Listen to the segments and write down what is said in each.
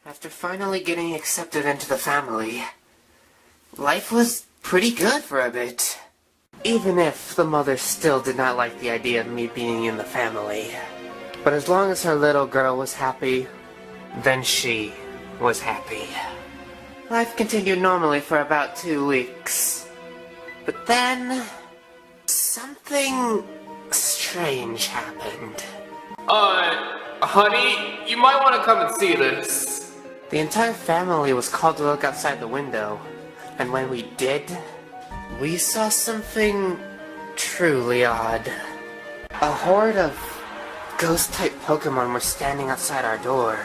After finally getting accepted into the family, life was pretty good for a bit. Even if the mother still did not like the idea of me being in the family. But as long as her little girl was happy, then she was happy. Life continued normally for about 2 weeks. But then, something strange happened. Honey, you might want to come and see this. The entire family was called to look outside the window, and when we did, we saw something truly odd. A horde of ghost-type Pokemon were standing outside our door,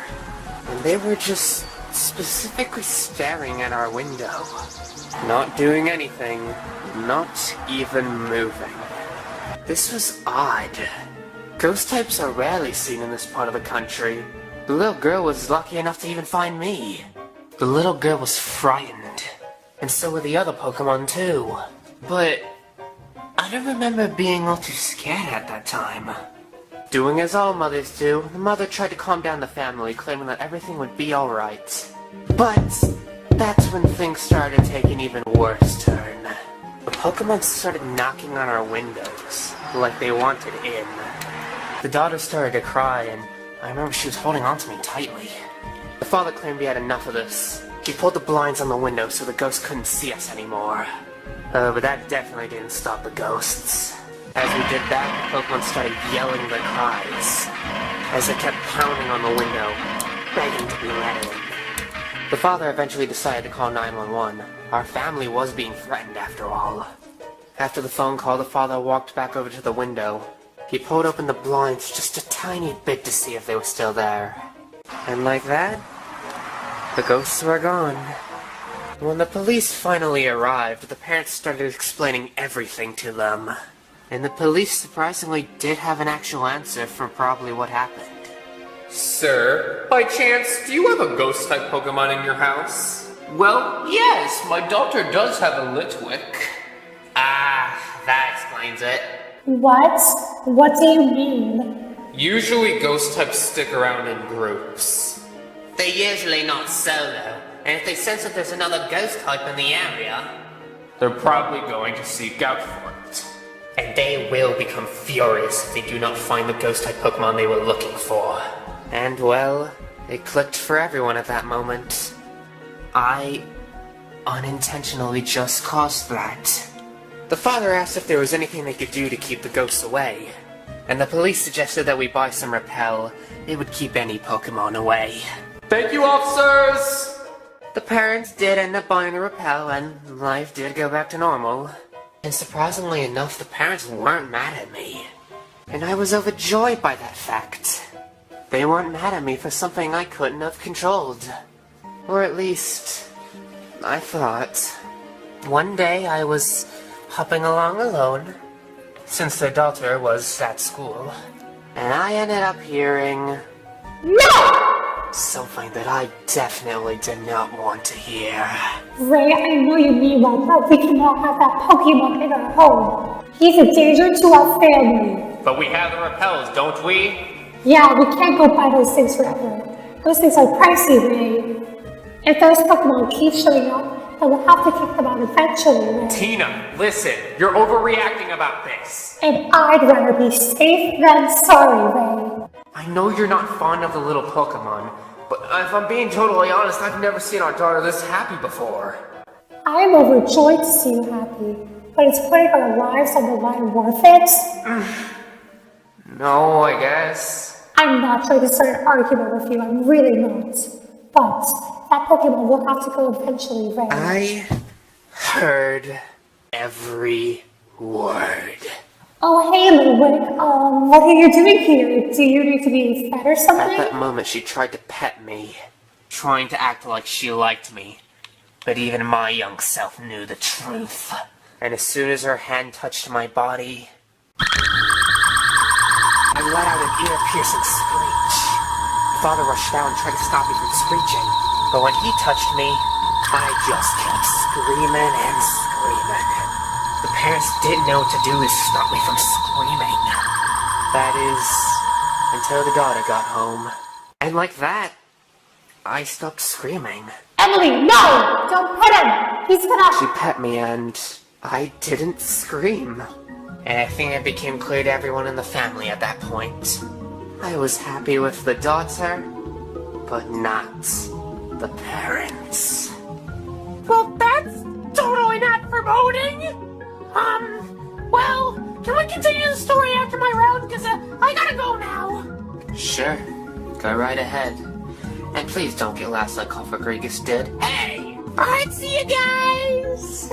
and they were just specifically staring at our window. Not doing anything, not even moving. This was odd. Ghost types are rarely seen in this part of the country. The little girl was lucky enough to even find me. The little girl was frightened, and so were the other Pokemon too. But I don't remember being all too scared at that time. Doing as all mothers do, the mother tried to calm down the family, claiming that everything would be alright. But that's when things started taking an even worse turn. The Pokemon started knocking on our windows, like they wanted in. The daughter started to cry, and I remember she was holding on to me tightly. The father claimed he had enough of this. He pulled the blinds on the window so the ghosts couldn't see us anymore. But that definitely didn't stop the ghosts. As we did that, the Pokemon started yelling their cries, as they kept pounding on the window, begging to be let in. The father eventually decided to call 911. Our family was being threatened after all. After the phone call, the father walked back over to the window. He pulled open the blinds just a tiny bit to see if they were still there. And like that, the ghosts were gone. When the police finally arrived, the parents started explaining everything to them. And the police surprisingly did have an actual answer for probably what happened. Sir, by chance, do you have a ghost-type Pokemon in your house? Well, yes, my daughter does have a Litwick. Ah, that explains it. What? What do you mean? Usually ghost types stick around in groups. They're usually not solo, and if they sense that there's another ghost type in the area, they're probably going to seek out for it. And they will become furious if they do not find the ghost type Pokemon they were looking for. And well, it clicked for everyone at that moment. I unintentionally just caused that. The father asked if there was anything they could do to keep the ghosts away, and the police suggested that we buy some repel. It would keep any Pokemon away. Thank you, officers! The parents did end up buying the repel, and life did go back to normal. And surprisingly enough, the parents weren't mad at me. And I was overjoyed by that fact. They weren't mad at me for something I couldn't have controlled. Or at least, I thought. One day I was hopping along alone, since their daughter was at school, and I ended up hearing... No! Something that I definitely did not want to hear. Ray, I know you mean well, but we cannot have that Pokemon in our home. He's a danger to our family. But we have the repels, don't we? Yeah, we can't go buy those things forever. Those things are pricey, Ray. If those Pokemon keep showing up, then we'll have to kick them out eventually, Ray. Tina, listen, you're overreacting about this. And I'd rather be safe than sorry, Ray. I know you're not fond of the little Pokemon, but if I'm being totally honest, I've never seen our daughter this happy before. I am overjoyed to see you happy, but is putting our lives on the line worth it? No, I guess. I'm not trying to start an argument with you, I'm really not. But that Pokemon will have to go eventually, Ray. I heard every word. Oh, hey, Ludwig. What are you doing here? Do you need to be fed or something? At that moment, she tried to pet me, trying to act like she liked me. But even my young self knew the truth. And as soon as her hand touched my body, I let out an ear-piercing screech. Father rushed down and tried to stop me from screeching, but when he touched me, I just kept screaming and screaming. The parents didn't know what to do to stop me from screaming. That is, until the daughter got home. And like that, I stopped screaming. Emily, no! Don't pet him! He's gonna... She pet me and I didn't scream. And I think it became clear to everyone in the family at that point. I was happy with the daughter, but not the parents. Well, that's totally not promoting! Well, can we continue the story after my round? Because I gotta go now. Sure, go right ahead. And please don't get lost like Rodriguez did. Hey! Alright, see you guys!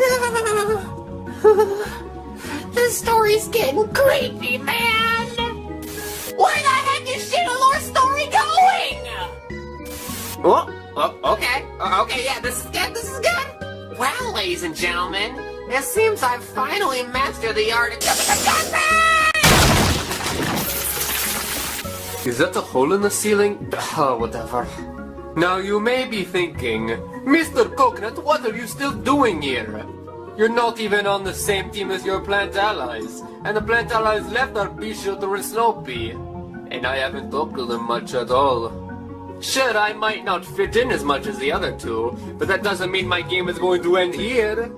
This story's getting creepy, man! Where the heck is Chandelure story going? Okay, yeah, this is good. Well, ladies and gentlemen, it seems I've finally mastered the art of... Is that a hole in the ceiling? Oh, whatever. Now you may be thinking, Mr. Coconut, what are you still doing here? You're not even on the same team as your plant allies, and the plant allies left are Bishop and Snoopy, and I haven't talked to them much at all. Sure, I might not fit in as much as the other two, but that doesn't mean my game is going to end here.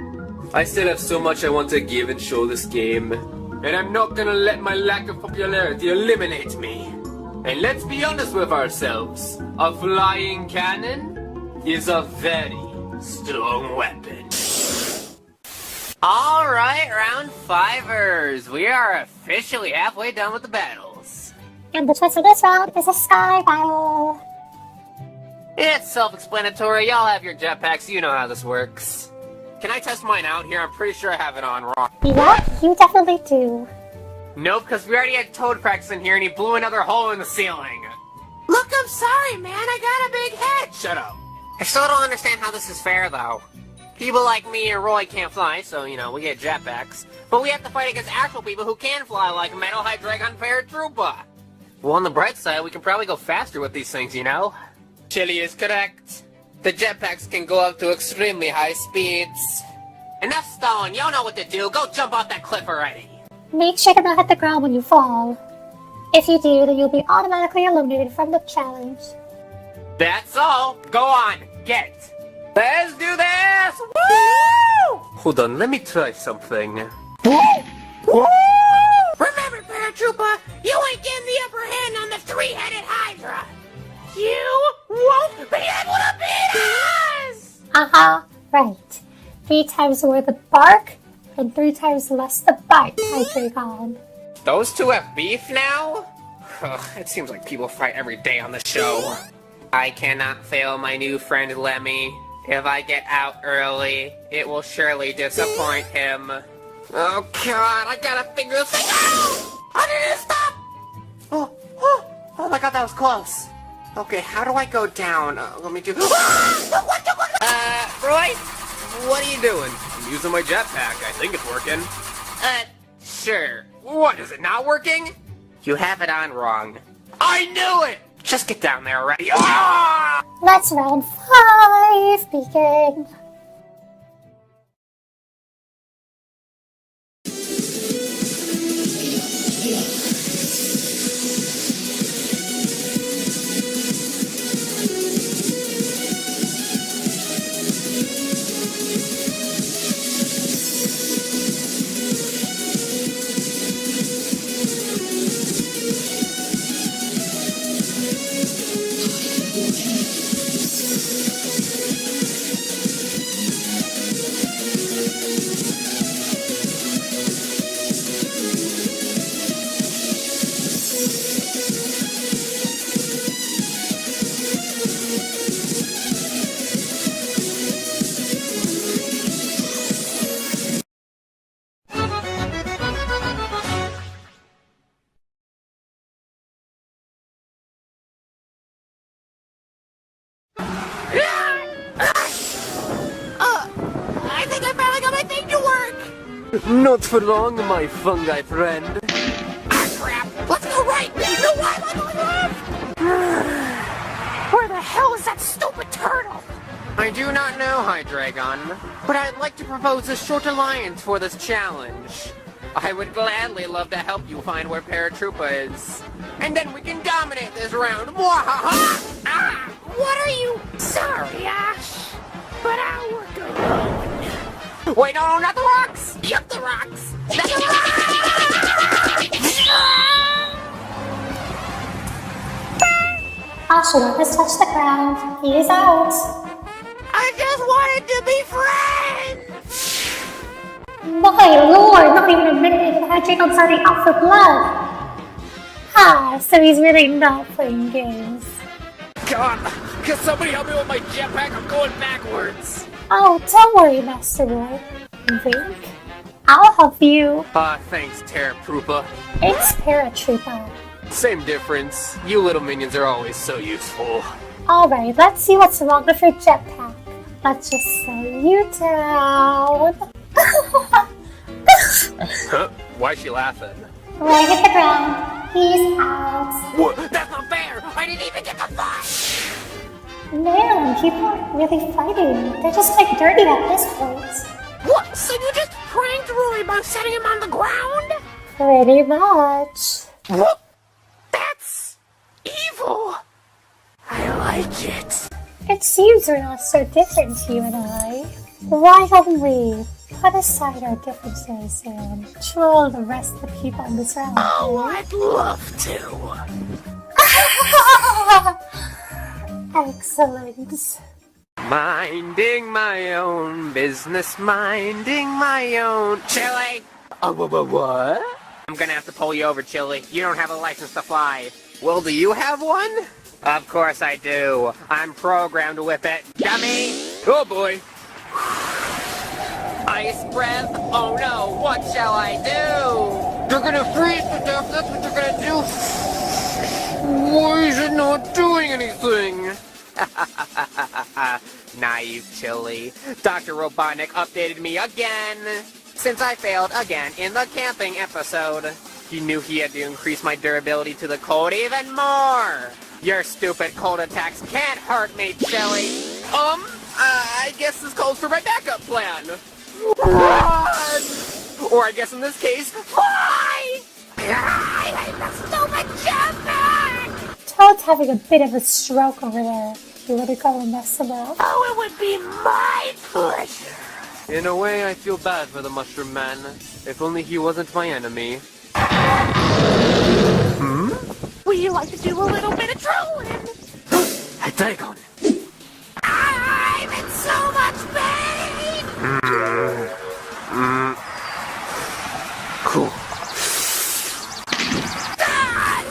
I still have so much I want to give and show this game, and I'm not gonna let my lack of popularity eliminate me. And let's be honest with ourselves, a flying cannon is a very strong weapon. Alright, round fivers. We are officially halfway done with the battles. And the choice for this round is a sky battle. It's self-explanatory, y'all have your jetpacks, you know how this works. Can I test mine out here? I'm pretty sure I have it on wrong. Yeah, you definitely do. Nope, because we already had Toad practice in here and he blew another hole in the ceiling. Look, I'm sorry, man. I got a big head. Shut up. I still don't understand how this is fair, though. People like me and Roy can't fly, so, you know, we get jetpacks. But we have to fight against actual people who can fly, like Metal Hydreigon Paratroopa. Well, on the bright side, we can probably go faster with these things, you know? Chili is correct. The jetpacks can go up to extremely high speeds. Enough stalling, y'all know what to do. Go jump off that cliff already. Make sure to not hit the ground when you fall. If you do, then you'll be automatically eliminated from the challenge. That's all. Go on, get it. Let's do this! Woo! Hold on, let me try something. Remember, Paratroopa, you ain't getting the upper hand on the three-headed Hydra. You won't be able to beat us! Right. 3 times more the bark, and 3 times less the bite, Hydreigon. Those two have beef now? Ugh, it seems like people fight every day on the show. I cannot fail my new friend Lemmy. If I get out early, it will surely disappoint him. Oh god, I gotta figure this thing out! I need to stop! Oh my god, that was close. Okay, how do I go down? Let me do... Roy? What are you doing? I'm using my jetpack, I think it's working. Sure. What, is it not working? You have it on wrong. I knew it! Just get down there already. Ah! Let's round 5 begin. I think I finally got my thing to work! Not for long, my fungi friend. Ah, crap! Let's go right! No, why am I going left? Where the hell is that stupid turtle? I do not know, Hydreigon, but I'd like to propose a short alliance for this challenge. I would gladly love to help you find where Paratroopa is. And then we can dominate this round. Mwahaha! Ah! What are you? Sorry, Ash, but I'll work alone. Wait, no, not the rocks! Yup, the rocks! Not the rocks! Astronaut has touched the ground. He is out. I just wanted to be friends! My lord, not even a minute into that Jacob's already out for blood. So he's really not playing games. God, can somebody help me with my jetpack? I'm going backwards. Oh, don't worry, Master Boy. Wink. I'll help you. Thanks, Terraprupa. It's Paratrooper. Same difference. You little minions are always so useful. Alright, let's see what's wrong with your jetpack. Let's just slow you down. Huh? Why's she laughing? Right at the ground. He's out. What? That's not fair! I didn't even get the fight! Man, people aren't really fighting. They're just like dirty at this point. What? So you just pranked Rory by setting him on the ground? Pretty much. What? That's evil! I like it. It seems we're not so different, you and I. Why don't we put aside our differences and troll the rest of the people on this round? Oh, I'd love to. Excellent. Minding my own business, minding my own. Chili! What? I'm gonna have to pull you over, Chili. You don't have a license to fly. Well, do you have one? Of course I do. I'm programmed to whip it. Dummy! Oh boy! Ice breath? Oh no, what shall I do? You're gonna freeze to death, that's what you're gonna do. Why is it not doing anything? Naive Chili. Dr. Robotnik updated me again. Since I failed again in the camping episode. He knew he had to increase my durability to the cold even more. Your stupid cold attacks can't hurt me, Chili. I guess this calls for my backup plan. Run! Or I guess in this case, fly! I must stupid jetpack! Toad's having a bit of a stroke over there. You wanna go and mess him up? Oh, it would be my pleasure. In a way, I feel bad for the Mushroom Man. If only he wasn't my enemy. We like to do a little bit of trolling. Hey, Dagon! I'm in so much pain! Cool.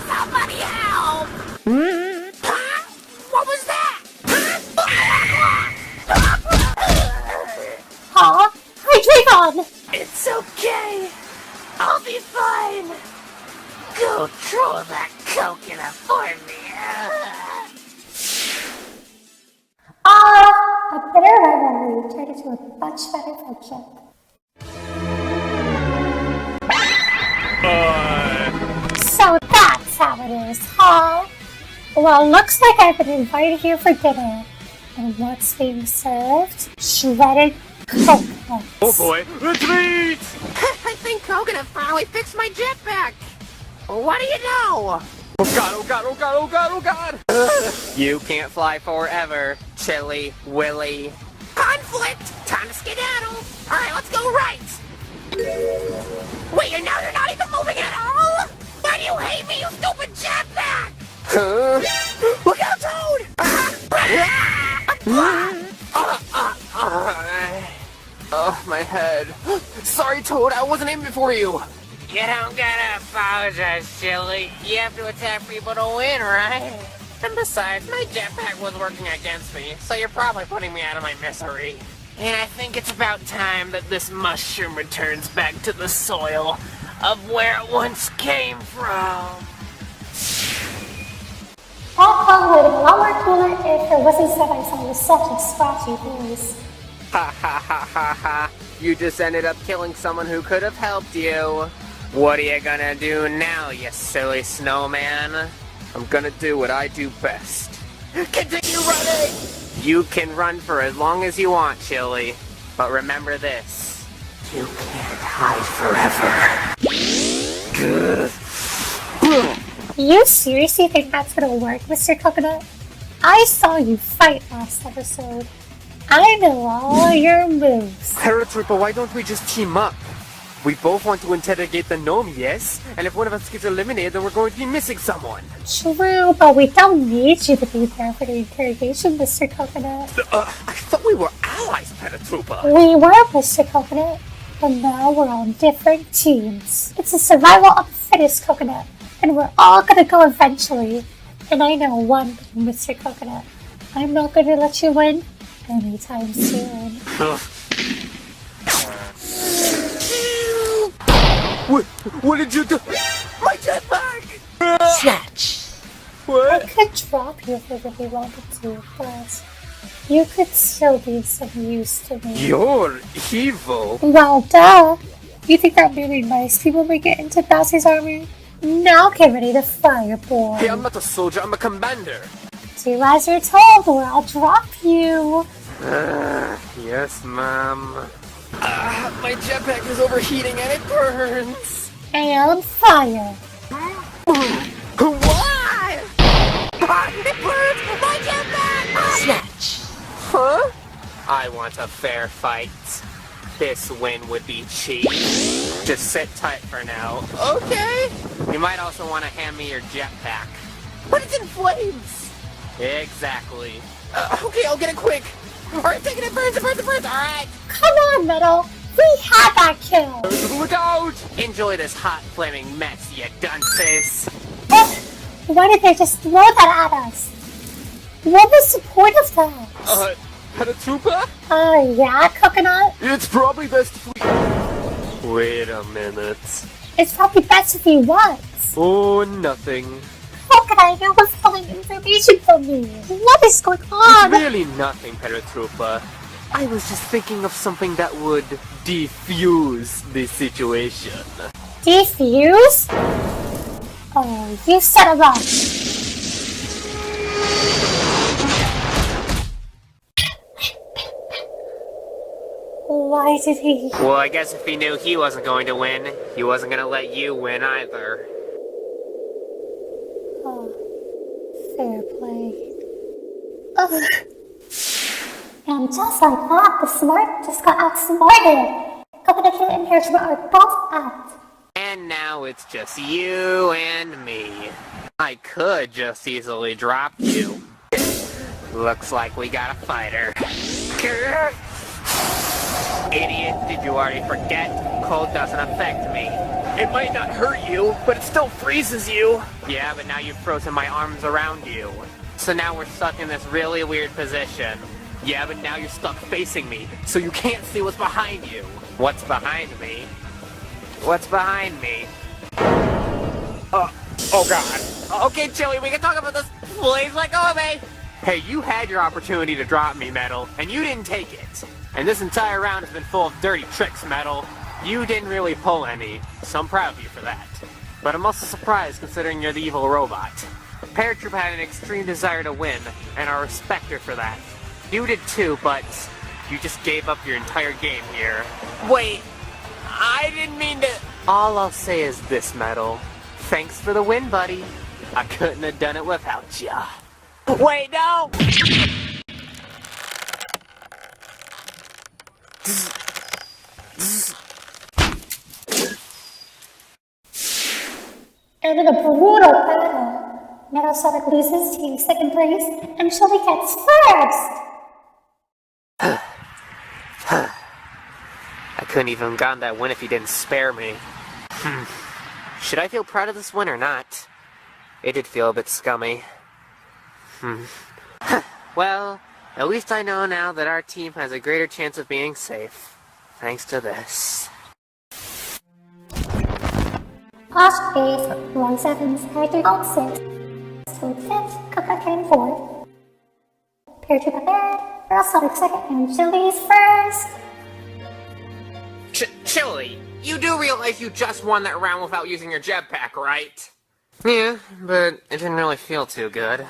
Somebody help! Huh? What was that? Huh? Hi, Dragon! It's okay. I'll be fine. Go troll that coconut for me. A bitter rivalry turned into a much better friendship. So that's how it is, huh? Well, looks like I've been invited here for dinner. And what's being served? Shredded coconuts. Oh boy, retreat! I think Coconut finally fixed my jetpack. What do you know? Oh god, oh god, oh god, oh god, oh god! You can't fly forever, Chili Willy. Conflict! Time to skedaddle! Alright, let's go right! Wait, you're not even moving at all? Why do you hate me, you stupid jetpack? Huh? Look out, Toad! Oh, my head. Sorry, Toad, I wasn't aiming for you. You don't gotta apologize, Chili. You have to attack people to win, right? And besides, my jetpack was working against me, so you're probably putting me out of my misery. And I think it's about time that this mushroom returns back to the soil of where it once came from. That pun would have been a lot more cooler if there wasn't somebody saying with such a scratchy voice. Ha ha ha ha ha. You just ended up killing someone who could have helped you. What are you gonna do now, you silly snowman? I'm gonna do what I do best. Continue running! You can run for as long as you want, Chili. But remember this. You can't hide forever. You seriously think that's gonna work, Mr. Coconut? I saw you fight last episode. I know all your moves. Paratrooper, why don't we just team up? We both want to interrogate the gnome, yes? And if one of us gets eliminated, then we're going to be missing someone. True, but we don't need you to be there for the interrogation, Mr. Coconut. I thought we were allies, Paratrooper. We were, Mr. Coconut, but now we're on different teams. It's a survival of the fittest, Coconut, and we're all gonna go eventually. And I know one thing, Mr. Coconut. I'm not gonna let you win anytime soon. What did you do? My jetpack! Snatch! What? I could drop you if I really wanted to, but you could still be of some use to me. You're evil. Well, duh! You think that really nice people make it into Bowser's army? Now get ready to fire, boy! Hey, I'm not a soldier, I'm a commander. Do as you're told, or I'll drop you! Yes, Mom. My jetpack is overheating and it burns. And fire! Why? It burns! My jetpack! Snatch! Huh? I want a fair fight. This win would be cheap. Just sit tight for now. Okay. You might also want to hand me your jetpack. But it's in flames! Exactly. Okay, I'll get it quick. Alright, take it, it burns, alright. Come on, Metal! We had that kill! Look out! Enjoy this hot flaming mess, you dunces. Why did they just throw that at us? What was the point of that? Paratrooper? Yeah, Coconut? It's probably best if we... Wait a minute. It's probably best if he was. Oh, nothing. Coconut, you're withholding information from me. What is going on? It's really nothing, Paratrooper. I was just thinking of something that would defuse the situation. Defuse? Oh, you set him up. Why did he... Well, I guess if he knew he wasn't going to win, he wasn't going to let you win either. Oh, fair play. And just like that, the smart just got outsmarted. Coconut Kid and Paratrooper are both out. And now it's just you and me. I could just easily drop you. Looks like we got a fighter. Idiot, did you already forget? Cold doesn't affect me. It might not hurt you, but it still freezes you. Yeah, but now you've frozen my arms around you. So now we're stuck in this really weird position. Yeah, but now you're stuck facing me, so you can't see what's behind you. What's behind me? What's behind me? Oh god. Okay, Chili, we can talk about this. Please let go of me. Hey, you had your opportunity to drop me, Metal, and you didn't take it. And this entire round has been full of dirty tricks, Metal. You didn't really pull any, so I'm proud of you for that. But I'm also surprised considering you're the evil robot. Paratroop had an extreme desire to win, and I respect her for that. You did too, but you just gave up your entire game here. Wait, I didn't mean to... All I'll say is this, Metal. Thanks for the win, buddy. I couldn't have done it without ya. Wait, no! And in a brutal battle, Metal Sonic loses, taking second place, and Shelby gets first! I couldn't even have gotten that win if you didn't spare me. Should I feel proud of this win or not? It did feel a bit scummy. Well, at least I know now that our team has a greater chance of being safe. Thanks to this. Plush A for Long Sevens, Character Alt 6, Toad 5th, Coconut Kid 4th, Paratrooper 3rd, Girl Sonic 2nd, and Chili's 1st! Chili, you do realize you just won that round without using your jetpack, right? Yeah, but it didn't really feel too good.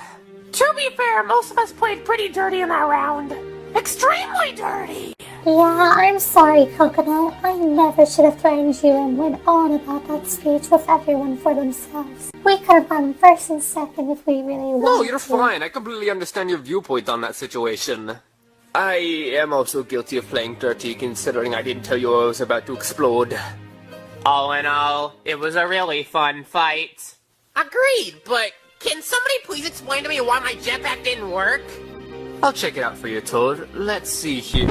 To be fair, most of us played pretty dirty in that round. Extremely dirty! Yeah, I'm sorry, Coconut. I never should have threatened you and went on about that speech with everyone for themselves. We could have gone first and second if we really wanted No, you're to. fine. I completely understand your viewpoint on that situation. I am also guilty of playing dirty, considering I didn't tell you I was about to explode. All in all, it was a really fun fight. Agreed, but can somebody please explain to me why my jetpack didn't work? I'll check it out for you, Toad. Let's see here.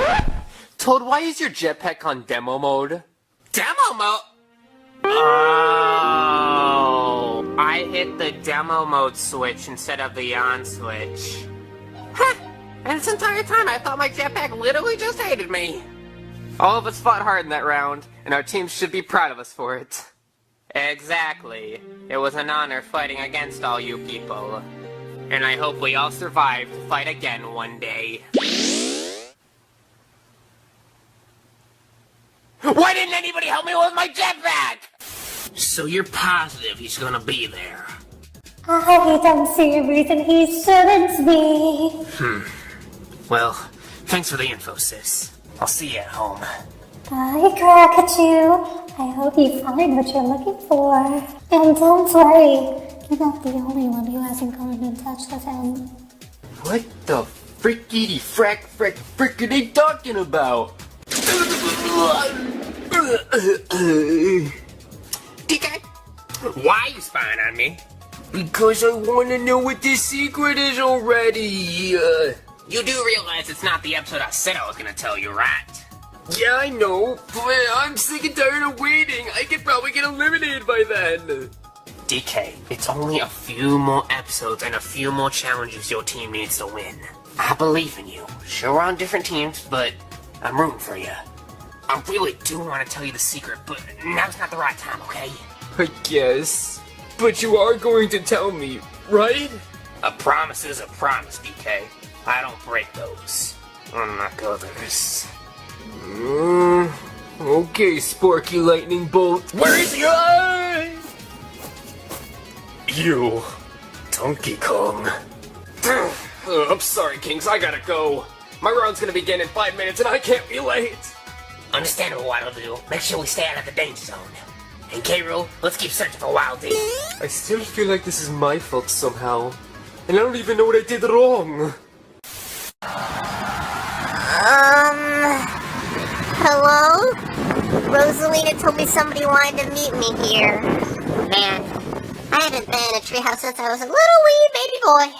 Toad, why is your jetpack on demo mode? Demo mode? Oh, I hit the demo mode switch instead of the on switch. Huh. And this entire time I thought my jetpack literally just hated me. All of us fought hard in that round, and our team should be proud of us for it. Exactly. It was an honor fighting against all you people. And I hope we all survive to fight again one day. Why didn't anybody help me with my jetpack? So you're positive he's gonna be there? I don't see a reason he shouldn't be. Well, thanks for the info, sis. I'll see you at home. Bye, Krakachoo. I hope you find what you're looking for. And don't worry, you're not the only one who hasn't gotten in touch with him. What the frickity frack are they talking about? DK, why are you spying on me? Because I want to know what this secret is already. You do realize it's not the episode I said I was gonna tell you, right? Yeah, I know, but I'm sick and tired of waiting. I could probably get eliminated by then. DK, it's only a few more episodes and a few more challenges your team needs to win. I believe in you. Sure, we're on different teams, but I'm rooting for you. I really do want to tell you the secret, but now's not the right time, okay? I guess. But you are going to tell me, right? A promise is a promise, DK. I don't break those. Unlike others. Okay, Sparky Lightning Bolt. Where is your eye? You, Donkey Kong. I'm sorry, Kings, I gotta go. My round's gonna begin in 5 minutes and I can't be late. Understandable what I'll do. Make sure we stay out of the danger zone. And K-Rool, let's keep searching for Wild D. I still feel like this is my fault somehow. And I don't even know what I did wrong. Hello? Rosalina told me somebody wanted to meet me here. Man, I haven't been in a treehouse since I was a little wee baby boy.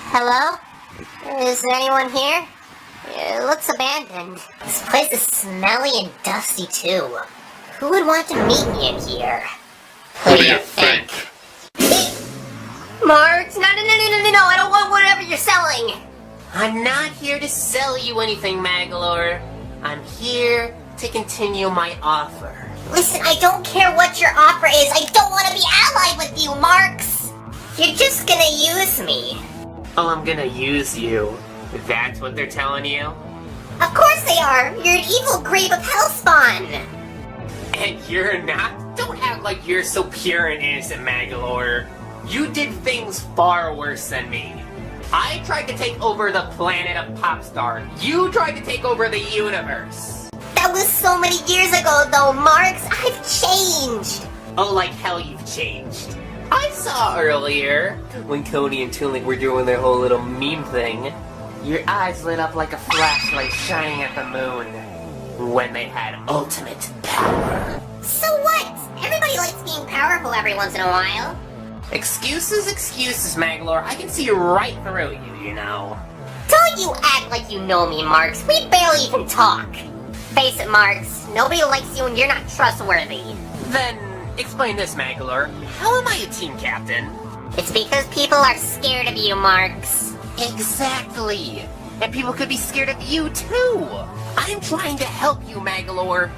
Hello? Is there anyone here? It looks abandoned. This place is smelly and dusty too. Who would want to meet me in here? What do you think? Marx, no, I don't want whatever you're selling. I'm not here to sell you anything, Magolor. I'm here to continue my offer. Listen, I don't care what your offer is. I don't want to be allied with you, Marx. You're just gonna use me. Oh, I'm gonna use you. That's what they're telling you? Of course they are. You're an evil grave of hellspawn. And you're not? Don't act like you're so pure and innocent, Magolor. You did things far worse than me. I tried to take over the planet of Popstar. You tried to take over the universe. That was so many years ago, though, Marx. I've changed. Oh, like hell you've changed. I saw earlier, when Cody and Toon Link were doing their whole little meme thing, your eyes lit up like a flashlight shining at the moon when they had ultimate power. So what? Everybody likes being powerful every once in a while. Excuses, Magolor. I can see right through you, you know. Don't you act like you know me, Marx. We barely even talk. Face it, Marx. Nobody likes you and you're not trustworthy. Then, explain this, Magolor. How am I a team captain? It's because people are scared of you, Marx. Exactly. And people could be scared of you, too. I'm trying to help you, Magolor.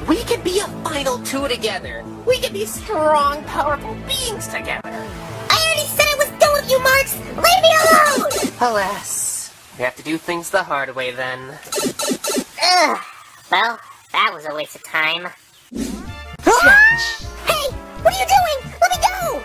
We could be a final two together. We could be strong, powerful beings together. I already said I was done with you, Marx. Leave me alone! Alas, we have to do things the hard way then. Ugh. Well, that was a waste of time. Hey! What are you doing? Let me go!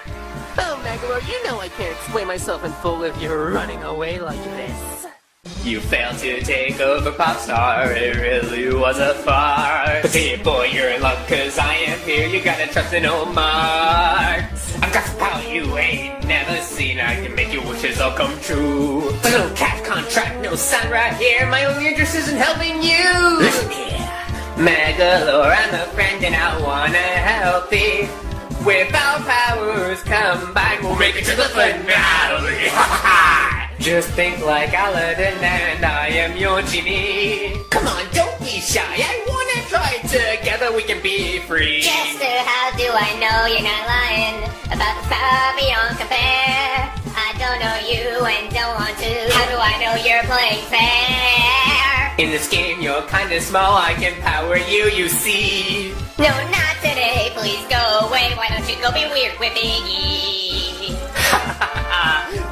Oh, Magolor, you know I can't explain myself in full if you're running away like this. You failed to take over Popstar, it really was a farce. But hey boy, you're in luck cause I am here, you gotta trust in old Marx. I've got some power you ain't never seen, I can make your wishes all come true. A little cat contract, no sign right here, my only interest is in helping you. Listen here, Magolor, I'm a friend and I wanna help thee. With our powers combined, we'll make it to the finale. Just think like Aladdin and I am your genie. Come on, don't be shy, I wanna try, together we can be free. Jester, how do I know you're not lying about the power beyond compare? I don't know you and don't want to. How do I know you're playing fair? In this game you're kinda small, I can power you, you see. No, not today, please go away. Why don't you go be weird with Iggy?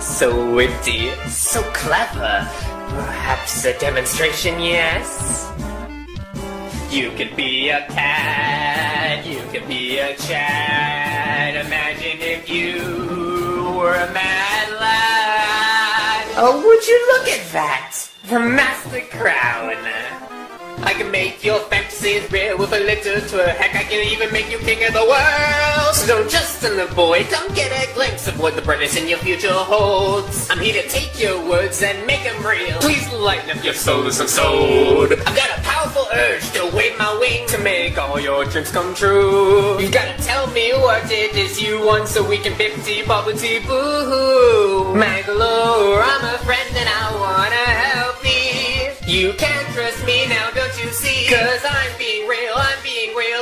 So witty, so clever. Perhaps a demonstration, yes? You could be a cat, you could be a chat. Imagine if you were a mad lad. Oh, would you look at that? The Master Crown. I can make your fantasies real with a little twerk. Heck, I can even make you king of the world. So don't just in the boy, come get a glimpse of what the brightness in your future holds. I'm here to take your words and make them real. Please lighten up your soul with some soul. I've got a powerful urge to wave my wing to make all your dreams come true. You gotta tell me what it is you want so we can bippity boppity boo. Magolor, I'm a friend and I wanna help thee. You can trust me now, don't you see? Cause I'm being real,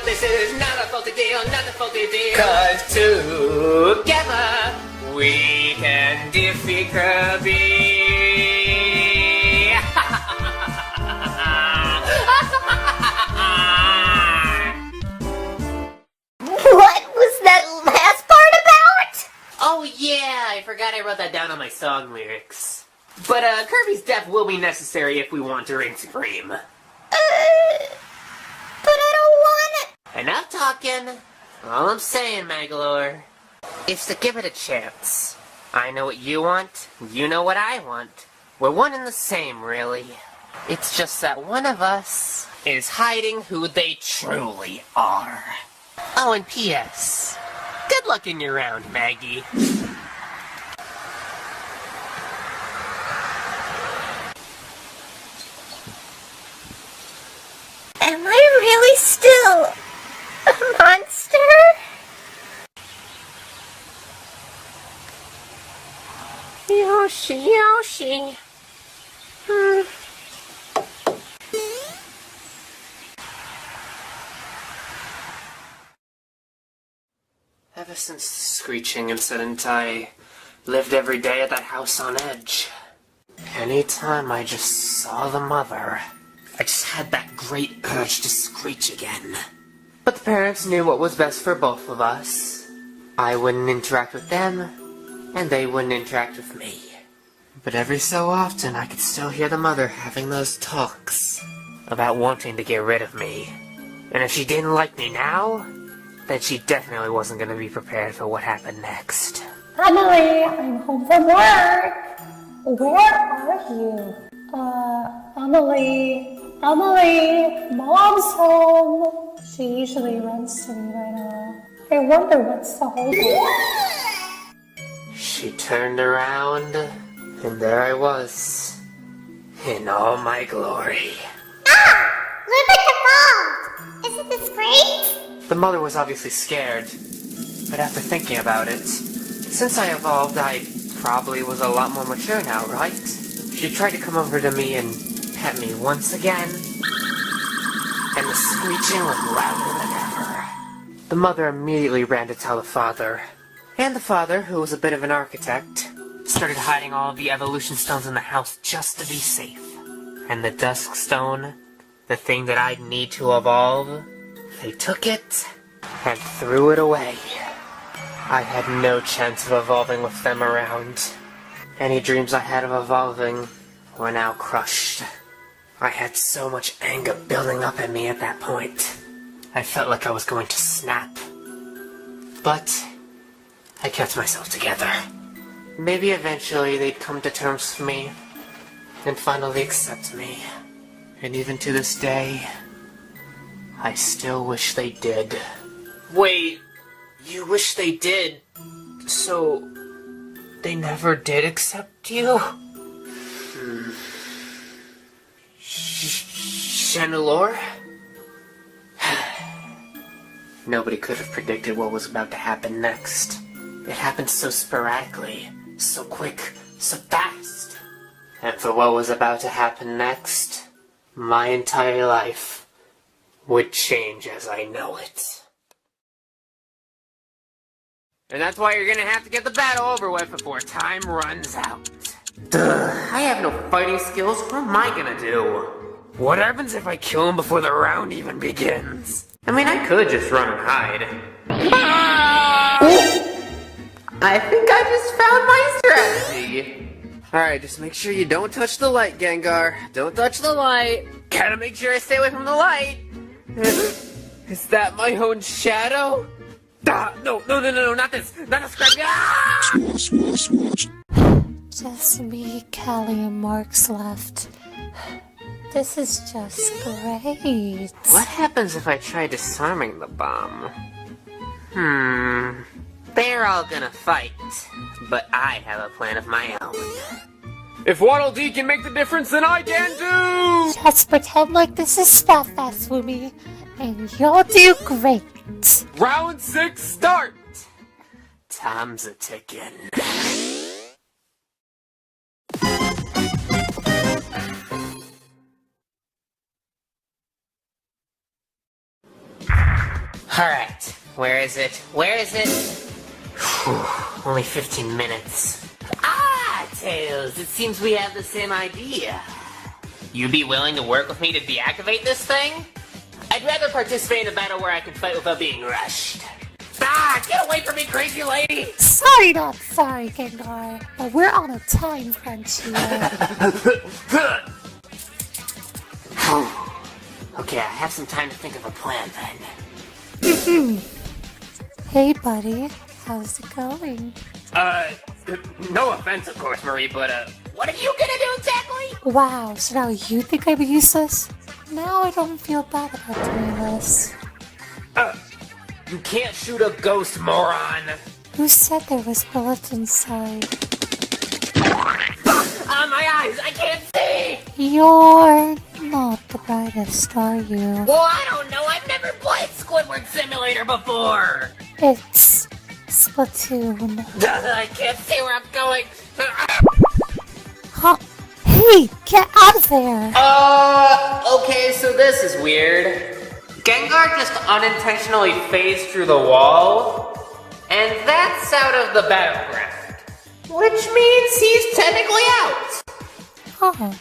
this is not a faulty deal, not a faulty deal. Cause together we can defeat Kirby. What was that last part about? Oh yeah, I forgot I wrote that down on my song lyrics. But Kirby's death will be necessary if we want to reign supreme. But I don't want it. Enough talking. All I'm saying, Magolor, is to give it a chance. I know what you want, you know what I want. We're one and the same, really. It's just that one of us is hiding who they truly are. Oh, and P.S. Good luck in your round, Maggie. Am I really still a monster? Yoshi. Ever since the screeching incident, I lived every day at that house on edge. Anytime I just saw the mother, I just had that great urge to screech again. But the parents knew what was best for both of us. I wouldn't interact with them, and they wouldn't interact with me. But every so often, I could still hear the mother having those talks about wanting to get rid of me. And if she didn't like me now, then she definitely wasn't going to be prepared for what happened next. Emily, I'm home from work. Where are you? Emily, Mom's home. She usually runs to me right now. I wonder what's the hold up. She turned around, and there I was, in all my glory. Look at the ball! Isn't this great? The mother was obviously scared, but after thinking about it, since I evolved, I probably was a lot more mature now, right? She tried to come over to me and pet me once again, and the screeching was louder than ever. The mother immediately ran to tell the father, and the father, who was a bit of an architect, started hiding all of the evolution stones in the house just to be safe. And the dusk stone, the thing that I'd need to evolve, they took it and threw it away. I had no chance of evolving with them around. Any dreams I had of evolving were now crushed. I had so much anger building up in me at that point. I felt like I was going to snap. But I kept myself together. Maybe eventually they'd come to terms with me. and finally accept me. And even to this day, I still wish they did. Wait, you wish they did? So, they never did accept you? Chandelure? Nobody could have predicted what was about to happen next. It happened so sporadically, so quick, so fast. And for what was about to happen next, my entire life would change as I know it. And that's why you're gonna have to get the battle over with before time runs out. Duh, I have no fighting skills. What am I gonna do? What happens if I kill him before the round even begins? I mean, I could just run and hide. I think I just found my strategy. Alright, just make sure you don't touch the light, Gengar. Don't touch the light. Gotta make sure I stay away from the light. Is that my own shadow? Ah, no, not this. Not a scrap. Ah! Just me, Callie, and Marx left. This is just great. What happens if I try disarming the bomb? They're all gonna fight, but I have a plan of my own. If Waddle Dee can make the difference, then I can too! Just pretend like this is Spellfest with me, and you'll do great. Round 6, start! Time's a ticking. Alright, where is it? Where is it? Whew, only 15 minutes. Ah, Tails, it seems we have the same idea. You be willing to work with me to deactivate this thing? I'd rather participate in a battle where I can fight without being rushed. Ah, get away from me, crazy lady! Sorry, not sorry, Gengar, but we're on a time crunch here. Okay, I have some time to think of a plan then. Hey, buddy, how's it going? No offense, of course, Marie, but, what are you gonna do exactly? Wow, so now you think I'm useless? Now I don't feel bad about doing this. You can't shoot a ghost, moron! Who said there was bullets inside? Ah, my eyes, I can't see! You're not the brightest, are you? Well, I don't know, I've never played Squidward Simulator before! It's Splatoon. I can't see where I'm going! Huh? Hey, get out of there! Okay, so this is weird. Gengar just unintentionally phased through the wall, and that's out of the battleground. Which means he's technically out. Oh,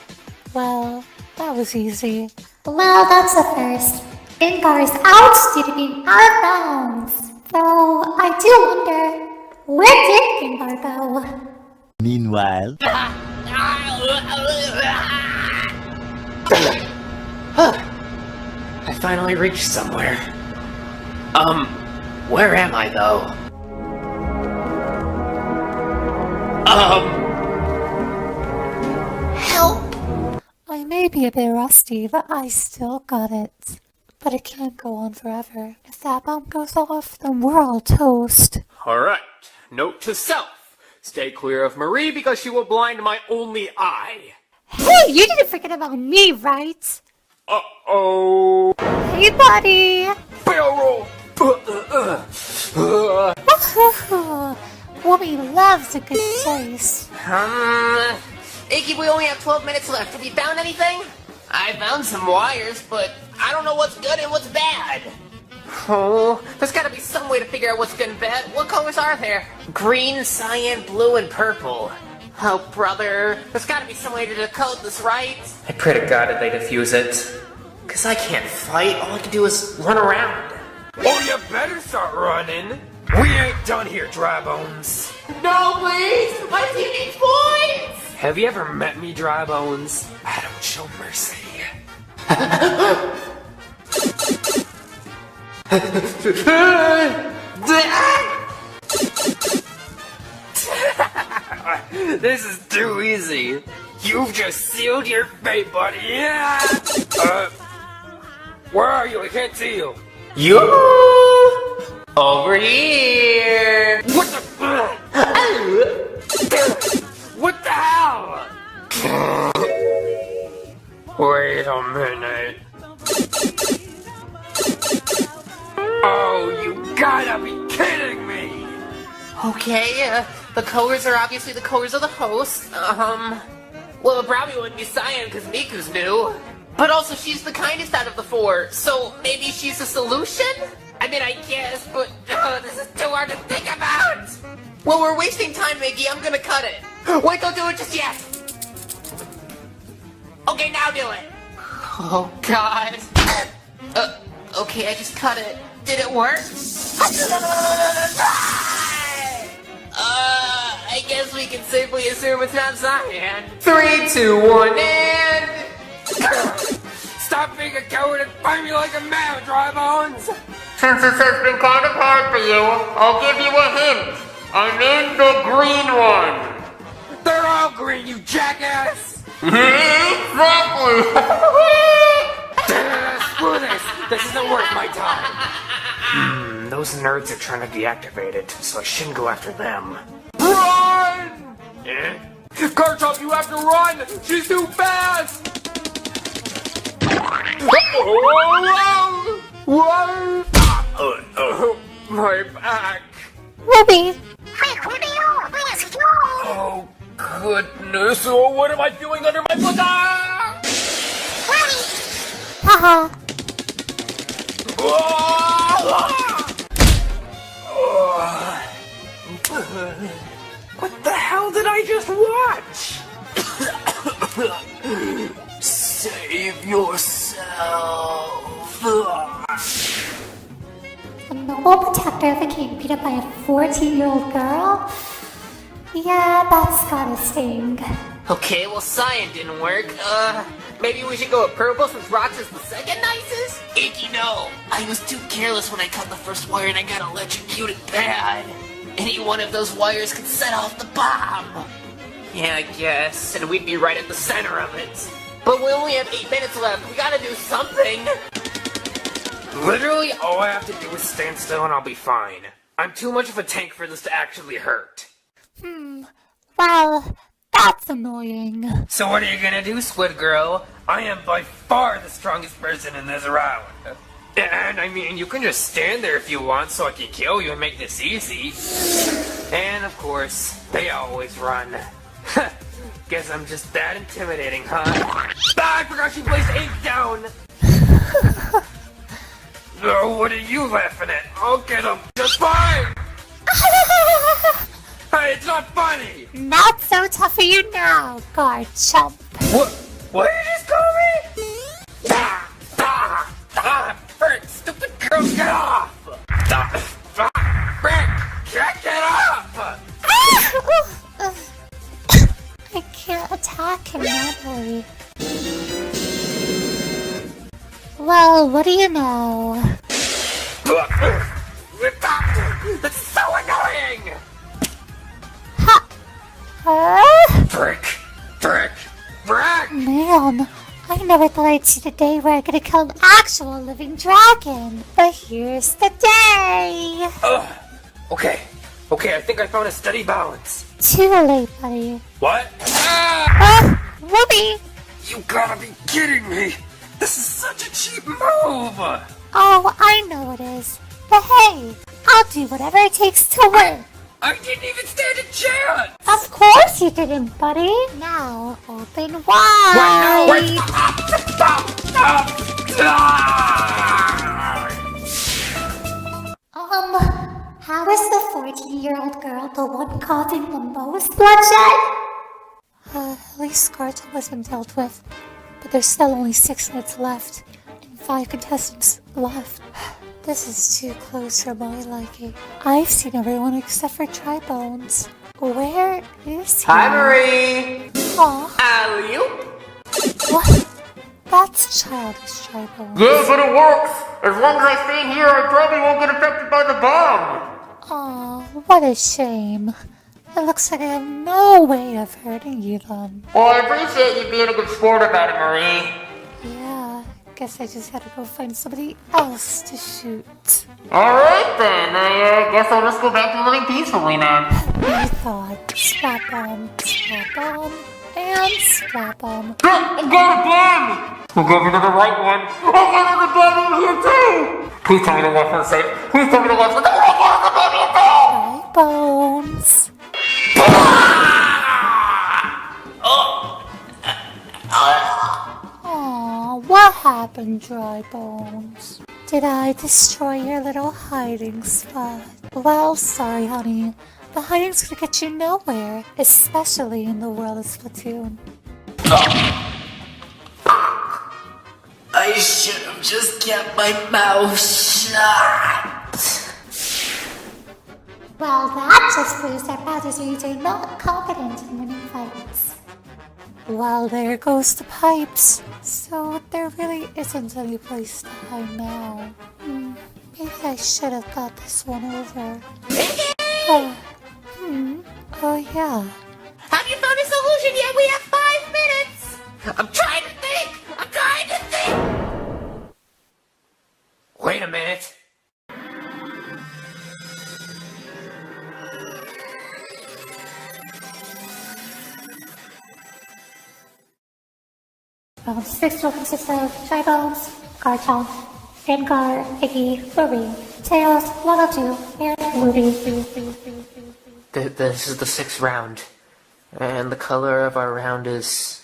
well, that was easy. Well, that's a first. Gengar is out due to being out of bounds. Though, I do wonder, where did Gengar go? Meanwhile... I finally reached somewhere. Where am I though? Help! I may be a bit rusty, but I still got it. But it can't go on forever. If that bomb goes off, then we're all toast. Alright, note to self. Stay clear of Marie because she will blind my only eye. Hey, you didn't forget about me, right? Uh-oh. Hey, buddy! Barrel roll! Woody loves a good chase. Iggy, we only have 12 minutes left. Have you found anything? I found some wires, but I don't know what's good and what's bad. Oh, there's gotta be some way to figure out what's good and bad. What colors are there? Green, cyan, blue, and purple. Oh, brother. There's gotta be some way to decode this, right? I pray to God that they defuse it. Cause I can't fight. All I can do is run around. Oh, you better start running. We ain't done here, dry bones. No, please! My team needs points! Have you ever met me, dry bones? I don't show mercy. This is too easy. You've just sealed your fate, buddy. Yeah. Where are you? I can't see you. You over here. What the? What the hell? Wait a minute. Oh, you gotta be kidding me! Okay, the colors are obviously the colors of the host. Well, it probably wouldn't be cyan because Miku's new. But also, she's the kindest out of the four, so maybe she's the solution? I mean, I guess, but this is too hard to think about! Well, we're wasting time, Mickey. I'm gonna cut it. Wait, don't do it just yet! Okay, now do it! Oh, God. Okay, I just cut it. Did it work? I guess we can safely assume it's not cyan. 3, 2, 1, and... Stop being a coward and fight me like a man, dry bones! Since this has been kind of hard for you, I'll give you a hint. I'm in the green one. They're all green, you jackass! Exactly. Screw this! This isn't worth my time. Those nerds are trying to deactivate it, so I shouldn't go after them. Run! Garchomp, you have to run! She's too fast! My back! Ruby! Oh, goodness! Oh, what am I feeling under my foot? Ah! Haha. What the hell did I just watch? Save yourself. A noble protector became beat up by a 14-year-old girl? Yeah, that's gotta sting. Okay, well, cyan didn't work. Maybe we should go with purple since Rox is the second nicest? Icky, no. I was too careless when I cut the first wire and I got electrocuted bad. Any one of those wires could set off the bomb. Yeah, I guess. And we'd be right at the center of it. But we only have 8 minutes left. We gotta do something. Literally, all I have to do is stand still and I'll be fine. I'm too much of a tank for this to actually hurt. Well, that's annoying. So what are you gonna do, Squid Girl? I am by far the strongest person in this round. And I mean, you can just stand there if you want so I can kill you and make this easy. And of course, they always run. Guess I'm just that intimidating, huh? Ah, I forgot she placed ink down! Oh, what are you laughing at? I'll get him just fine! Hey, it's not funny! Not so tough for you now, guard chump. What did you just call me? Frick, stupid girl, get off! Frick, get off! I can't attack him normally. Well, what do you know? That's so annoying! Frick! Man, I never thought I'd see the day where I could kill an actual living dragon. But here's the day. Okay, I think I found a steady balance. Too late, buddy. What? Ruby! You gotta be kidding me! This is such a cheap move! Oh, I know it is. But hey, I'll do whatever it takes to win. I didn't even stand a chance! Of course you didn't, buddy. Now, open wide. Wait! Stop! How is the 14-year-old girl the one causing the most bloodshed? At least Scarlet has been dealt with. But there's still only 6 minutes left, and 5 contestants left. This is too close for my liking. I've seen everyone except for Tri-Bones. Where is he? Hi, Marie. Aw, Alley-oop. what? That's childish, Tri-Bones. Yeah, but it works. As long as I stay here, I probably won't get affected by the bomb. Aw, what a shame. It looks like I have no way of hurting you then. Well, I appreciate you being a good sport about it, Marie. Yeah, guess I just had to go find somebody else to shoot. Alright then, I guess I'll just go back to living peacefully now. I thought slap on, and slap on. I got a bomb! I'll give you the right one. I'll give you the bomb over here too! Please tell me the left one's safe. Please tell me the left one's safe. Dry bones. Aw, what happened, Dry Bones? Did I destroy your little hiding spot? Well, sorry, honey. The hiding's gonna get you nowhere, especially in the world of Splatoon. I should have just kept my mouth shut. Well, that just proves that Bowser's are not competent in winning fights. Well, there goes the pipes. So there really isn't any place to hide now. Maybe I should have thought this one over. Oh yeah. Have you found a solution yet? We have 5 minutes! I'm trying to think! Wait a minute. Round 6 will consist of Dry Bones, Garchomp, Gengar, Iggy, Ruby, Tails, One-Two, and Ruby. This is the 6th round. And the color of our round is...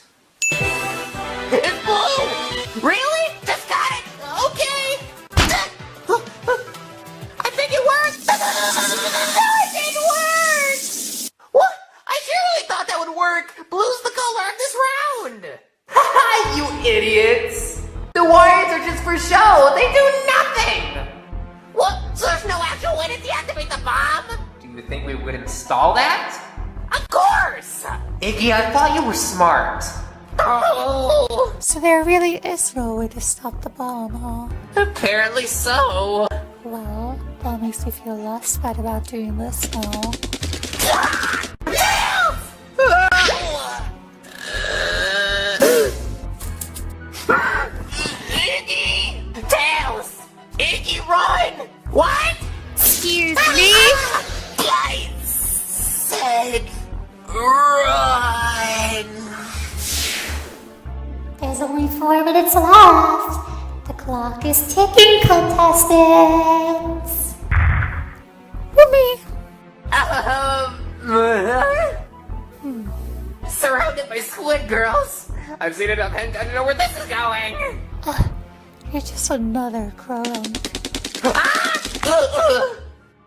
It's blue! Really? Just got it! Okay! I think it worked! No, it didn't work! What? I surely thought that would work! Blue's the color of this round! Haha, you idiots! The wires are just for show. They do nothing. What? So there's no actual way to deactivate the bomb? Do you think we would install that? Of course! Iggy, I thought you were smart. Oh, So there really is no way to stop the bomb, huh? apparently so. Well, that makes me feel less bad about doing this now. Iggy! Tails! Iggy, run! What? Excuse me? I said run! There's only 4 minutes left. The clock is ticking, contestants. Whoopee! Surrounded by squid girls. I've seen enough and I don't know where this is going. You're just another crunk.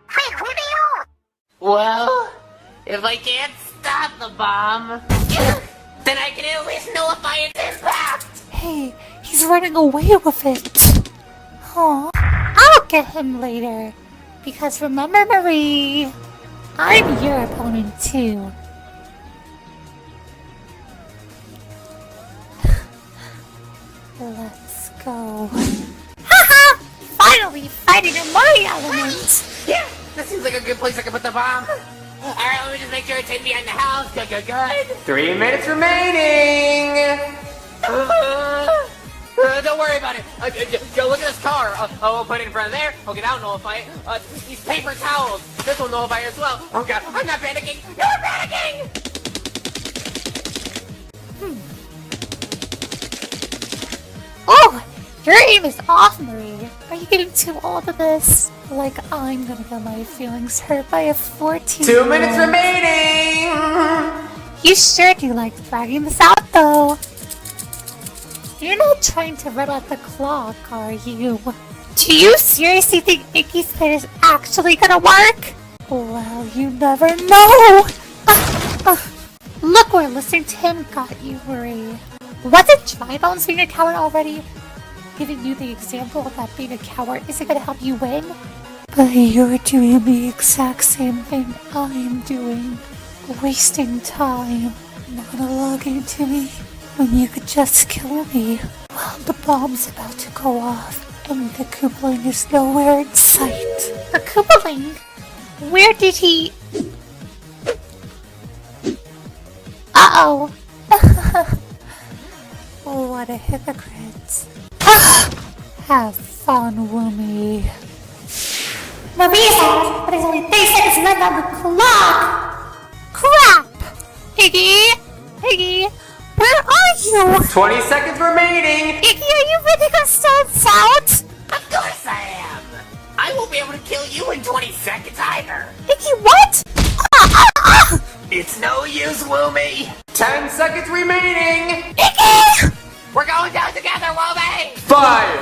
Hey, who do you? Well, if I can't stop the bomb, then I can at least nullify its impact. Hey, he's running away with it. Huh? I'll get him later. Because remember, Marie, I'm your opponent too. Let's go. Haha! Finally fighting in my element! Yeah, this seems like a good place I can put the bomb. Alright, let me just make sure it's hidden behind the house. Good. 3 minutes remaining. Don't worry about it. Joe, look at this car. I'll put it in front of there. Okay, that'll nullify it. These paper towels. This will nullify it as well. Oh god, I'm not panicking. You're panicking! Oh! Your aim is off, Marie. Are you getting too old of this? Like I'm gonna get my feelings hurt by a 14. 2 minutes remaining. You sure do like dragging this out, though. You're not trying to run out the clock, are you? Do you seriously think Iggy's plan is actually gonna work? Well, you never know. Look where listening to him got you, Marie. Wasn't Dry Bones being a coward already? Giving you the example that being a coward isn't gonna help you win? But you're doing the exact same thing I'm doing. Wasting time, monologuing to me, when you could just kill me. Well, the bomb's about to go off, and the Koopaling is nowhere in sight. The Koopaling? Where did he... Uh-oh. What a hypocrite. Have fun, Woomy. Marisa, but there's only 3 seconds left on the clock! Crap! Iggy, where are you? 20 seconds remaining! Iggy, are you ready to start out? Of course I am! I won't be able to kill you in 20 seconds either! Iggy, what? It's no use, Woomy! 10 seconds remaining! Iggy! We're going down together, Woomy! 5,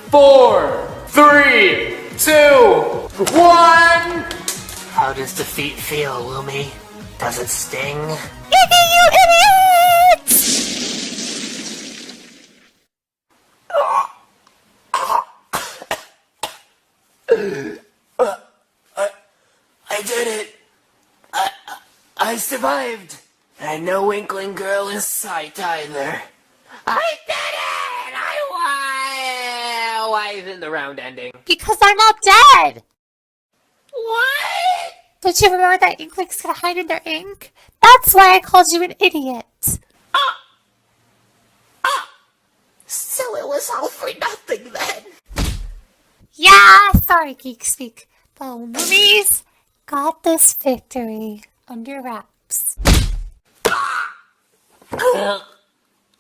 4, 3, 2, 1! How does defeat feel, Woomy? Does it sting? Iggy, you idiot! I did it! I survived! And no Inkling Girl in sight either. I did it! I won! Why isn't the round ending? Because I'm not dead! What? Don't you remember that Inklings could hide in their ink? That's why I called you an idiot. So it was all for nothing then? Yeah, sorry, Geek Speak. The Woomies got this victory under wraps.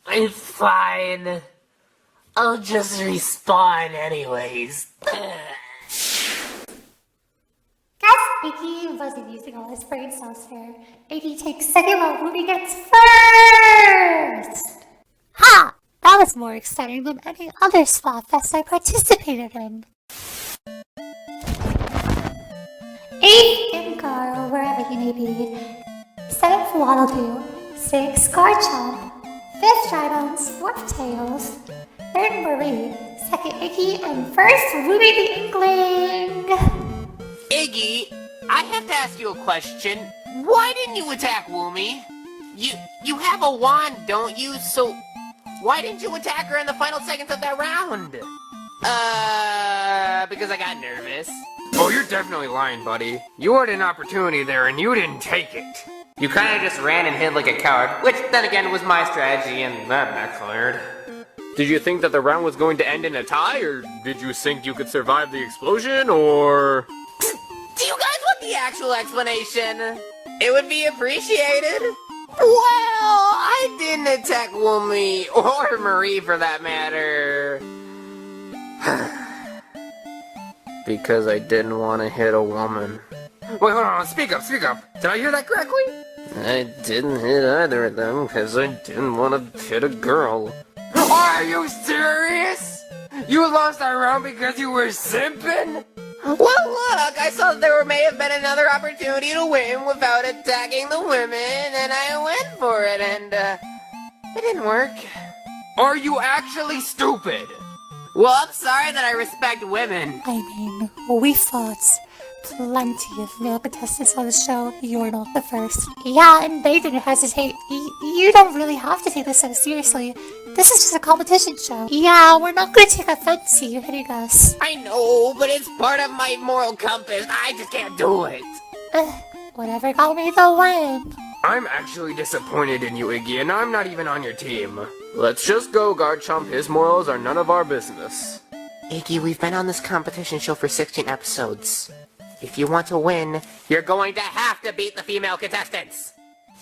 I'm fine. I'll just respawn anyways. Guess Iggy wasn't using all his brain cells here. Iggy takes second while Woomy gets first! Ha! That was more exciting than any other Splatfest I participated in. 8th Imgar, wherever he may be. 7th Waddle-Doo. 6th Garchomp. 5th Drybones. 4th Tails. 3rd Marie. 2nd Iggy, and 1st Woomy the Inkling! Iggy, I have to ask you a question. Why didn't you attack Woomy? You have a wand, don't you? So why didn't you attack her in the final seconds of that round? Because I got nervous. Oh, you're definitely lying, buddy. You had an opportunity there and you didn't take it. You kinda just ran and hid like a coward, which then again was my strategy and that backfired. Did you think that the round was going to end in a tie, or did you think you could survive the explosion, or... Do you guys want the actual explanation? It would be appreciated. Well, I didn't attack Woomy, or Marie for that matter. Because I didn't want to hit a woman. Wait, hold on, speak up. Did I hear that correctly? I didn't hit either of them because I didn't want to hit a girl. Are you serious? You lost that round because you were simping? Well, look, I saw there may have been another opportunity to win without attacking the women, and I went for it, and, it didn't work. Are you actually stupid? Well, I'm sorry that I respect women. I mean, we fought plenty of male contestants on the show. You're not the first. Yeah, and they didn't hesitate. You don't really have to take this so seriously. This is just a competition show. Yeah, we're not going to take offense to you hitting us. I know, but it's part of my moral compass. I just can't do it. Whatever got me the win. I'm actually disappointed in you, Iggy, and I'm not even on your team. Let's just go, Garchomp. His morals are none of our business. Iggy, we've been on this competition show for 16 episodes. If you want to win, You're going to have to beat the female contestants.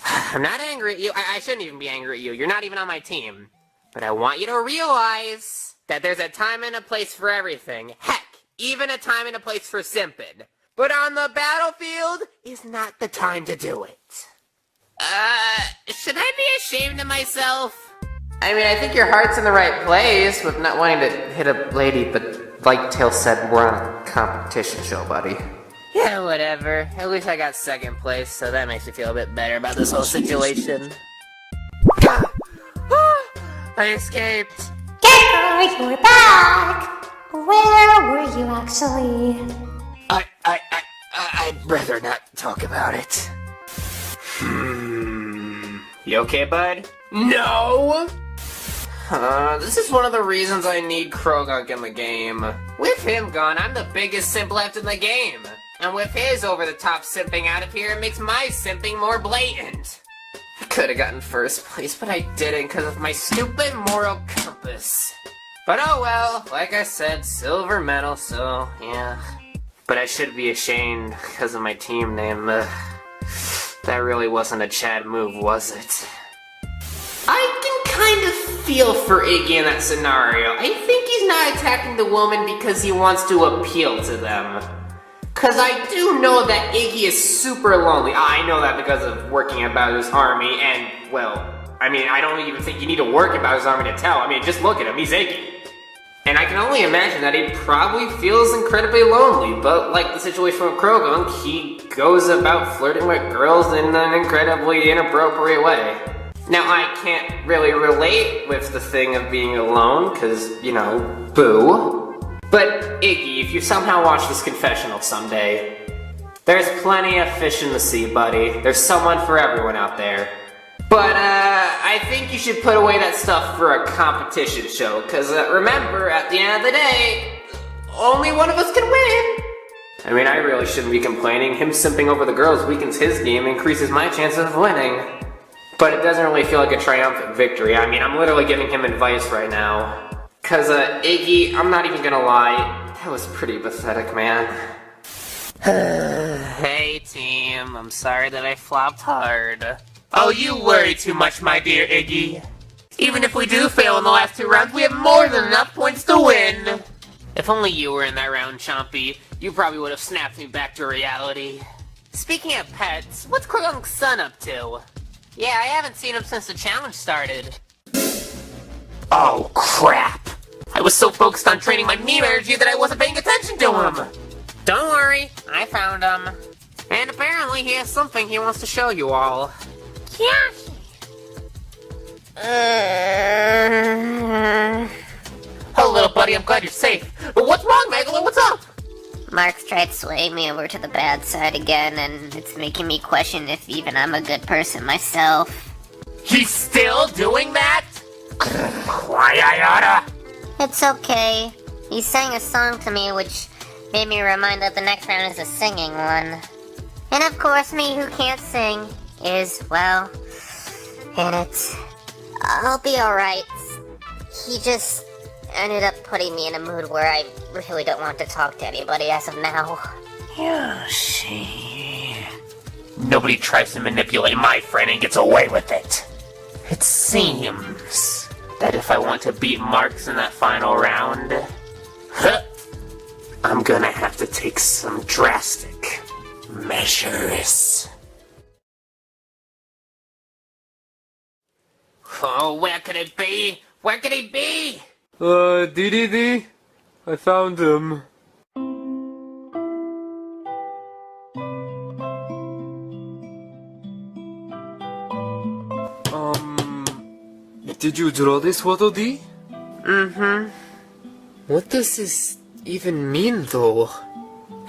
I'm not angry at you. I shouldn't even be angry at you. You're not even on my team. But I want you to realize that there's a time and a place for everything. Heck, even a time and a place for simping. But on the battlefield is not the time to do it. Should I be ashamed of myself? I mean, I think your heart's in the right place with not wanting to hit a lady, but like Tail said, we're on a competition show, buddy. Yeah, whatever. At least I got second place, so that makes me feel a bit better about this whole situation. I escaped. Get you're back! Where were you actually? I'd rather not talk about it. You okay, bud? No! This is one of the reasons I need Krogunk in the game. With him gone, I'm the biggest simp left in the game. And with his over-the-top simping out of here, it makes my simping more blatant. could have gotten first place, but I didn't because of my stupid moral compass. But oh well, like I said, silver medal, so yeah. But I should be ashamed because of my team name. That really wasn't a Chad move, was it? I can kind of feel for Iggy in that scenario. I think he's not attacking the woman because he wants to appeal to them. Cause I do know that Iggy is super lonely. I know that because of working at Bowser's Army, and, well, I mean, I don't even think you need to work at Bowser's Army to tell. I mean, just look at him, he's Iggy. And I can only imagine that he probably feels incredibly lonely, but like the situation with Krogunk, he goes about flirting with girls in an incredibly inappropriate way. Now, I can't really relate with the thing of being alone, cause, you know, boo. But, Iggy, if you somehow watch this confessional someday, there's plenty of fish in the sea, buddy. There's someone for everyone out there. But, I think you should put away that stuff for a competition show, cause remember, at the end of the day, only one of us can win. I mean, I really shouldn't be complaining. Him simping over the girls weakens his game, increases my chances of winning. But it doesn't really feel like a triumphant victory. I mean, I'm literally giving him advice right now. Cause, Iggy, I'm not even gonna lie, that was pretty pathetic, man. Hey, team, I'm sorry that I flopped hard. Oh, you worry too much, my dear Iggy. Even if we do fail in the last 2 rounds, we have more than enough points to win. If only you were in that round, Chompy, you probably would have snapped me back to reality. Speaking of pets, what's Krogunk's son up to? Yeah, I haven't seen him since the challenge started. Oh, crap. I was so focused on training my meme energy that I wasn't paying attention to him. Don't worry, I found him. And apparently he has something he wants to show you all. Oh, little buddy, I'm glad you're safe. But what's wrong, Magolor? What's up? Marx tried swaying me over to the bad side again, and it's making me question if even I'm a good person myself. He's still doing that? Why I oughta? It's okay. He sang a song to me, which made me remind that the next round is a singing one. And of course, me who can't sing is, well, in it. I'll be alright. He just ended up putting me in a mood where I really don't want to talk to anybody as of now. Yoshi. Nobody tries to manipulate my friend and gets away with it. It seems that if I want to beat Marx in that final round, I'm gonna have to take some drastic measures. Oh, where could it be? Where could he be? DDD? I found him. Did you draw this photo, D? Mm-hmm. What does this even mean, though?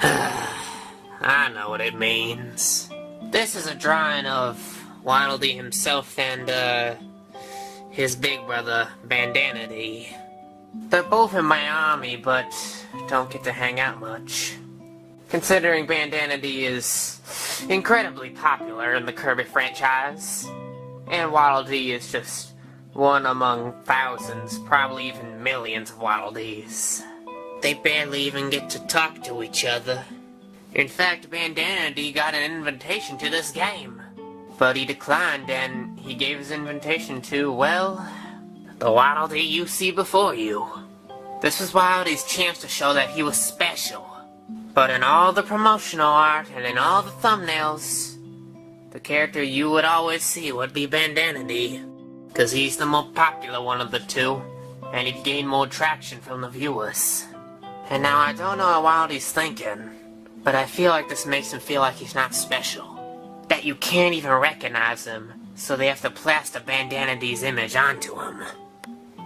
I know what it means. This is a drawing of Waddle Dee himself and, his big brother, Bandana D. They're both in my army, but don't get to hang out much. Considering Bandana D is incredibly popular in the Kirby franchise, and Waddle Dee is just one among thousands, probably even millions of Waddle Dees. They barely even get to talk to each other. In fact, Bandana D got an invitation to this game, but he declined and he gave his invitation to, well, the Waddle Dee you see before you. This was Waddle Dee's chance to show that he was special. But in all the promotional art and in all the thumbnails, the character you would always see would be Bandana D, because he's the more popular one of the two, and he'd gain more traction from the viewers. And now I don't know what Waddle Dee's thinking, but I feel like this makes him feel like he's not special. That you can't even recognize him, so they have to plaster Bandana D's image onto him.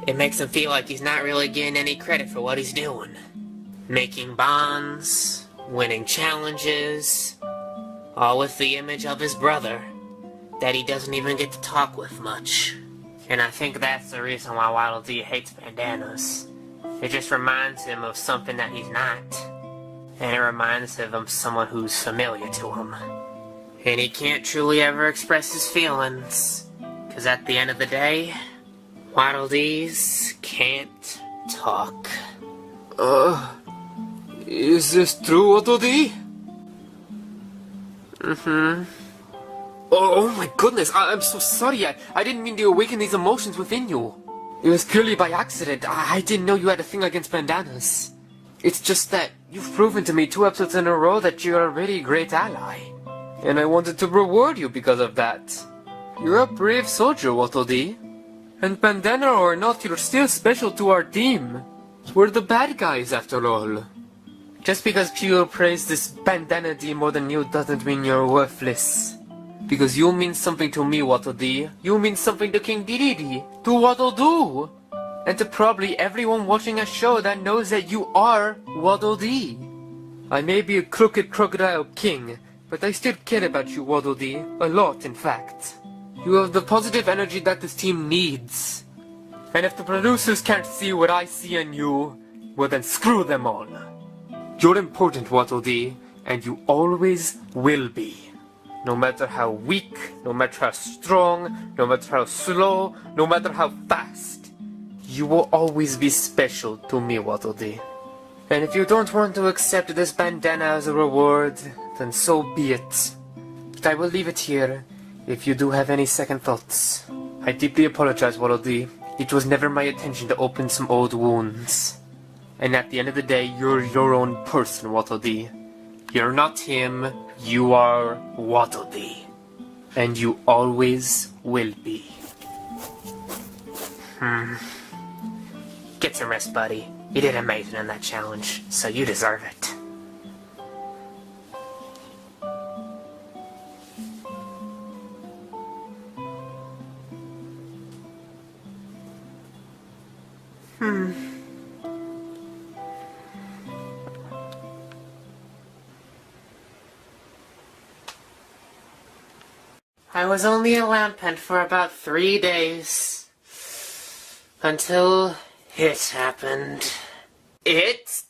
It makes him feel like he's not really getting any credit for what he's doing. Making bonds, winning challenges, all with the image of his brother, that he doesn't even get to talk with much. And I think that's the reason why Waddle Dee hates bandanas. It just reminds him of something that he's not. And it reminds him of someone who's familiar to him. And he can't truly ever express his feelings, Because at the end of the day, Waddle Dees can't talk. Is this true, Waddle Dee? Oh my goodness, I'm so sorry. I didn't mean to awaken these emotions within you. It was purely by accident. I didn't know you had a thing against bandanas. It's just that you've proven to me 2 episodes in a row that you're a really great ally. And I wanted to reward you because of that. You're a brave soldier, Waddle Dee. And bandana or not, you're still special to our team. We're the bad guys after all. Just because people praise this bandana D more than you doesn't mean you're worthless. Because you mean something to me, Waddle Dee. You mean something to King Dedede, to Waddle Doo, and to probably everyone watching a show that knows that you are Waddle Dee. I may be a crooked crocodile king, but I still care about you, Waddle Dee. A lot, in fact. You have the positive energy that this team needs. And if the producers can't see what I see in you, well then screw them all. You're important, Waddle Dee, and you always will be. No matter how weak, no matter how strong, no matter how slow, no matter how fast, you will always be special to me, Waddle Dee. And if you don't want to accept this bandana as a reward, then so be it. But I will leave it here, if you do have any second thoughts. I deeply apologize, Waddle Dee. It was never my intention to open some old wounds. And at the end of the day, you're your own person, Waddle Dee. You're not him, you are Waddle Dee. And you always will be. Get some rest, buddy. You did amazing in that challenge, so you deserve it. I was only a lampent for about 3 days. Until it happened. It?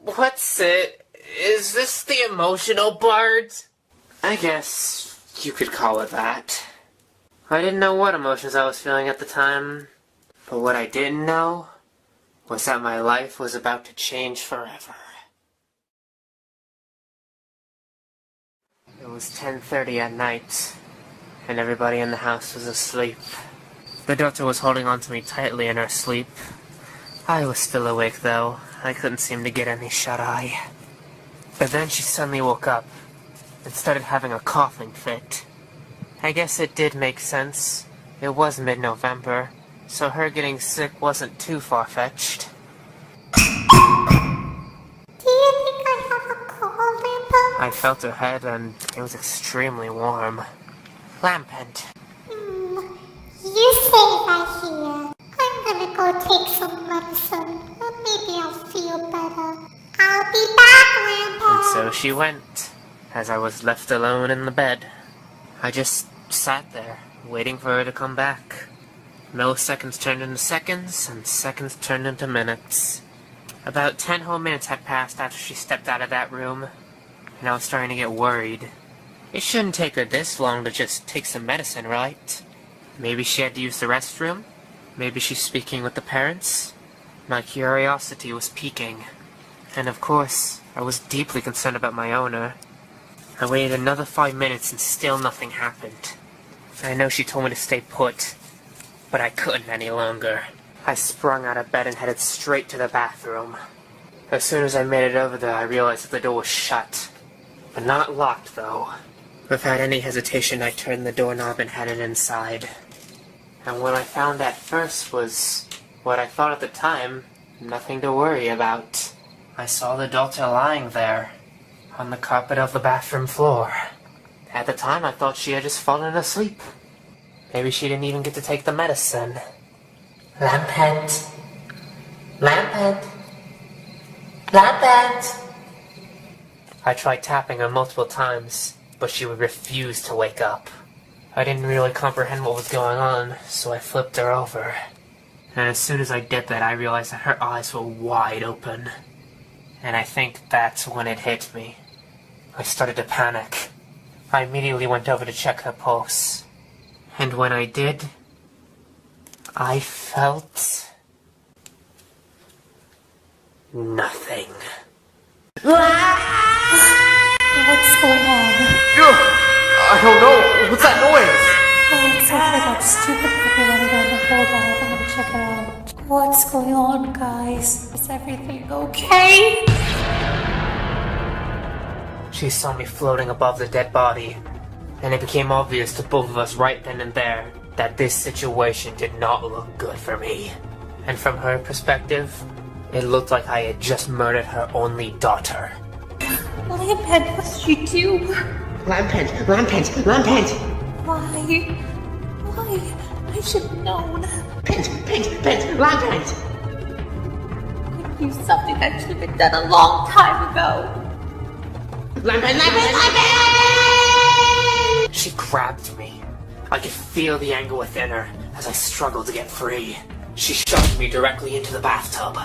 What's it? Is this the emotional part? I guess you could call it that. I didn't know what emotions I was feeling at the time. But what I didn't know was that my life was about to change forever. It was 10:30 at night, and everybody in the house was asleep. The daughter was holding on to me tightly in her sleep. I was still awake, though. I couldn't seem to get any shut-eye. But then she suddenly woke up and started having a coughing fit. I guess it did make sense. It was mid-November, so her getting sick wasn't too far-fetched. Do you think I have a cold, Lampent? I felt her head, and it was extremely warm. Lampent. You stay right here. I'm gonna go take some medicine, and maybe I'll feel better. I'll be back, Lampent. And so she went, as I was left alone in the bed. I just sat there, waiting for her to come back. Milliseconds turned into seconds, and seconds turned into minutes. About 10 whole minutes had passed after she stepped out of that room, and I was starting to get worried. It shouldn't take her this long to just take some medicine, right? Maybe she had to use the restroom? Maybe she's speaking with the parents? My curiosity was piquing. And of course, I was deeply concerned about my owner. I waited another 5 minutes and still nothing happened. I know she told me to stay put, but I couldn't any longer. I sprung out of bed and headed straight to the bathroom. As soon as I made it over there, I realized that the door was shut. But not locked, though. Without any hesitation, I turned the doorknob and headed inside. And what I found at first was what I thought at the time, nothing to worry about. I saw the daughter lying there, on the carpet of the bathroom floor. At the time, I thought she had just fallen asleep. Maybe she didn't even get to take the medicine. Lampent. Lampent. Lampent. I tried tapping her multiple times, but she would refuse to wake up. I didn't really comprehend what was going on, so I flipped her over. And as soon as I did that, I realized that her eyes were wide open. And I think that's when it hit me. I started to panic. I immediately went over to check her pulse. And when I did, I felt nothing. What's going on? I don't know. What's that noise? Oh, it sounds like that stupid puppy running down the hall. I'm gonna check it out. What's going on, guys? Is everything okay? She saw me floating above the dead body, and it became obvious to both of us right then and there that this situation did not look good for me. And from her perspective, it looked like I had just murdered her only daughter. Lampent, what did you do? Lampent! Why? I should have known. Pent! Lampent! I knew something that should have been done a long time ago. Lampent! She grabbed me. I could feel the anger within her as I struggled to get free. She shoved me directly into the bathtub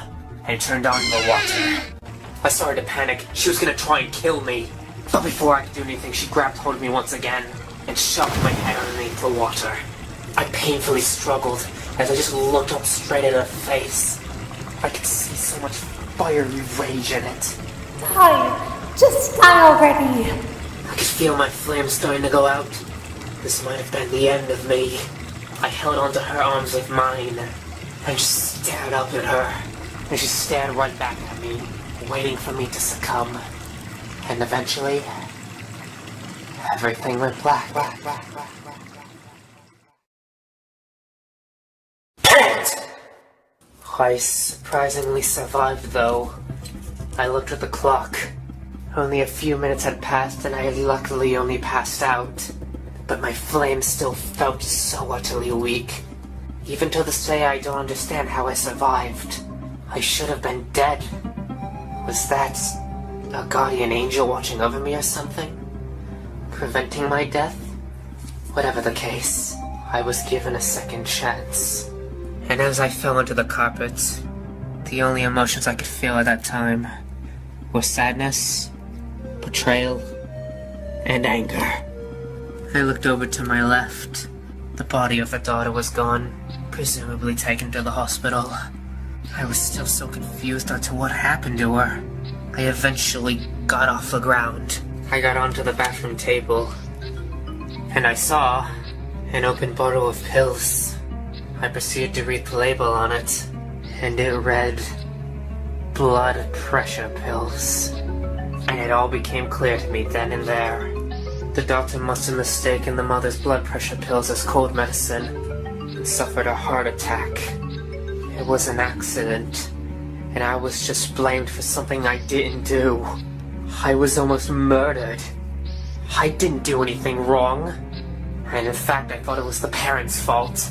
and turned on the water. I started to panic. She was gonna try and kill me. But before I could do anything, she grabbed hold of me once again and shoved my head underneath the water. I painfully struggled as I just looked up straight at her face. I could see so much fiery rage in it. Die! Just die already! I could feel my flames starting to go out. This might have been the end of me. I held onto her arms with mine and just stared up at her. And she stared right back at me, waiting for me to succumb. And eventually, everything went black. I surprisingly survived, though. I looked at the clock. Only a few minutes had passed, and I had luckily only passed out. But my flame still felt so utterly weak. Even to this day, I don't understand how I survived. I should have been dead. Was that a guardian angel watching over me or something? Preventing my death? Whatever the case, I was given a second chance. And as I fell onto the carpet, the only emotions I could feel at that time were sadness, betrayal, and anger. I looked over to my left. The body of her daughter was gone, presumably taken to the hospital. I was still so confused as to what happened to her. I eventually got off the ground. I got onto the bathroom table, and I saw an open bottle of pills. I proceeded to read the label on it, and it read, blood pressure pills. And it all became clear to me then and there. The doctor must have mistaken the mother's blood pressure pills as cold medicine and suffered a heart attack. It was an accident, and I was just blamed for something I didn't do. I was almost murdered. I didn't do anything wrong. And in fact, I thought it was the parents' fault.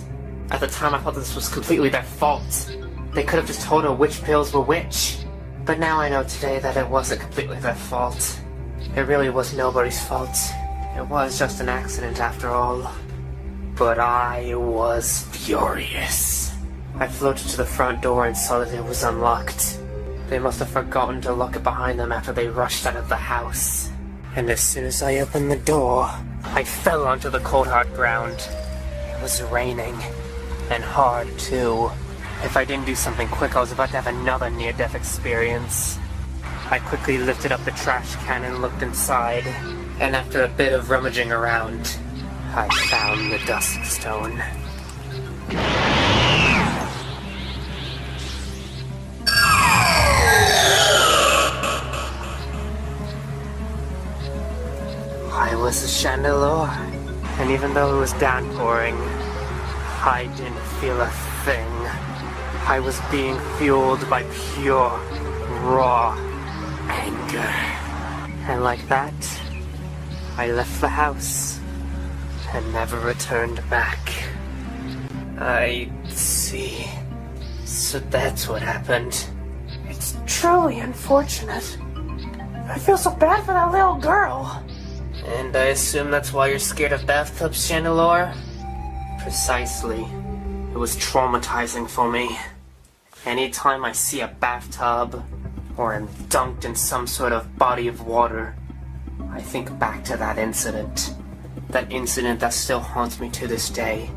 At the time, I thought this was completely their fault. They could have just told her which pills were which. But now I know today that it wasn't completely their fault. It really was nobody's fault. It was just an accident after all. But I was furious. I floated to the front door and saw that it was unlocked. They must have forgotten to lock it behind them after they rushed out of the house. And as soon as I opened the door, I fell onto the cold hard ground. It was raining. And hard, too. If I didn't do something quick, I was about to have another near-death experience. I quickly lifted up the trash can and looked inside. And after a bit of rummaging around, I found the dusk stone. I was a Chandelure, and even though it was downpouring, I didn't feel a thing. I was being fueled by pure, raw anger. And like that, I left the house and never returned back. I see. So that's what happened. It's truly unfortunate. I feel so bad for that little girl. And I assume that's why you're scared of bathtubs, Chandelure? Precisely. It was traumatizing for me. Anytime I see a bathtub, or am dunked in some sort of body of water, I think back to that incident. That incident that still haunts me to this day,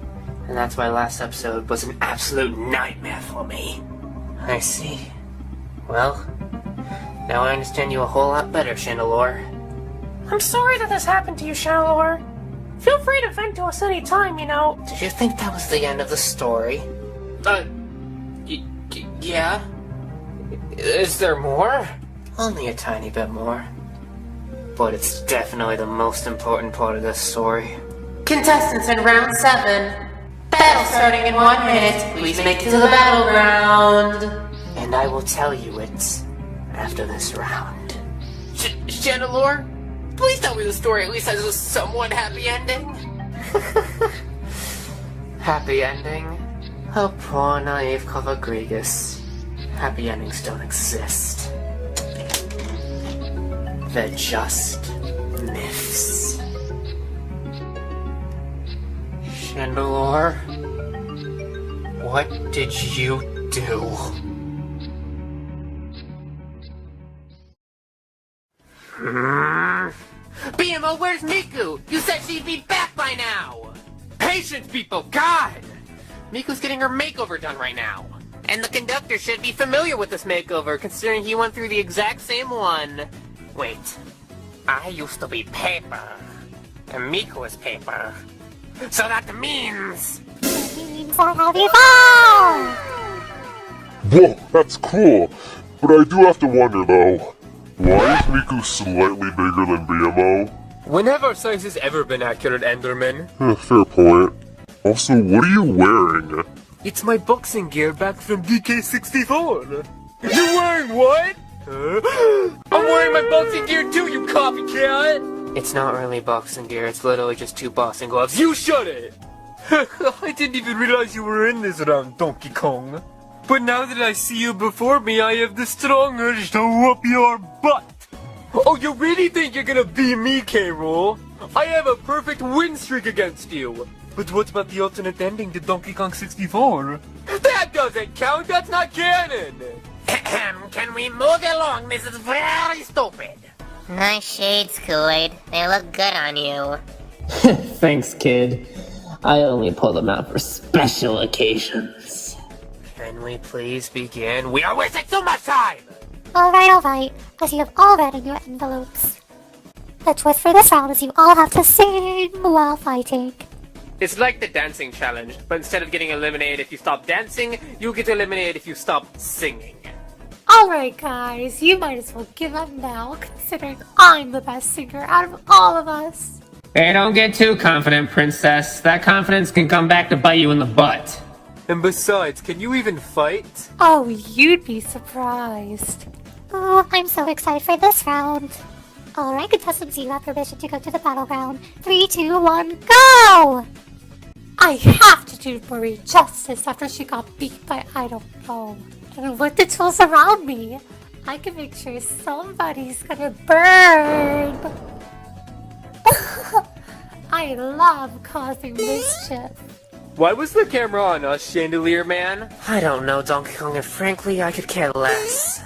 And that's why last episode was an absolute nightmare for me. I see. Well, now I understand you a whole lot better, Chandelure. I'm sorry that this happened to you, Chandelure. Feel free to vent to us any time, you know. Did you think that was the end of the story? Yeah? Is there more? Only a tiny bit more. But it's definitely the most important part of this story. Contestants in round 7. Battle starting in 1 minute. Please make it to the battleground. And I will tell you it after this round. Chandelure? Please tell me the story at least has a somewhat happy ending. Happy ending? Oh, poor naive Covagrigus. Happy endings don't exist. They're just myths. Chandelure? What did you do? BMO, where's Miku? You said she'd be back by now! Patience, people! God! Miku's getting her makeover done right now. And the conductor should be familiar with this makeover, considering he went through the exact same one. Wait. I used to be paper. And Miku is paper. So that means... What have you found? Whoa, that's cool. But I do have to wonder though, why is Miku slightly bigger than BMO? When have our sizes ever been accurate, Enderman? Fair point. Also, what are you wearing? It's my boxing gear back from DK64. You're wearing what? I'm wearing my boxing gear too, you copycat! It's not really boxing gear, it's literally just 2 boxing gloves. You shut it! I didn't even realize you were in this round, Donkey Kong. But now that I see you before me, I have the strong urge to whoop your butt. Oh, you really think you're gonna beat me, K-Rool? I have a perfect win streak against you. But what about the alternate ending to Donkey Kong 64? That doesn't count, that's not canon! Can we move along? This is very stupid. Nice shades, Kool-Aid. They look good on you. Thanks, kid. I only pull them out for special occasions. Can we please begin? We are wasting too much time! Alright, as you have all read in your envelopes. The twist for this round is you all have to sing while fighting. It's like the dancing challenge, but instead of getting eliminated if you stop dancing, you get eliminated if you stop singing. Alright guys, you might as well give up now, considering I'm the best singer out of all of us. Hey, don't get too confident, princess. That confidence can come back to bite you in the butt. And besides, can you even fight? Oh, you'd be surprised. Oh, I'm so excited for this round. Alright, contestants, you have permission to go to the battleground. 3, 2, 1, go! I have to do Marie justice after she got beat by I don't know. And with the tools around me, I can make sure somebody's gonna burn. I love causing mischief. Why was the camera on us, Chandelure Man? I don't know, Donkey Kong, and frankly, I could care less.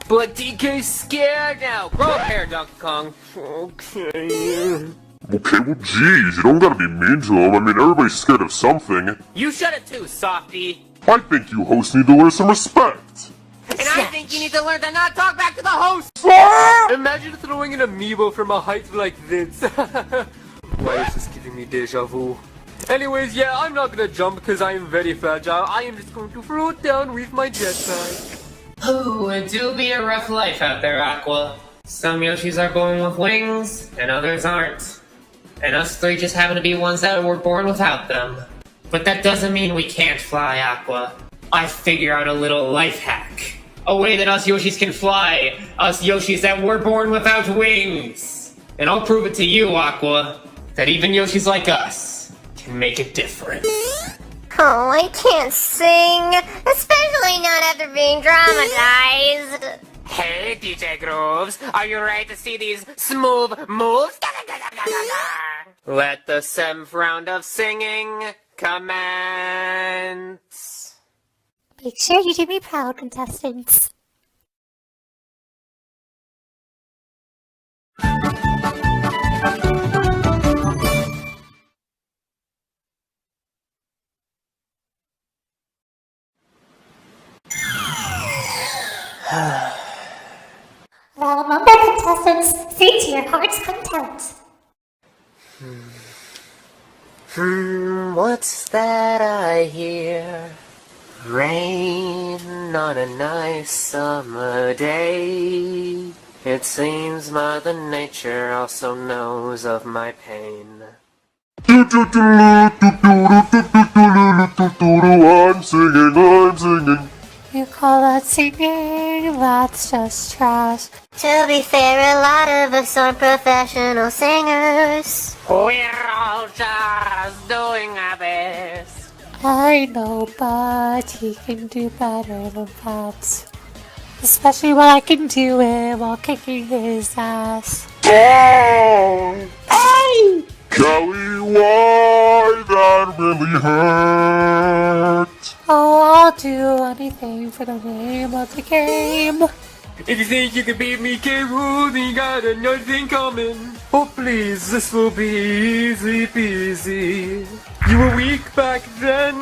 But DK's scared now! Grow a pair, Donkey Kong. Okay. Okay, well geez, you don't gotta be mean to him. I mean, everybody's scared of something. You shut it too, softy! I think you hosts need to learn some respect. And I think you need to learn to not talk back to the host! Imagine throwing an amiibo from a height like this. Why is this giving me deja vu? Anyways, yeah, I'm not gonna jump because I am very fragile. I am just going to float down with my jetpack. Oh, it do be a rough life out there, Aqua. Some Yoshis are born with wings, and others aren't. And us three just happen to be ones that were born without them. But that doesn't mean we can't fly, Aqua. I figure out a little life hack. A way that us Yoshis can fly. Us Yoshis that were born without wings. And I'll prove it to you, Aqua, that even Yoshis like us can make a difference. Oh, I can't sing, especially not after being dramatized. Hey, DJ Grooves, are you ready to see these smooth moves? Let the 7th round of singing commence. Make sure you do me proud, contestants. Well, remember, contestants, see to your heart's content. What's that I hear? Rain on a nice summer day. It seems Mother Nature also knows of my pain. I'm singing. You call that singing? That's just trash. To be fair, a lot of us aren't professional singers. We're all just doing our best. I know, but he can do better than that. Especially when I can do it while kicking his ass. Hey! Kelly, why that really hurt? Oh, I'll do anything for the name of the game. If you think you can beat me, careful, then you got nothing coming. Oh please, this will be easy peasy. You were weak back then,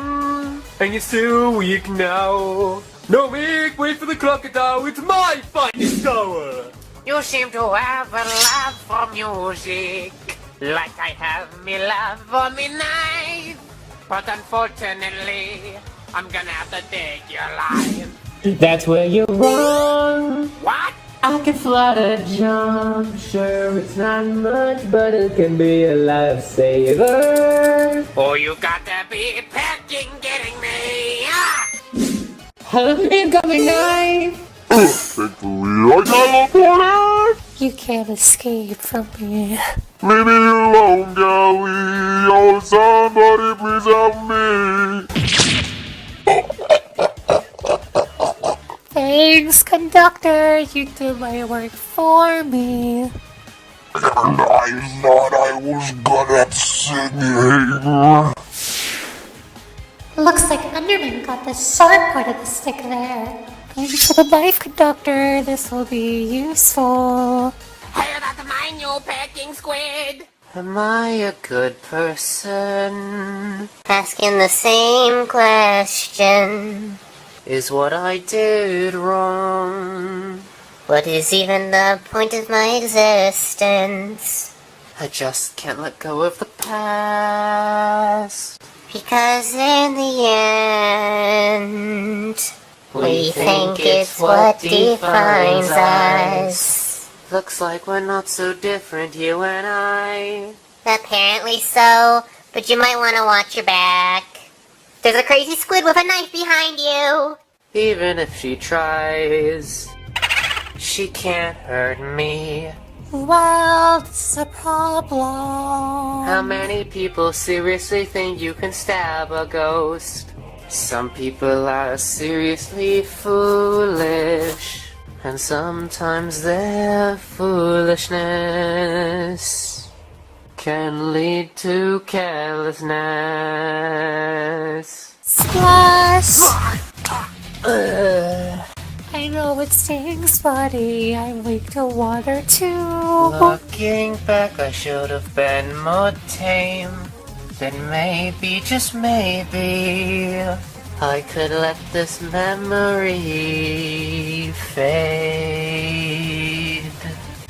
and you're still weak now. No weak, wait for the crocodile, it's my finest hour. You seem to have a love for music, like I have me love for me knife. But unfortunately, I'm gonna have to take your life. That's where you're wrong. What? I can fly to jump. Sure, it's not much, but it can be a lifesaver. Oh, you gotta be pecking getting me. Incoming knife. Thankfully, I teleported! You can't escape from me. Leave me alone, Kelly. Oh, somebody please help me. Thanks, conductor. You did my work for me. And I thought I was good at singing. Looks like Underman got the sharp part of the stick there. Thanks for the knife, conductor. This will be useful. Hey, that's mine, you pecking squid. Am I a good person? Asking the same question. Is what I did wrong? What is even the point of my existence? I just can't let go of the past. Because in the end, we think it's what defines us. Looks like we're not so different, you and I. Apparently so, but you might want to watch your back. There's a crazy squid with a knife behind you. Even if she tries, she can't hurt me. Well, this is a problem. How many people seriously think you can stab a ghost? Some people are seriously foolish, and sometimes their foolishness can lead to carelessness. Splash! I know it stings, buddy. I'm weak to water too. Looking back, I should have been more tame. Then maybe, just maybe, I could let this memory fade.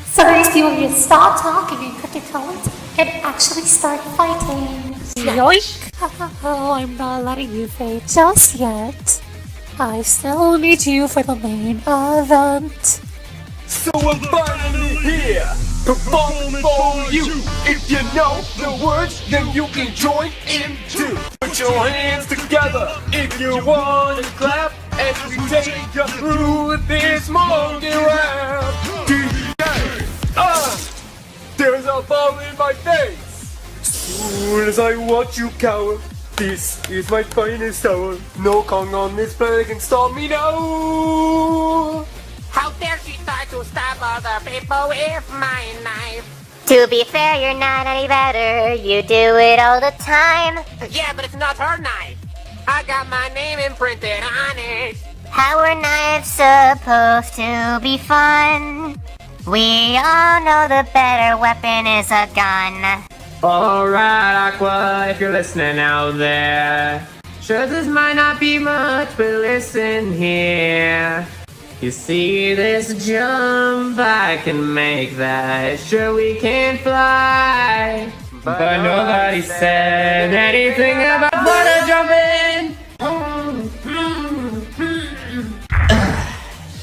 Sorry, people need to stop talking and cut their tones and actually start fighting. Yoink! Oh, I'm not letting you fade just yet. I still need you for the main event. So I'm finally here, performing for you. If you know the words, then you can join in too. Put your hands together if you wanna clap as we take you through this monkey rap. There's a ball in my face. Soon as I watch you cower, this is my finest hour. No Kong on this planet can stop me now. How dare she try to stab other people with my knife? To be fair, you're not any better. You do it all the time. Yeah, but it's not her knife. I got my name imprinted on it. How are knives supposed to be fun? We all know the better weapon is a gun. Alright, Aqua, if you're listening out there. Sure, this might not be much, but listen here. You see this jump? I can make that. Sure, we can fly. But nobody said anything about butter jumping.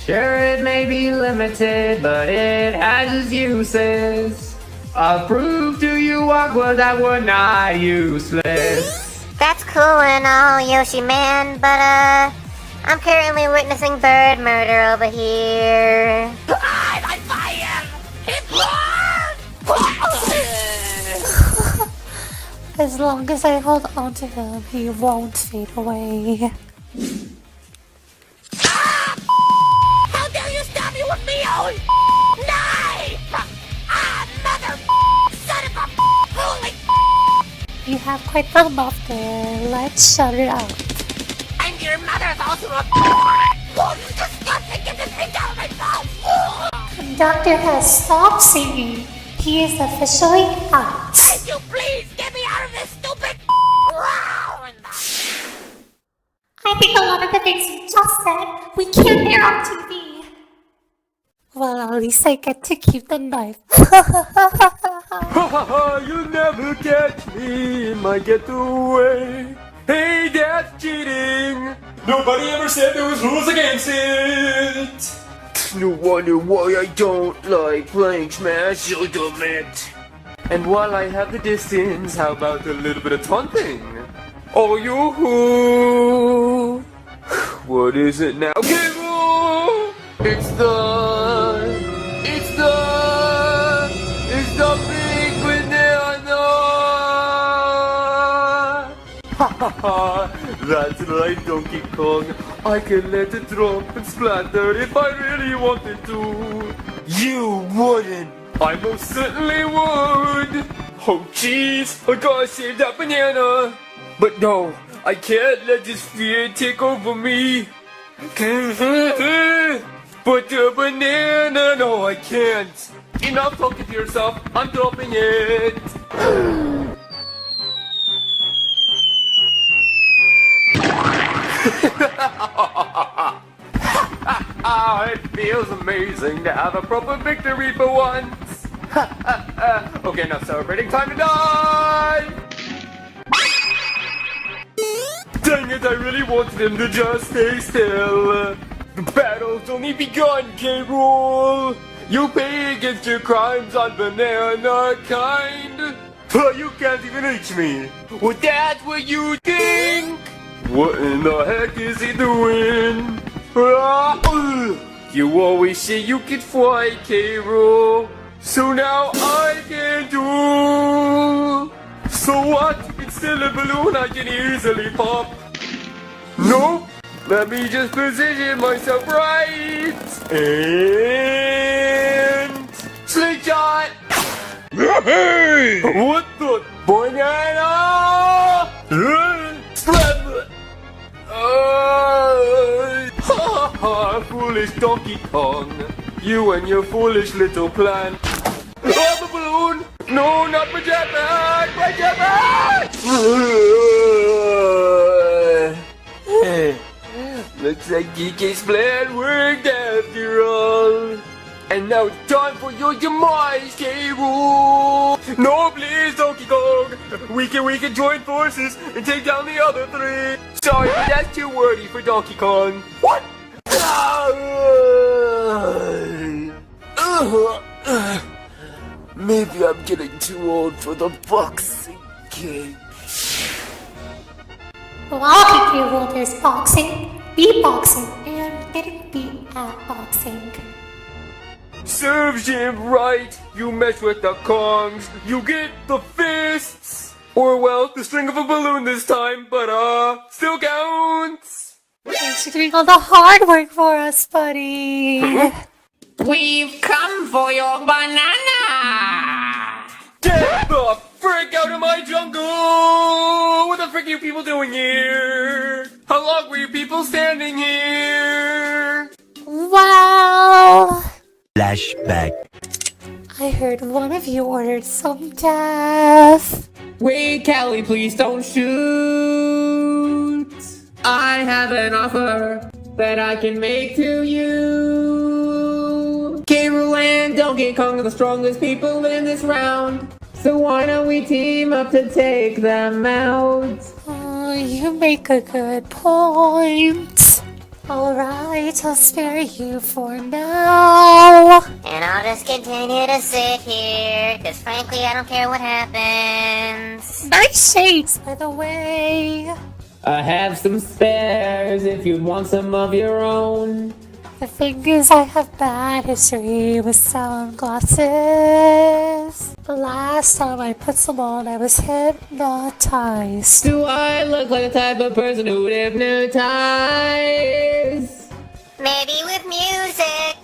Sure, it may be limited, but it has its uses. I'll prove to you awkward that we're not useless. That's cool and all, Yoshi man, but I'm currently witnessing bird murder over here. I'm on fire! It burns! As long as I hold on to him, he won't fade away. How dare you stab me with me own knife! Mother son of a holy You have quite the mouth there. Let's shut it out. And your mother's also a oh, you disgusting! Get this thing out of my mouth! Conductor has stopped singing. He is officially out. Can you please get me out of this stupid round? I think a lot of the things you just said, we can't air on TV. Well, at least I get to keep the knife. You'll never catch me in my getaway. Hey, that's cheating. Nobody ever said there was rules against it. No wonder why I don't like playing Smash Ultimate. And while I have the distance, how about a little bit of taunting? Oh, yoo-hoo! What is it now? Giggle! It's the big banana! Ha ha ha! That's right, Donkey Kong. I can let it drop and splatter if I really wanted to. You wouldn't! I most certainly would! Oh jeez, I gotta save that banana! But no, I can't let this fear take over me! But the banana, no I can't! Enough talking to yourself, I'm dropping it! It feels amazing to have a proper victory for once! Okay, now celebrating time to die! Dang it, I really wanted him to just stay still! The battle's only begun, K-Rool! You pay against your crimes on banana kind! You can't even reach me! Well, that's what you think! What in the heck is he doing? You always say you can fly, K-Rool! So now I can do! So what? It's still a balloon I can easily pop! Nope! Let me just position myself right! And... slingshot! Hey! What the... banana! Slam! Ha ha! Foolish Donkey Kong! You and your foolish little plan! Oh, the balloon! No, not my jetpack! My jetpack! Looks like DK's plan worked after all. And now it's time for your demise, K-Rool! No, please, Donkey Kong! We can join forces and take down the other three! Sorry, but that's too wordy for Donkey Kong. What? Maybe I'm getting too old for the boxing game. Well, people, there's boxing, beatboxing, and getting beat at boxing. Serves him right! You mess with the Kongs, you get the fists! Or well, the string of a balloon this time, but still counts! Thanks for doing all the hard work for us, buddy! We've come for your banana! Get the frick out of my jungle! What the frick are you people doing here? How long were you people standing here? Well... Flashback. I heard one of you ordered some death. Wait, Callie, please don't shoot! I have an offer! that I can make to you. Carol and Donkey Kong are the strongest people in this round. So why don't we team up to take them out? Oh, you make a good point. Alright, I'll spare you for now. And I'll just continue to sit here, cause frankly I don't care what happens. Nice shades, by the way. I have some spares if you want some of your own. The thing is, I have bad history with sunglasses. The last time I put some on, I was hypnotized. Do I look like the type of person who would hypnotize? Maybe with music.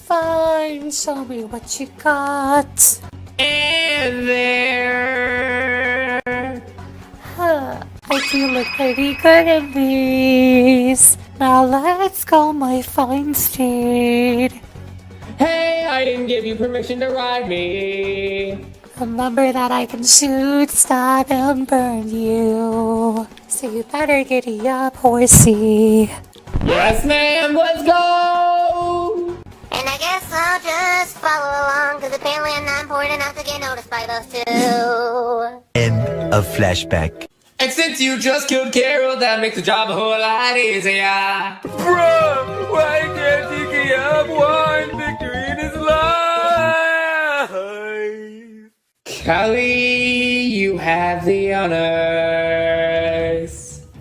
Fine, show me what you got. And there. I do look pretty good in these. Now let's go, my fine steed. Hey, I didn't give you permission to ride me. Remember that I can shoot, stab, and burn you. So you better giddy up, horsey. Yes, ma'am, let's go! And I guess I'll just follow along, cause apparently I'm not important enough to get noticed by those two. End of flashback. And since you just killed Carol, that makes the job a whole lot easier. Bro, why can't he have one victory in his life? Kelly, you have the honors.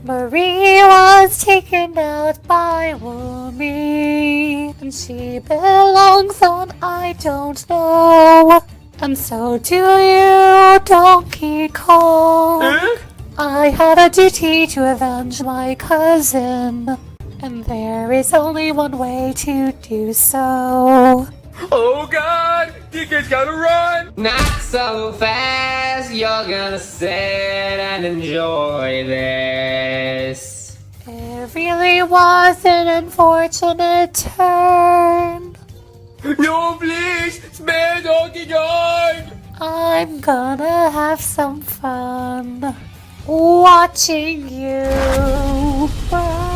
Marie was taken out by Woomy, and she belongs on I don't know. And so do you, Donkey Kong. Huh? I had a duty to avenge my cousin, and there is only one way to do so. Oh God! DK's gotta run! Not so fast, you're gonna sit and enjoy this. It really was an unfortunate turn. No, please! Spare Donkey Kong! I'm gonna have some fun watching you burn.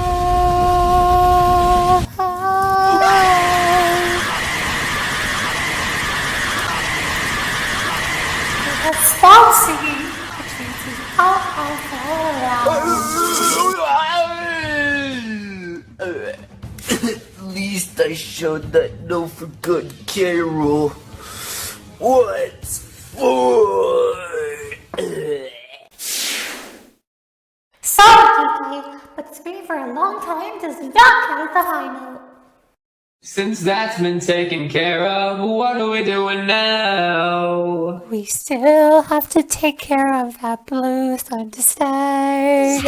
That's song singing, which means we all have At least I showed that no for good Carol. What's for? Sorry, Kiki, but to me for a long time does not count the high note. Since that's been taken care of, what are we doing now? We still have to take care of that blue sun to stay.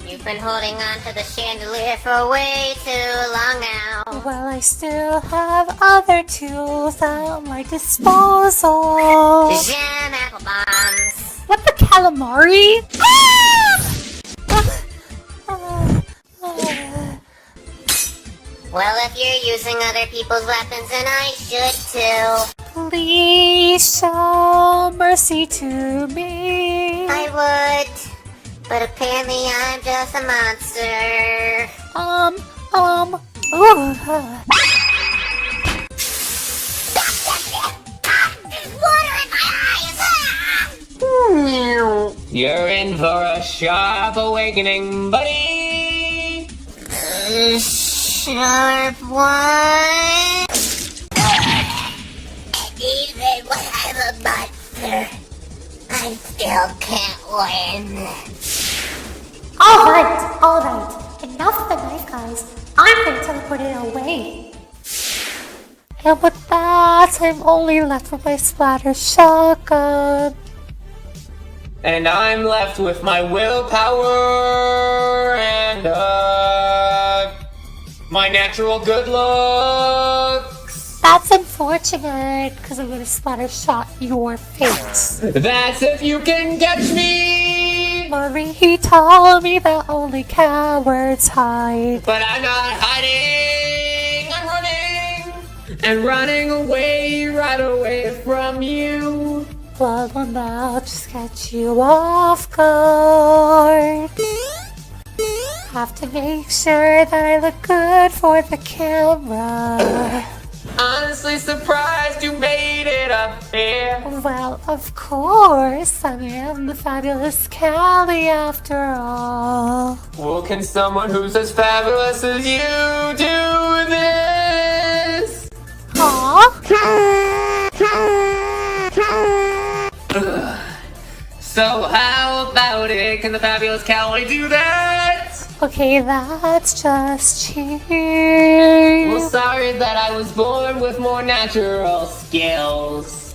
You've been holding on to the chandelier for way too long now. Well, I still have other tools at my disposal. Jam apple bombs. What the calamari? Well, if you're using other people's weapons, then I should too. Please show mercy to me. I would, but apparently I'm just a monster. Water in my eyes! You're in for a sharp awakening, buddy! Sharp one. Even when I'm a monster, I still can't win. Alright. Enough of the knife, guys. I'm gonna teleport it away. And with that, I'm only left with my splatter shotgun. And I'm left with my willpower and, my natural good looks. That's unfortunate, because I'm gonna splatter shot your face. That's if you can catch me! Marie told me that only cowards hide. But I'm not hiding! I'm running! And running away, right away from you. Well, now I'll just get you off guard. Have to make sure that I look good for the camera. Honestly surprised you made it up here. Well, of course, I am the fabulous Callie after all. Well, can someone who's as fabulous as you do this? Aww. So how about it? Can the fabulous Callie do that? Okay, that's just cheating. Well, sorry that I was born with more natural skills.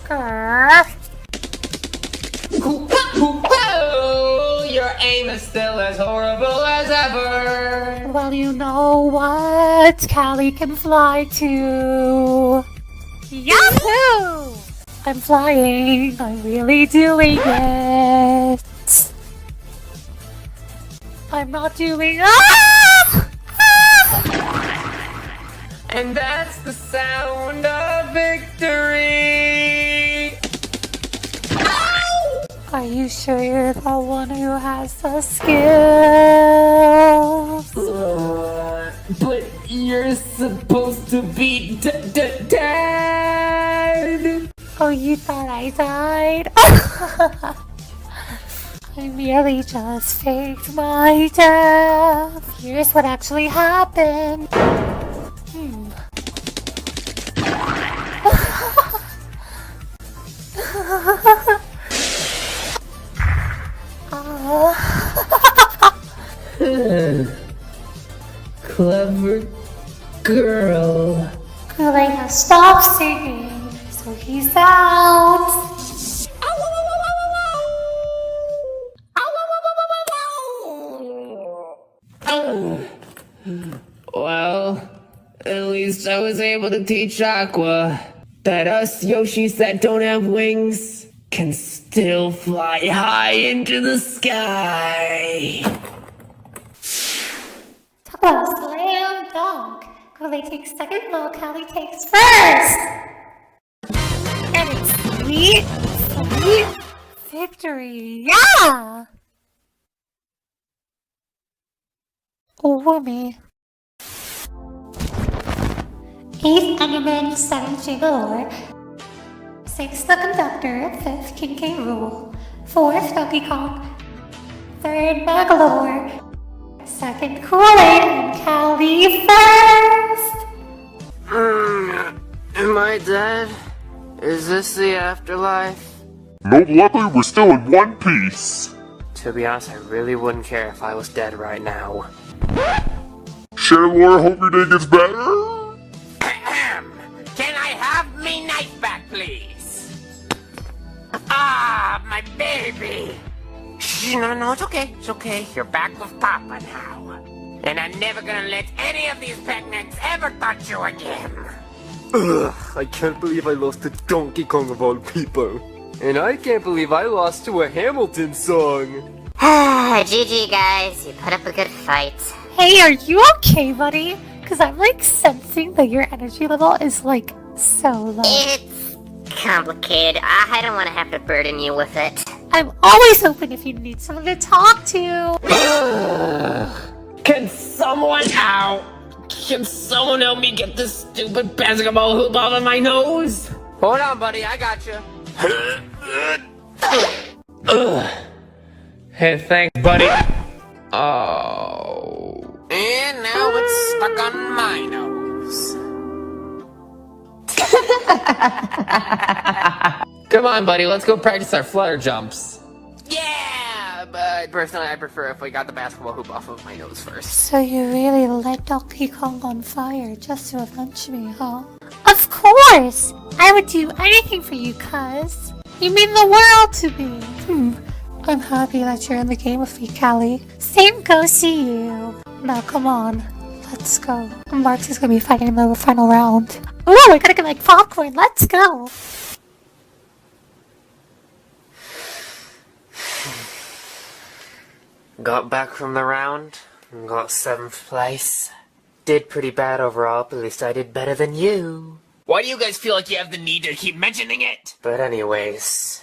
Your aim is still as horrible as ever. Well, you know what? Callie can fly too. Yahoo! I'm flying. I'm really doing it. I'm not doing. And that's the sound of victory. Ow! Are you sure you're the one who has the skills? But you're supposed to be dead. Oh, you thought I died? I merely just faked my death. Here's what actually happened. Clever girl. Like, now stop singing. So he's out. Well, at least I was able to teach Aqua that us Yoshis that don't have wings can still fly high into the sky. Talk about a slam dunk. Callie takes second while Callie takes first. And it's sweet, sweet victory. Yeah! Oh, me. 8th Enderman, 7th Magolor, 6th the Conductor, 5th King K. Rool, 4th Donkey Kong, 3rd Magolor, 2nd Kool-Aid, and Callie first! Am I dead? Is this the afterlife? Nope, luckily we're still in one piece. To be honest, I really wouldn't care if I was dead right now. Chandelure, hope your day gets better. Can I have me knife back, please? Ah, my baby. Shh, no, it's okay. It's okay. You're back with Papa now. And I'm never gonna let any of these picnics ever touch you again. Ugh, I can't believe I lost to Donkey Kong of all people. And I can't believe I lost to a Hamilton song. GG guys, you put up a good fight. Hey, are you okay, buddy? Because I'm like sensing that your energy level is like so low. It's complicated. I don't want to have to burden you with it. I'm always open if you need someone to talk to. Can someone Can someone help me get this stupid basketball hoop off of my nose? Hold on, buddy. I got you. Hey, thanks, buddy. Oh. And now it's stuck on my nose. Come on, buddy. Let's go practice our flutter jumps. Yeah, but personally, I prefer if we got the basketball hoop off of my nose first. So you really lit Donkey Kong on fire just to avenge me, huh? Of course! I would do anything for you, cuz. You mean the world to me. I'm happy that you're in the game with me, Callie. Same goes to you. Now, come on. Let's go. Marx is gonna be fighting in the final round. Ooh, I gotta get like popcorn. Let's go. Got back from the round, and got 7th place. Did pretty bad overall, but at least I did better than you. Why do you guys feel like you have the need to keep mentioning it? But anyways,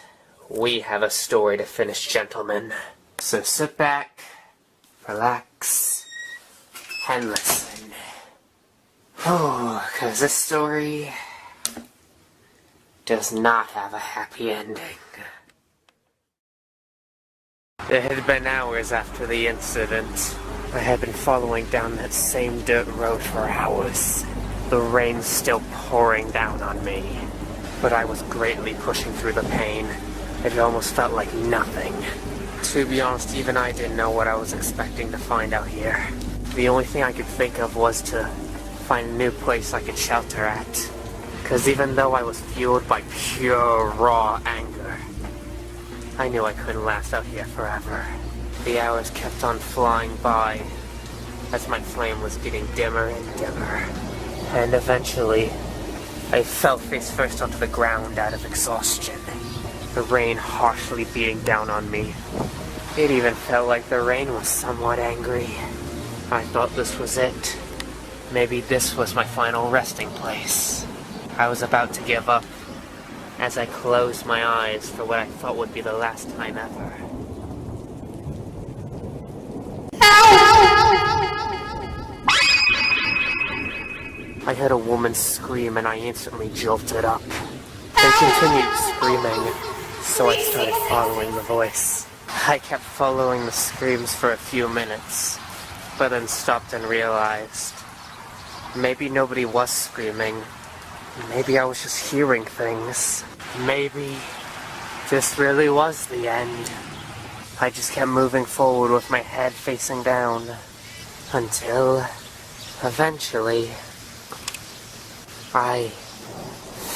we have a story to finish, gentlemen. So sit back, relax, and listen. Oh, 'cause this story does not have a happy ending. It had been hours after the incident. I had been following down that same dirt road for hours. The rain still pouring down on me. But I was greatly pushing through the pain. It almost felt like nothing. To be honest, even I didn't know what I was expecting to find out here. The only thing I could think of was to find a new place I could shelter at. 'Cause even though I was fueled by pure, raw anger, I knew I couldn't last out here forever. The hours kept on flying by as my flame was getting dimmer and dimmer. And eventually, I fell face first onto the ground out of exhaustion. The rain harshly beating down on me. It even felt like the rain was somewhat angry. I thought this was it. Maybe this was my final resting place. I was about to give up as I closed my eyes for what I thought would be the last time ever. I heard a woman scream and I instantly jolted up. They continued screaming, so I started following the voice. I kept following the screams for a few minutes, but then stopped and realized maybe nobody was screaming. Maybe I was just hearing things. Maybe this really was the end. I just kept moving forward with my head facing down until eventually I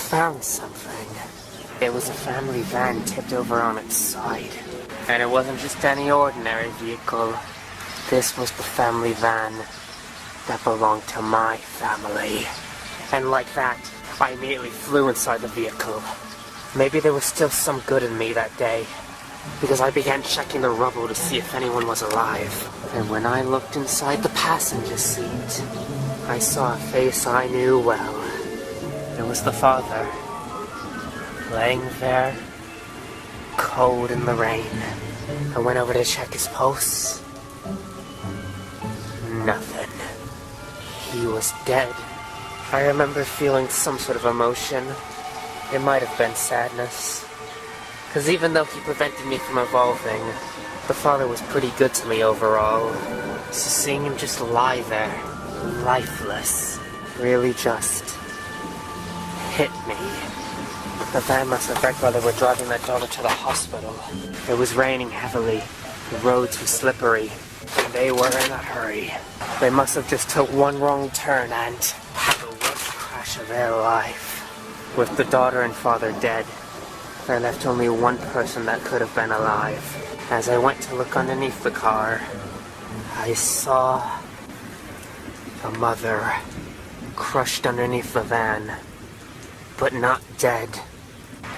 found something. It was a family van tipped over on its side. And it wasn't just any ordinary vehicle. This was the family van that belonged to my family. And like that, I immediately flew inside the vehicle. Maybe there was still some good in me that day, because I began checking the rubble to see if anyone was alive. And when I looked inside the passenger seat, I saw a face I knew well. It was the father, laying there, cold in the rain. I went over to check his pulse. Nothing. He was dead. I remember feeling some sort of emotion. It might have been sadness. Because even though he prevented me from evolving, the father was pretty good to me overall. So seeing him just lie there, lifeless, really just hit me. The van must have wrecked while they were driving their daughter to the hospital. It was raining heavily, the roads were slippery, and they were in a hurry. They must have just took one wrong turn and had the worst crash of their life. With the daughter and father dead, there left only one person that could have been alive. As I went to look underneath the car, I saw the mother crushed underneath the van, but not dead.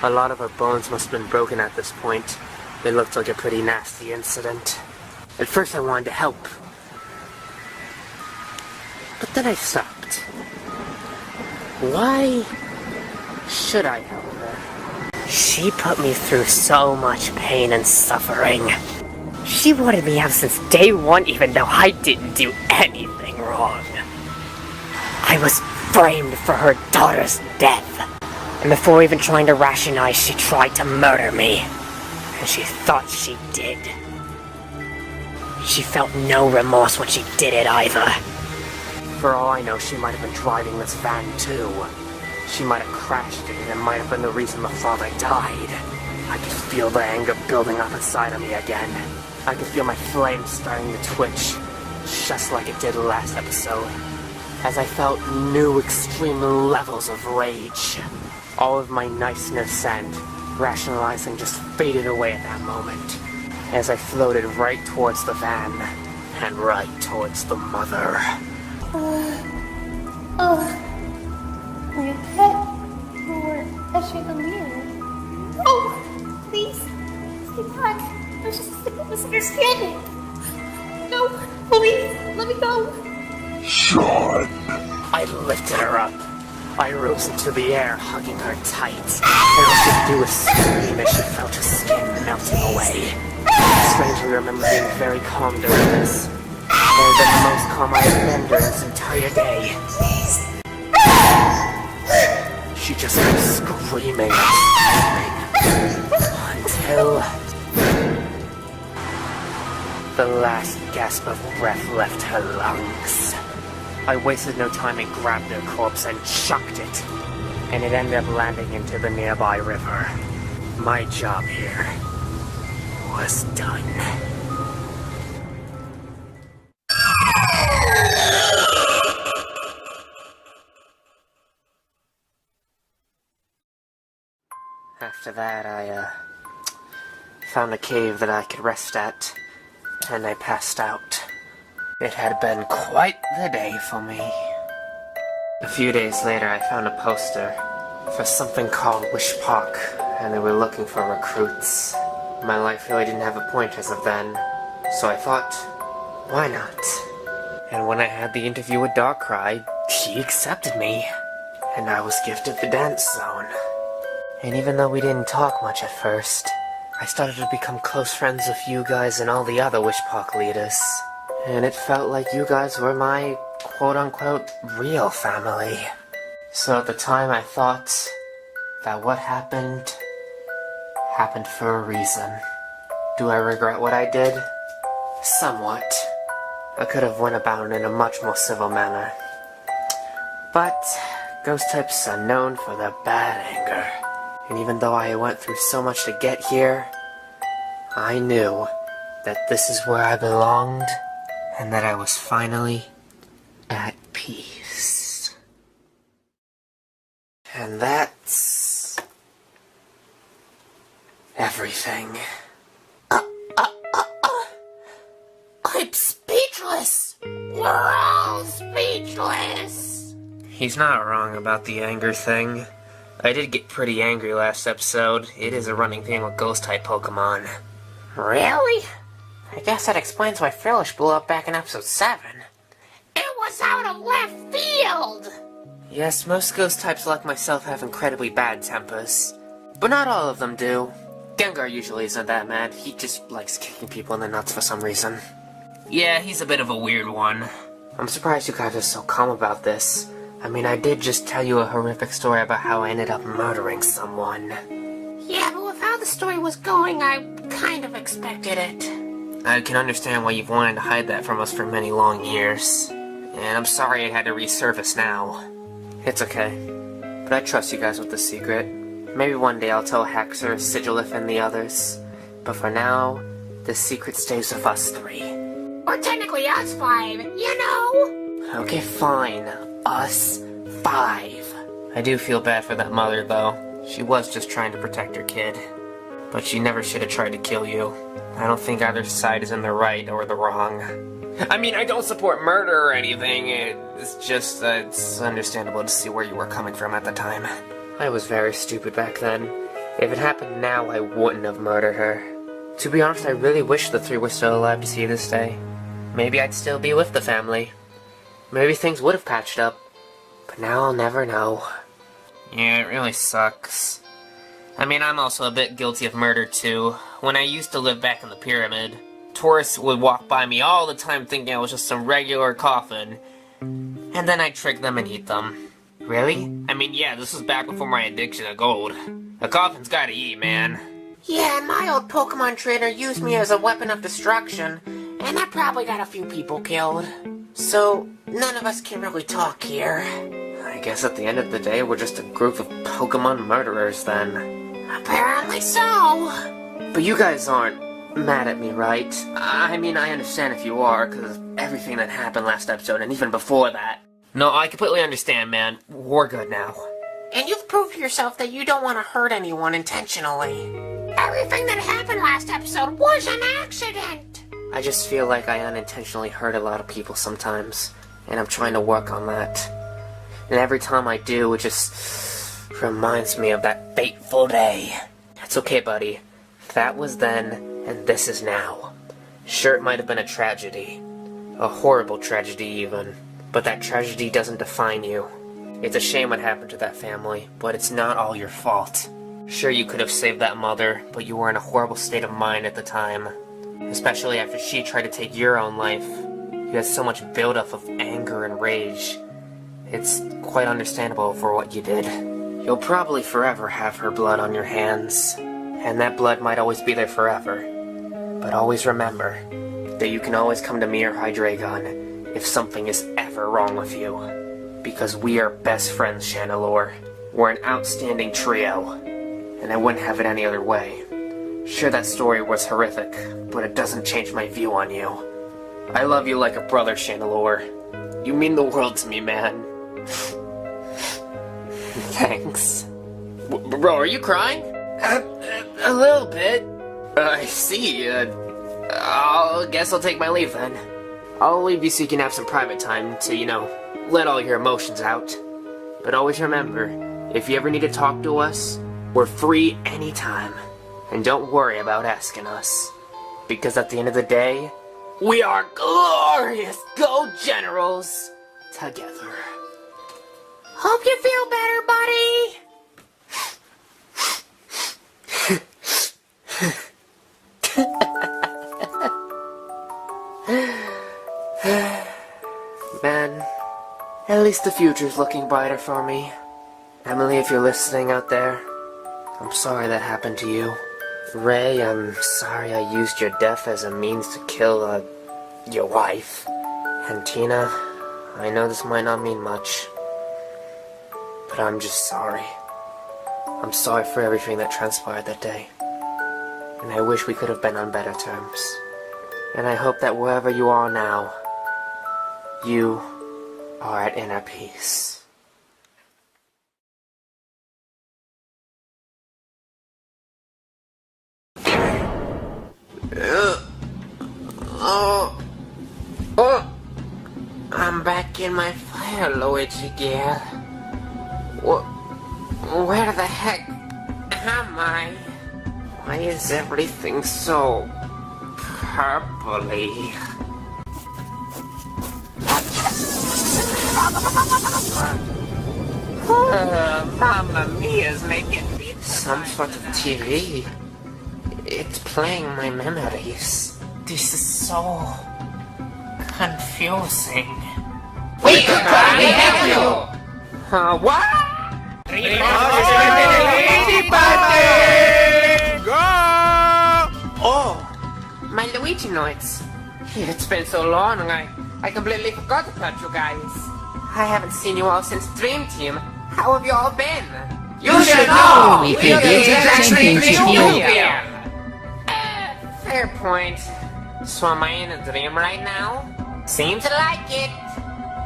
A lot of her bones must have been broken at this point. It looked like a pretty nasty incident. At first I wanted to help, but then I stopped. Why should I help her? She put me through so much pain and suffering. She wanted me out since day one, even though I didn't do anything wrong. I was framed for her daughter's death. And before even trying to rationalize, she tried to murder me. And she thought she did. She felt no remorse when she did it either. For all I know, she might have been driving this van too. She might have crashed it, and it might have been the reason the father died. I could feel the anger building up inside of me again. I could feel my flames starting to twitch, just like it did last episode. As I felt new extreme levels of rage. All of my niceness and rationalizing just faded away at that moment, as I floated right towards the van, and right towards the mother. My pet, or Chandelure. Oh, please, stay back. There's just a simple misunderstanding. No, please, let me go. Sean! I lifted her up, I rose into the air, hugging her tight, and all she could do was scream as she felt her skin melting away. Strangely, I remember being very calm during this. Better than the most calm I had been during this entire day. She just kept screaming and screaming until the last gasp of breath left her lungs. I wasted no time and grabbed her corpse and chucked it, and it ended up landing into the nearby river. My job here was done. After that, I found a cave that I could rest at, and I passed out. It had been quite the day for me. A few days later, I found a poster for something called Wish Park, and they were looking for recruits. My life really didn't have a point as of then, so I thought, why not? And when I had the interview with Darkrai, he accepted me, and I was gifted the dance zone. And even though we didn't talk much at first, I started to become close friends with you guys and all the other Wish Park leaders. And it felt like you guys were my quote-unquote real family. So at the time I thought that what happened for a reason. Do I regret what I did? Somewhat. I could have went about it in a much more civil manner. But ghost types are known for their bad anger. And even though I went through so much to get here, I knew that this is where I belonged, and that I was finally at peace. And that's everything. I'm speechless! We're all speechless! He's not wrong about the anger thing. I did get pretty angry last episode. It is a running theme with ghost-type Pokemon. Really? I guess that explains why Frillish blew up back in episode 7. It was out of left field! Yes, most ghost types like myself have incredibly bad tempers. But not all of them do. Gengar usually isn't that mad. He just likes kicking people in the nuts for some reason. Yeah, he's a bit of a weird one. I'm surprised you guys are so calm about this. I mean, I did just tell you a horrific story about how I ended up murdering someone. Yeah, but with how the story was going, I kind of expected it. I can understand why you've wanted to hide that from us for many long years. And I'm sorry it had to resurface now. It's okay. But I trust you guys with the secret. Maybe one day I'll tell Haxor, Sigilif, and the others. But for now, the secret stays with us 3. Or technically us 5, you know? Okay, fine. Us 5. I do feel bad for that mother, though. She was just trying to protect her kid. But she never should have tried to kill you. I don't think either side is in the right or the wrong. I mean, I don't support murder or anything. It's just that it's understandable to see where you were coming from at the time. I was very stupid back then. If it happened now, I wouldn't have murdered her. To be honest, I really wish the 3 were still alive to see this day. Maybe I'd still be with the family. Maybe things would have patched up. But now I'll never know. Yeah, it really sucks. I mean, I'm also a bit guilty of murder too. When I used to live back in the pyramid, tourists would walk by me all the time thinking I was just some regular coffin. And then I'd trick them and eat them. Really? I mean, yeah, this was back before my addiction to gold. A coffin's gotta eat, man. Yeah, and my old Pokemon trainer used me as a weapon of destruction, and that probably got a few people killed. So, none of us can really talk here. I guess at the end of the day, we're just a group of Pokemon murderers then. Apparently so. But you guys aren't mad at me, right? I mean, I understand if you are, because of everything that happened last episode, and even before that. No, I completely understand, man. We're good now. And you've proved to yourself that you don't want to hurt anyone intentionally. Everything that happened last episode was an accident! I just feel like I unintentionally hurt a lot of people sometimes, and I'm trying to work on that. And every time I do, it just reminds me of that fateful day. It's okay, buddy. That was then, and this is now. Sure, it might have been a tragedy. A horrible tragedy, even. But that tragedy doesn't define you. It's a shame what happened to that family, but it's not all your fault. Sure, you could have saved that mother, but you were in a horrible state of mind at the time. Especially after she tried to take your own life. You had so much buildup of anger and rage. It's quite understandable for what you did. You'll probably forever have her blood on your hands, and that blood might always be there forever. But always remember that you can always come to me or Hydreigon if something is ever wrong with you. Because we are best friends, Chandelure. We're an outstanding trio, and I wouldn't have it any other way. Sure, that story was horrific, but it doesn't change my view on you. I love you like a brother, Chandelure. You mean the world to me, man. Thanks. Bro, are you crying? A little bit. I see. Guess I'll take my leave then. I'll leave you so you can have some private time to, let all your emotions out. But always remember, if you ever need to talk to us, we're free anytime. And don't worry about asking us. Because at the end of the day, we are glorious Go Generals together. Hope you feel better, buddy. Man, at least the future's looking brighter for me. Emily, if you're listening out there, I'm sorry that happened to you. Ray, I'm sorry I used your death as a means to kill, your wife. And Tina, I know this might not mean much, but I'm just sorry. I'm sorry for everything that transpired that day. And I wish we could have been on better terms. And I hope that wherever you are now, you are at inner peace. I'm back in my fire, Luigi gear. Where the heck am I? Why is everything so purpley? Mamma Mia's making me Some sort of TV. It's playing my memories. This is so confusing. We could probably help you! What? Oh, my Luigi notes. It's been so long, I completely forgot about you guys. I haven't seen you all since Dream Team. How have you all been? You should know! We think it's a championship year! Fair point. So am I in a dream right now? Seems like it.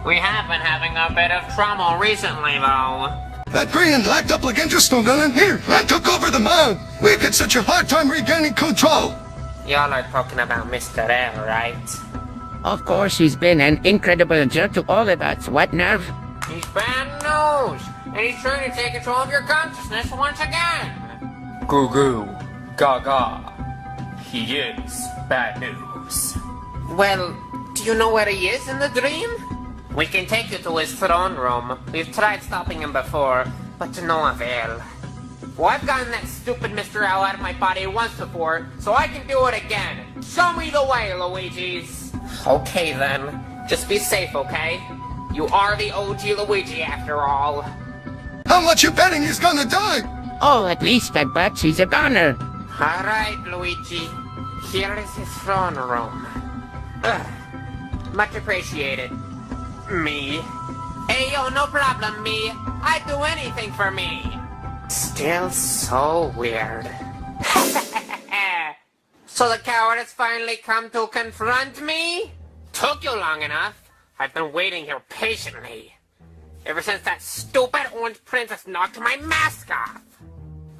We have been having a bit of trouble recently, though. That Brian lacked up like interstellar gun here and took over the mound. We've had such a hard time regaining control. Y'all are talking about Mr. L, right? Of course, he's been an incredible jerk to all of us. What nerve? He's bad news, and he's trying to take control of your consciousness once again. Goo goo, gaga. He is bad news. Well, do you know where he is in the dream? We can take you to his throne room. We've tried stopping him before, but to no avail. Well, I've gotten that stupid Mr. L out of my body once before, so I can do it again. Show me the way, Luigi's. Okay then. Just be safe, okay? You are the OG Luigi after all. How much you betting he's gonna die? Oh, at least I bet she's a goner. Alright, Luigi. Here is his throne room. Much appreciated. Me? Hey, yo, no problem, me. I'd do anything for me. Still so weird. So the coward has finally come to confront me? Took you long enough. I've been waiting here patiently. Ever since that stupid orange princess knocked my mask off.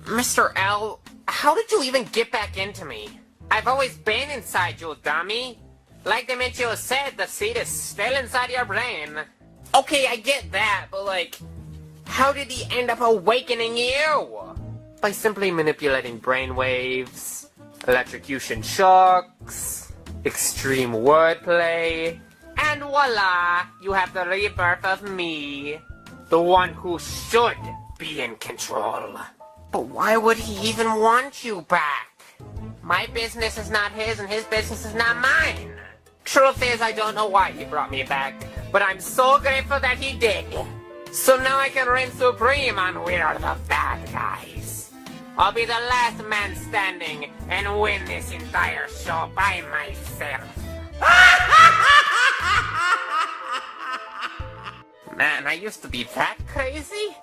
Mr. L, how did you even get back into me? I've always been inside you, dummy. Like Dementio said, the seed is still inside your brain. Okay, I get that, but how did he end up awakening you? By simply manipulating brainwaves, electrocution shocks, extreme wordplay, and voila, you have the rebirth of me. The one who should be in control. But why would he even want you back? My business is not his and his business is not mine. Truth is, I don't know why he brought me back, but I'm so grateful that he did. So now I can reign supreme on we are the bad guys. I'll be the last man standing and win this entire show by myself. Man, I used to be that crazy?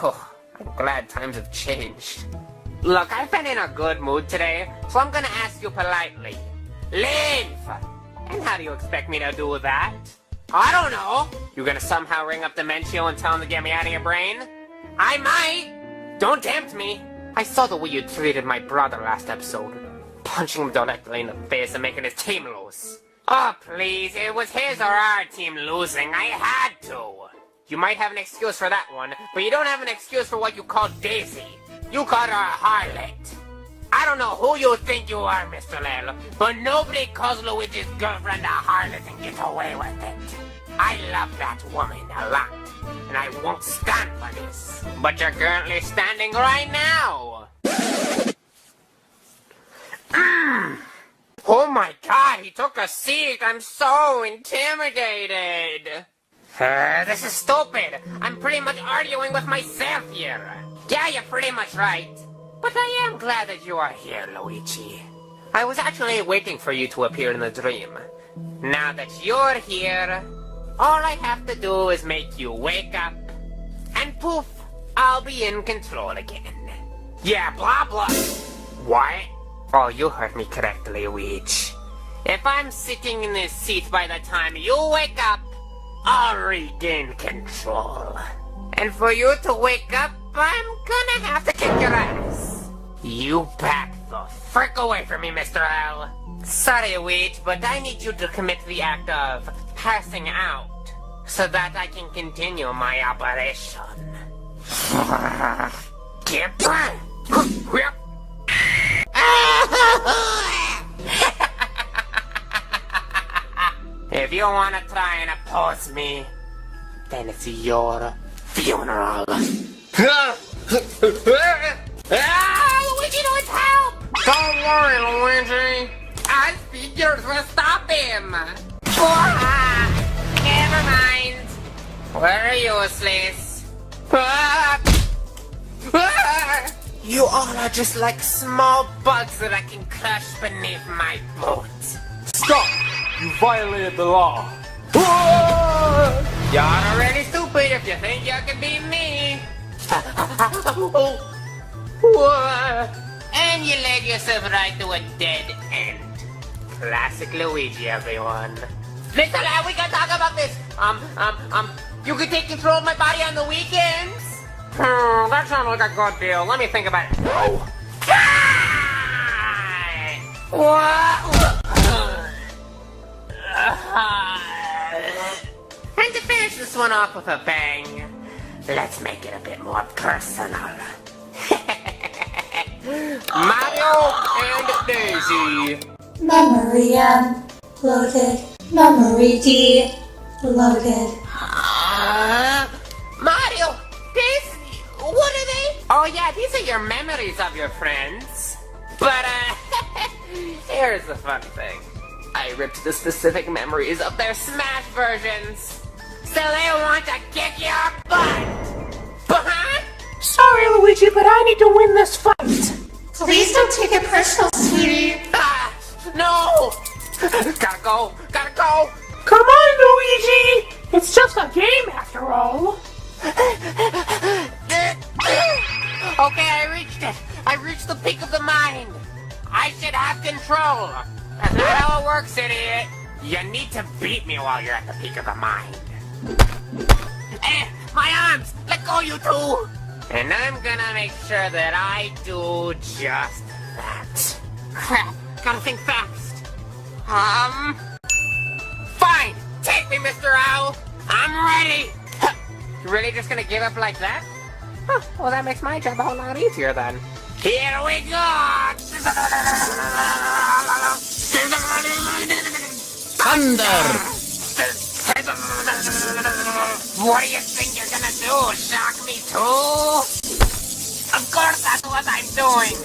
Oh, I'm glad times have changed. Look, I've been in a good mood today, so I'm gonna ask you politely. Leave! And how do you expect me to do that? I don't know. You gonna somehow ring up Dementio and tell him to get me out of your brain? I might. Don't tempt me. I saw the way you treated my brother last episode. Punching him directly in the face and making his team lose. Oh, please, it was his or our team losing. I had to. You might have an excuse for that one, but you don't have an excuse for what you called Daisy. You called her a harlot. I don't know who you think you are, Mr. Lel, but nobody calls Luigi's girlfriend a harlot and gets away with it. I love that woman a lot, and I won't stand for this. But you're currently standing right now. Oh my god, he took a seat. I'm so intimidated. This is stupid. I'm pretty much arguing with myself here. Yeah, you're pretty much right. But I am glad that you are here, Luigi. I was actually waiting for you to appear in the dream. Now that you're here, all I have to do is make you wake up, and poof, I'll be in control again. Yeah, blah blah. What? Oh, you heard me correctly, Luigi. If I'm sitting in this seat by the time you wake up, I'll regain control. And for you to wake up, I'm gonna have to kick your ass. You back the frick away from me, Mr. L. Sorry, Luigi, but I need you to commit the act of passing out so that I can continue my operation. Get back! If you want to try and oppose me, then it's your funeral. Luigi needs help! Don't worry, Luigi. Our figures will stop him. Never mind. We're useless. You all are just like small bugs that I can crush beneath my boot. Stop! You violated the law. You're already stupid if you think you can beat me. And you led yourself right to a dead end. Classic Luigi, everyone. Listen, we can talk about this. You can take control of my body on the weekends. That sounds like a good deal. Let me think about it. No. And to finish this one off with a bang, let's make it a bit more personal. Mario and Daisy. Memory loaded. Memory D loaded. Mario, Daisy, what are they? Oh yeah, these are your memories of your friends. But here's the fun thing. I ripped the specific memories of their Smash versions. So they want to kick your butt. But Sorry, Luigi, but I need to win this fight. Please don't take it personal, sweetie. No! Gotta go! Gotta go! Come on, Luigi! It's just a game after all. Okay, I reached it. I reached the peak of the mind. I should have control. That's not how it works, idiot. You need to beat me while you're at the peak of the mind. My arms! Let go, you two! And I'm gonna make sure that I do just that. Crap, gotta think fast. Fine! Take me, Mr. Owl! I'm ready! You really just gonna give up like that? Huh, well, that makes my job a whole lot easier then. Here we go! Thunder! What do you think you're gonna gonna do? Shock me too? Of course that's what I'm doing!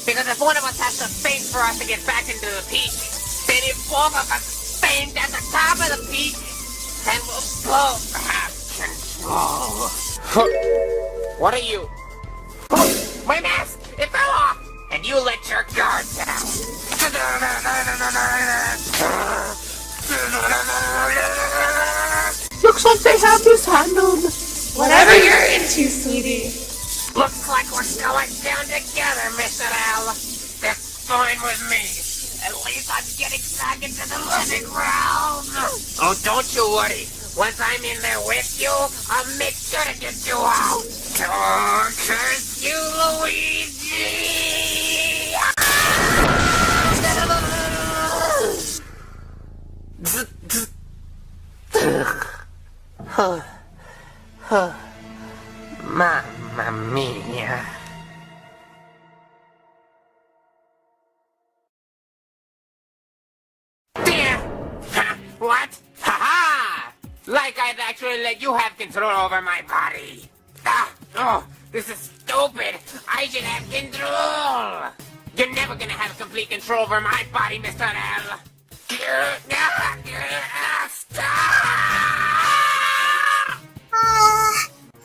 Because if one of us has to faint for us to get back into the peak, then if both of us faint at the top of the peak, then we'll both have control. What are you? Oh, my mask! It fell off! And you let your guard down! Looks like they have this handled. Whatever you're into, sweetie. Looks like we're going down together, Mr. L. That's fine with me. At least I'm getting back into the living realm. Oh, don't you worry. Once I'm in there with you, I'll make sure to get you out. Oh, curse you, Luigi! Mamma mia. There! Ha! What? Ha-ha! Like I'd actually let you have control over my body. Oh, this is stupid. I should have control. You're never gonna have complete control over my body, Mr. L. Stop!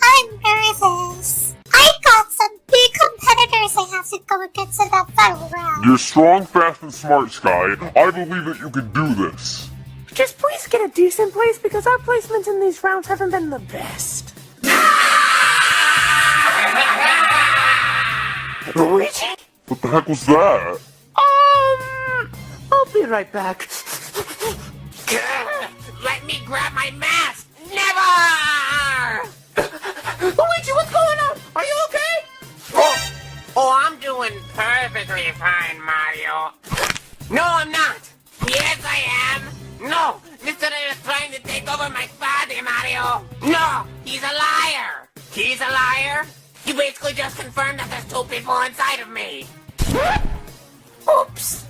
I'm nervous. I got some big competitors I have to go against in that final round. You're strong, fast, and smart, Sky. I believe that you can do this. Just please get a decent place because our placements in these rounds haven't been the best. Luigi? What the heck was that? I'll be right back. Let me grab my mask! Never! Luigi, what's going on? Are you okay? Oh, I'm doing perfectly fine, Mario. No, I'm not. Yes, I am. No, Mr. L is trying to take over my body, Mario. No, he's a liar. He's a liar? You basically just confirmed that there's two people inside of me. Oops.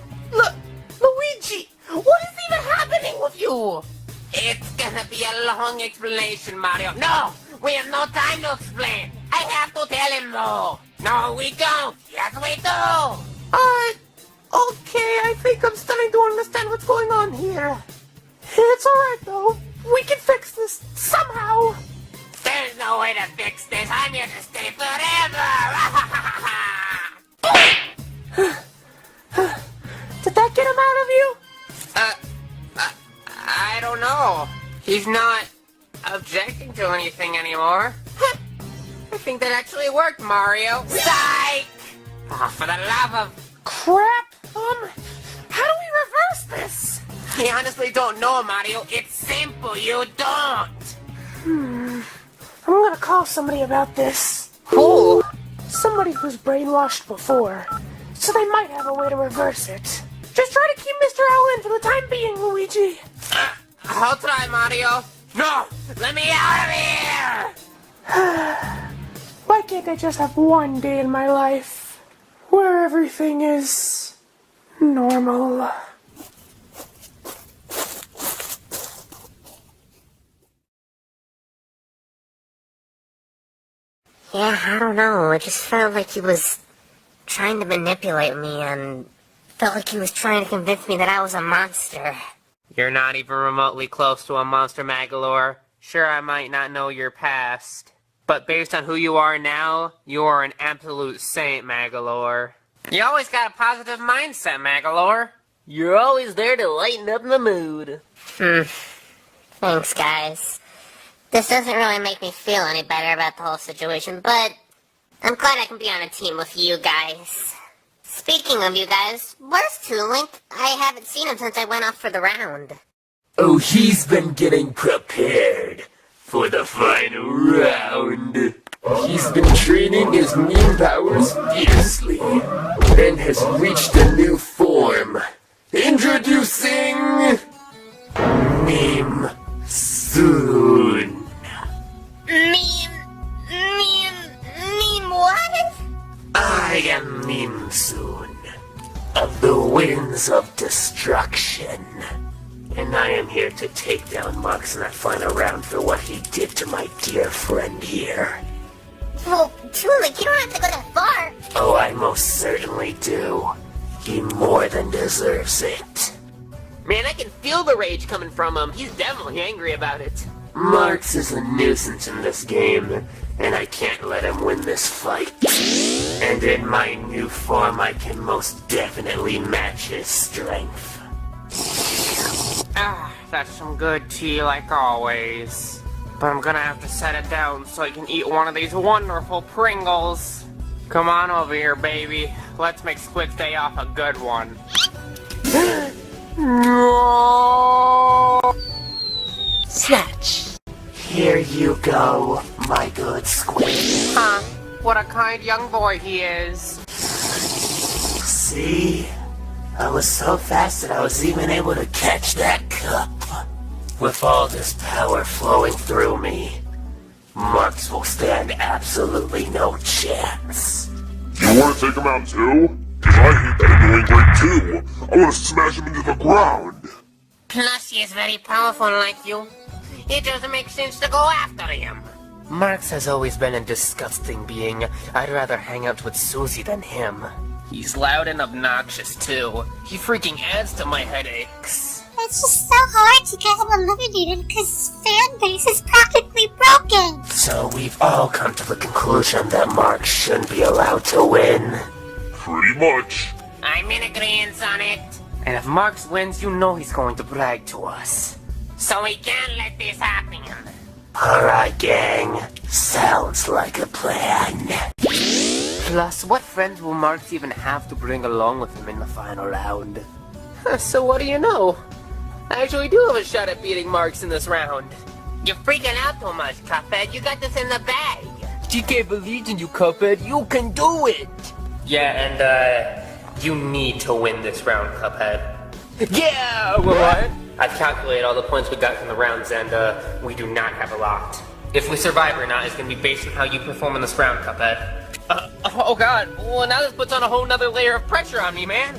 Luigi, what is even happening with you? It's gonna be a long explanation, Mario. No, we have no time to explain. I have to tell him though. No, we don't. Yes, we do. Okay, I think I'm starting to understand what's going on here. It's alright though. We can fix this somehow. There's no way to fix this. I'm here to stay forever. Did that get him out of you? I don't know. He's not objecting to anything anymore. I think that actually worked, Mario. Psych! Oh, for the love of Crap. How do we reverse this? I honestly don't know, Mario. It's simple. You don't. I'm gonna call somebody about this. Who? Somebody who's brainwashed before. So they might have a way to reverse it. Just try to keep Mr. Owl in for the time being, Luigi. I'll try, Mario. No! Let me out of here! Why can't I just have one day in my life where everything is normal? Yeah, I don't know. It just felt like he was trying to manipulate me and felt like he was trying to convince me that I was a monster. You're not even remotely close to a monster, Magolor. Sure, I might not know your past, but based on who you are now, you are an absolute saint, Magolor. You always got a positive mindset, Magolor. You're always there to lighten up the mood. Thanks, guys. This doesn't really make me feel any better about the whole situation, but I'm glad I can be on a team with you guys. Speaking of you guys, where's Toolink? I haven't seen him since I went off for the round. Oh, he's been getting prepared for the final round. He's been training his meme powers fiercely and has reached a new form. Introducing Meme Soon. Meme what? I am Meme Soon, of the winds of destruction. And I am here to take down Marx in that final round for what he did to my dear friend here. Well, truly, you don't have to go that far. Oh, I most certainly do. He more than deserves it. Man, I can feel the rage coming from him. He's definitely angry about it. Marx is a nuisance in this game, and I can't let him win this fight. And in my new form, I can most definitely match his strength. Ah, that's some good tea like always. But I'm gonna have to set it down so I can eat one of these wonderful Pringles. Come on over here, baby. Let's make Squid's day off a good one. No! Snatch. Here you go, my good Squid. Huh? What a kind young boy he is. See? I was so fast that I was even able to catch that cup. With all this power flowing through me, Marx will stand absolutely no chance. You wanna take him out too? Cause I hate that annoying break too. I wanna smash him into the ground. Plush is very powerful like you. It doesn't make sense to go after him. Marx has always been a disgusting being. I'd rather hang out with Susie than him. He's loud and obnoxious, too. He freaking adds to my headaches. It's just so hard to get him eliminated because his fan base is practically broken. So we've all come to the conclusion that Marx shouldn't be allowed to win. Pretty much. I'm in agreement on it. And if Marx wins, you know he's going to brag to us. So we can't let this happen. Alright, gang. Sounds like a plan. Plus, what friends will Marx even have to bring along with him in the final round? So what do you know? I actually do have a shot at beating Marx in this round. You're freaking out too much, Cuphead. You got this in the bag. TK believes in you, Cuphead. You can do it! Yeah, and, you need to win this round, Cuphead. Yeah! What? I've calculated all the points we got from the rounds, and, we do not have it locked. If we survive or not is gonna be based on how you perform in this round, Cuphead. Oh god, well now this puts on a whole nother layer of pressure on me, man.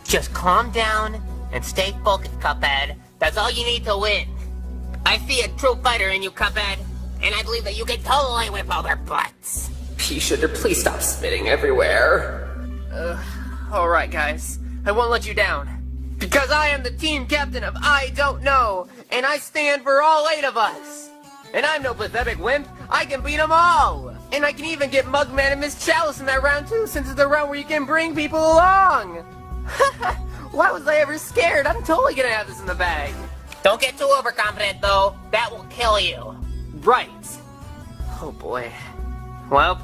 Just calm down and stay focused, Cuphead. That's all you need to win. I see a true fighter in you, Cuphead, and I believe that you can totally whip all their butts. Pea sugar, please stop spitting everywhere. Alright guys, I won't let you down. Because I am the team captain of I Don't Know, and I stand for all 8 of us. And I'm no pathetic wimp, I can beat them all! And I can even get Mugman and Miss Chalice in that round too, since it's the round where you can bring people along! Why was I ever scared? I'm totally gonna have this in the bag. Don't get too overconfident, though. That will kill you. Right. Oh boy. Well,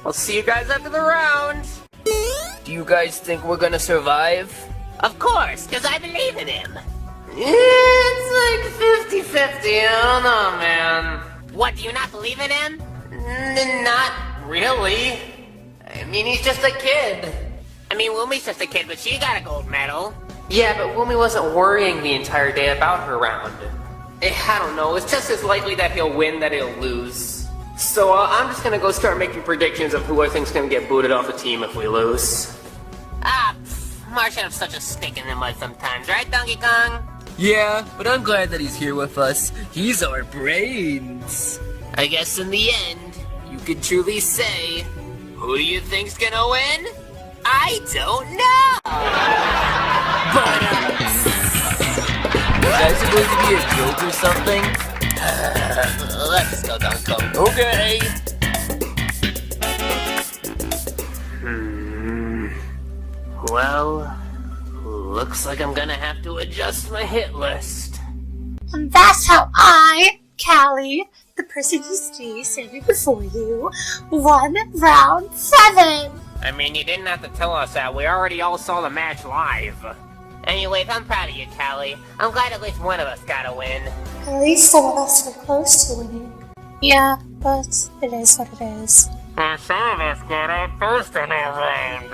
I'll see you guys after the round. Do you guys think we're gonna survive? Of course, because I believe in him. It's like 50-50, I don't know, man. What, do you not believe in him? Not really. I mean, he's just a kid. I mean, Wumi's just a kid, but she got a gold medal. Yeah, but Wumi wasn't worrying the entire day about her round. I don't know, it's just as likely that he'll win that he'll lose. So I'm just gonna go start making predictions of who I think's gonna get booted off the team if we lose. Marsh has such a stick in the mud sometimes, right, Donkey Kong? Yeah, but I'm glad that he's here with us. He's our brains. I guess in the end, you could truly say, who do you think's gonna win? I don't know! But, is that supposed to be a joke or something? Let's go, Donkey Kong. Okay! Well, looks like I'm gonna have to adjust my hit list. And that's how I, Callie, the person who stays standing before you, won round 7. I mean, you didn't have to tell us that. We already all saw the match live. Anyways, I'm proud of you, Callie. I'm glad at least one of us got a win. At least some of us were close to winning. Yeah, but it is what it is. And some of us got out first in that round.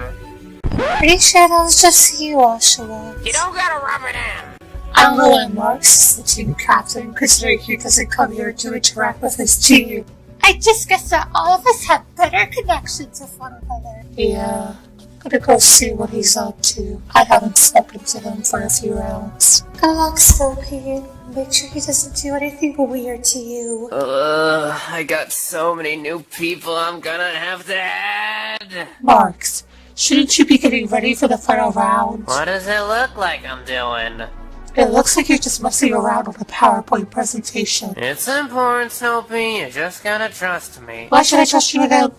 Pretty sure that was just you, Oshawa. You don't gotta rub it in. I'm willing Marx is the team captain, considering he doesn't come here to interact with his team. I just guess that all of us have better connections with one another. Yeah. Gonna go see what he's up to. I haven't spoken to him for a few rounds. Good luck, Snoopy. Make sure he doesn't do anything weird to you. I got so many new people I'm gonna have to add. Marx, shouldn't you be getting ready for the final round? What does it look like I'm doing? It looks like you're just messing around with a PowerPoint presentation. It's important, Snoopy. You just gotta trust me. Why should I trust you again?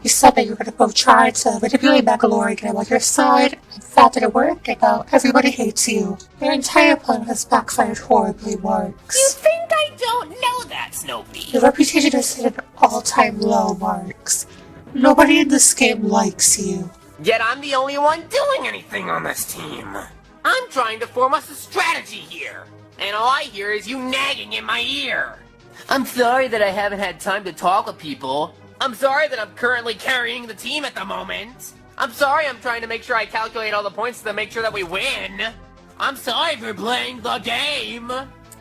You said that you were gonna go try to manipulate Magolor and get him on your side. In fact, it worked, and now everybody hates you. Your entire plan has backfired horribly, Marx. You think I don't know that, Snoopy? Your reputation is at an all-time low, Marx. Nobody in this game likes you. Yet I'm the only one doing anything on this team. I'm trying to form us a strategy here, and all I hear is you nagging in my ear. I'm sorry that I haven't had time to talk with people. I'm sorry that I'm currently carrying the team at the moment. I'm sorry I'm trying to make sure I calculate all the points to make sure that we win. I'm sorry for playing the game.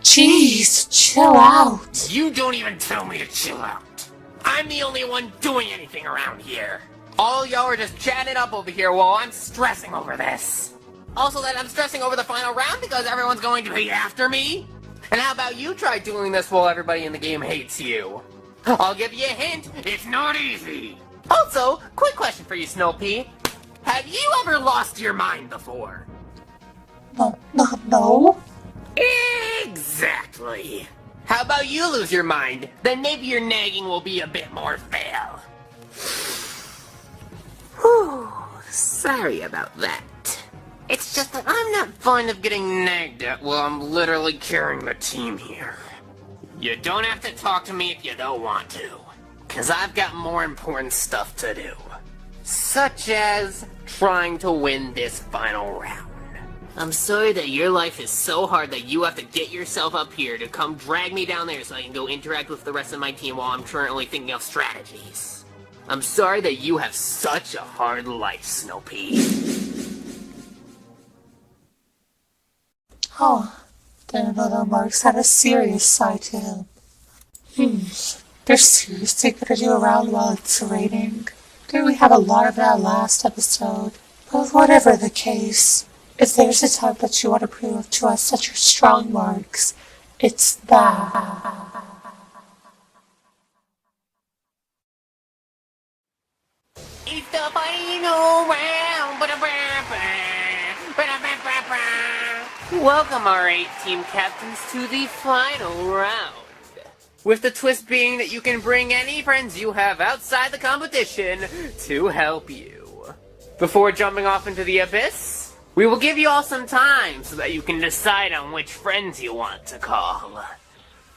Jeez, chill out. You don't even tell me to chill out. I'm the only one doing anything around here. All y'all are just chatting it up over here while I'm stressing over this. Also that I'm stressing over the final round because everyone's going to be after me? And how about you try doing this while everybody in the game hates you? I'll give you a hint, it's not easy. Also, quick question for you, Snoopy. Have you ever lost your mind before? No. Exactly. How about you lose your mind? Then maybe your nagging will be a bit more fair. Whew, sorry about that. It's just that I'm not fond of getting nagged at while I'm literally carrying the team here. You don't have to talk to me if you don't want to, cause I've got more important stuff to do. Such as trying to win this final round. I'm sorry that your life is so hard that you have to get yourself up here to come drag me down there so I can go interact with the rest of my team while I'm currently thinking of strategies. I'm sorry that you have such a hard life, Snoopy. Oh, didn't know that Marx had a serious side to him. They're seriously gonna do a round while it's raining. Didn't we have a lot of that last episode? But whatever the case, if there's a time that you want to prove to us that you're strong, Marx, it's that. It's the final round. Welcome, our 8 team captains, to the final round. With the twist being that you can bring any friends you have outside the competition to help you. Before jumping off into the abyss, we will give you all some time so that you can decide on which friends you want to call.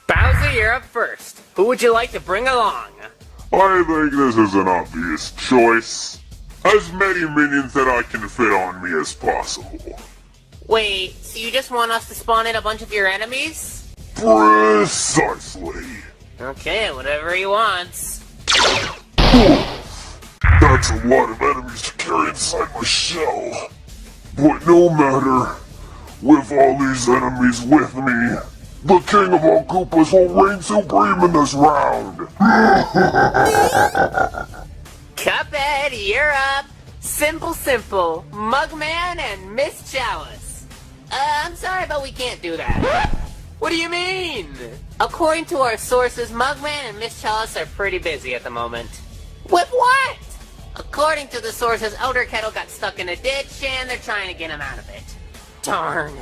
Bowser, you're up first. Who would you like to bring along? I think this is an obvious choice. As many minions that I can fit on me as possible. Wait, so you just want us to spawn in a bunch of your enemies? Precisely. Okay, whatever he wants. That's a lot of enemies to carry inside my shell. But no matter, with all these enemies with me, the king of all Koopas will reign supreme in this round. Cuphead, you're up. Simple. Mugman and Miss Chalice. I'm sorry, but we can't do that. What do you mean? According to our sources, Mugman and Miss Chalice are pretty busy at the moment. With what? According to the sources, Elder Kettle got stuck in a ditch and they're trying to get him out of it. Darn.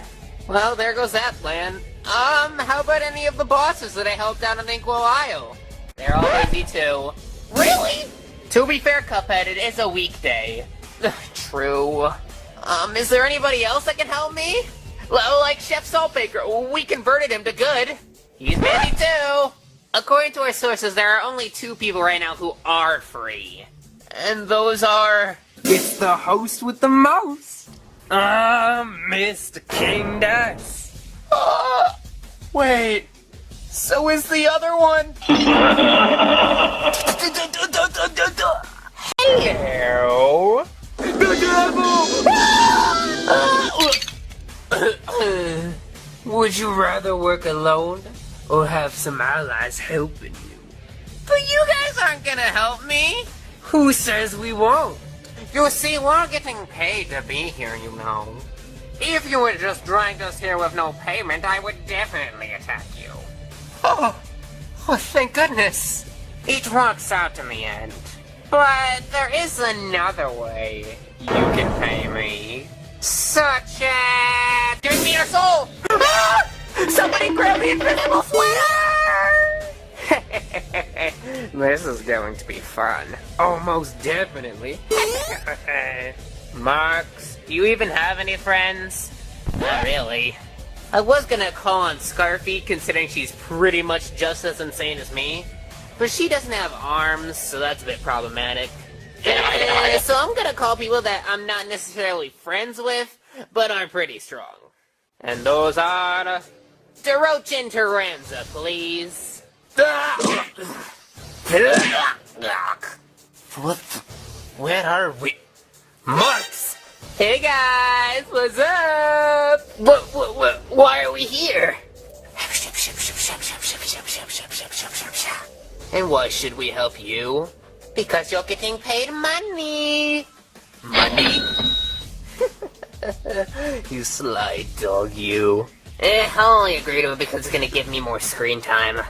Well, there goes that plan. How about any of the bosses that I helped out on Inkwell Isle? They're all busy too. Really? To be fair, Cuphead, it is a weekday. True. Is there anybody else that can help me? Like Chef Saltbaker, we converted him to good. He's busy too. According to our sources, there are only 2 people right now who are free. And those are... It's the host with the most. Mr. King Dice. Wait, so is the other one? Hello? Would you rather work alone or have some allies helping you? But you guys aren't gonna help me. Who says we won't? You see, we're getting paid to be here, you know. If you had just dragged us here with no payment, I would definitely attack you. Oh, thank goodness. It works out in the end. But there is another way you can pay me. Such as... Give me your soul! Somebody grab the invisible sweater! This is going to be fun. Oh, most definitely. Marx, do you even have any friends? Not really. I was gonna call on Scarfy, considering she's pretty much just as insane as me. But she doesn't have arms, so that's a bit problematic. So I'm gonna call people that I'm not necessarily friends with, but are pretty strong. And those are... Deroach and Taranza, please. What? Where are we? Marx! Hey guys, what's up? Why are we here? And why should we help you? Because you're getting paid money. Money? You sly dog, you. I'll only agree to it because it's gonna give me more screen time.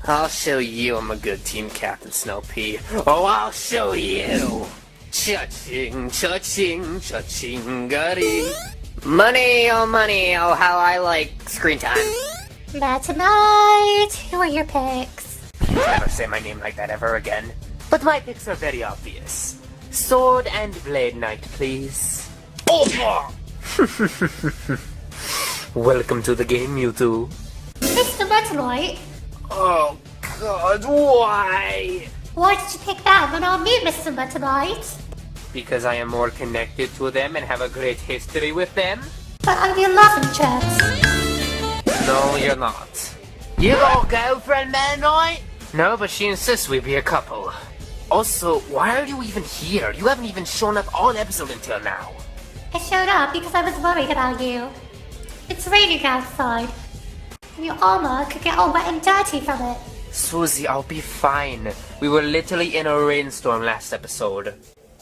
I'll show you I'm a good team captain, Snowpea. Oh, I'll show you! Cha-ching, cha-ching, cha-ching, gutty. Money, oh, how I like screen time. That's right. Who are your picks? Never say my name like that ever again. But my picks are very obvious. Sword and Blade Knight, please. Oh! Welcome to the game, you two. Mr. Metalite? Oh, God, why? Why did you pick them and not me, Mr. Metalite? Because I am more connected to them and have a great history with them? But I'm your love interest. No, you're not. You got a girlfriend, Meta Knight? No, but she insists we be a couple. Also, why are you even here? You haven't even shown up all episode until now. I showed up because I was worried about you. It's raining outside. And your armor could get all wet and dirty from it. Susie, I'll be fine. We were literally in a rainstorm last episode.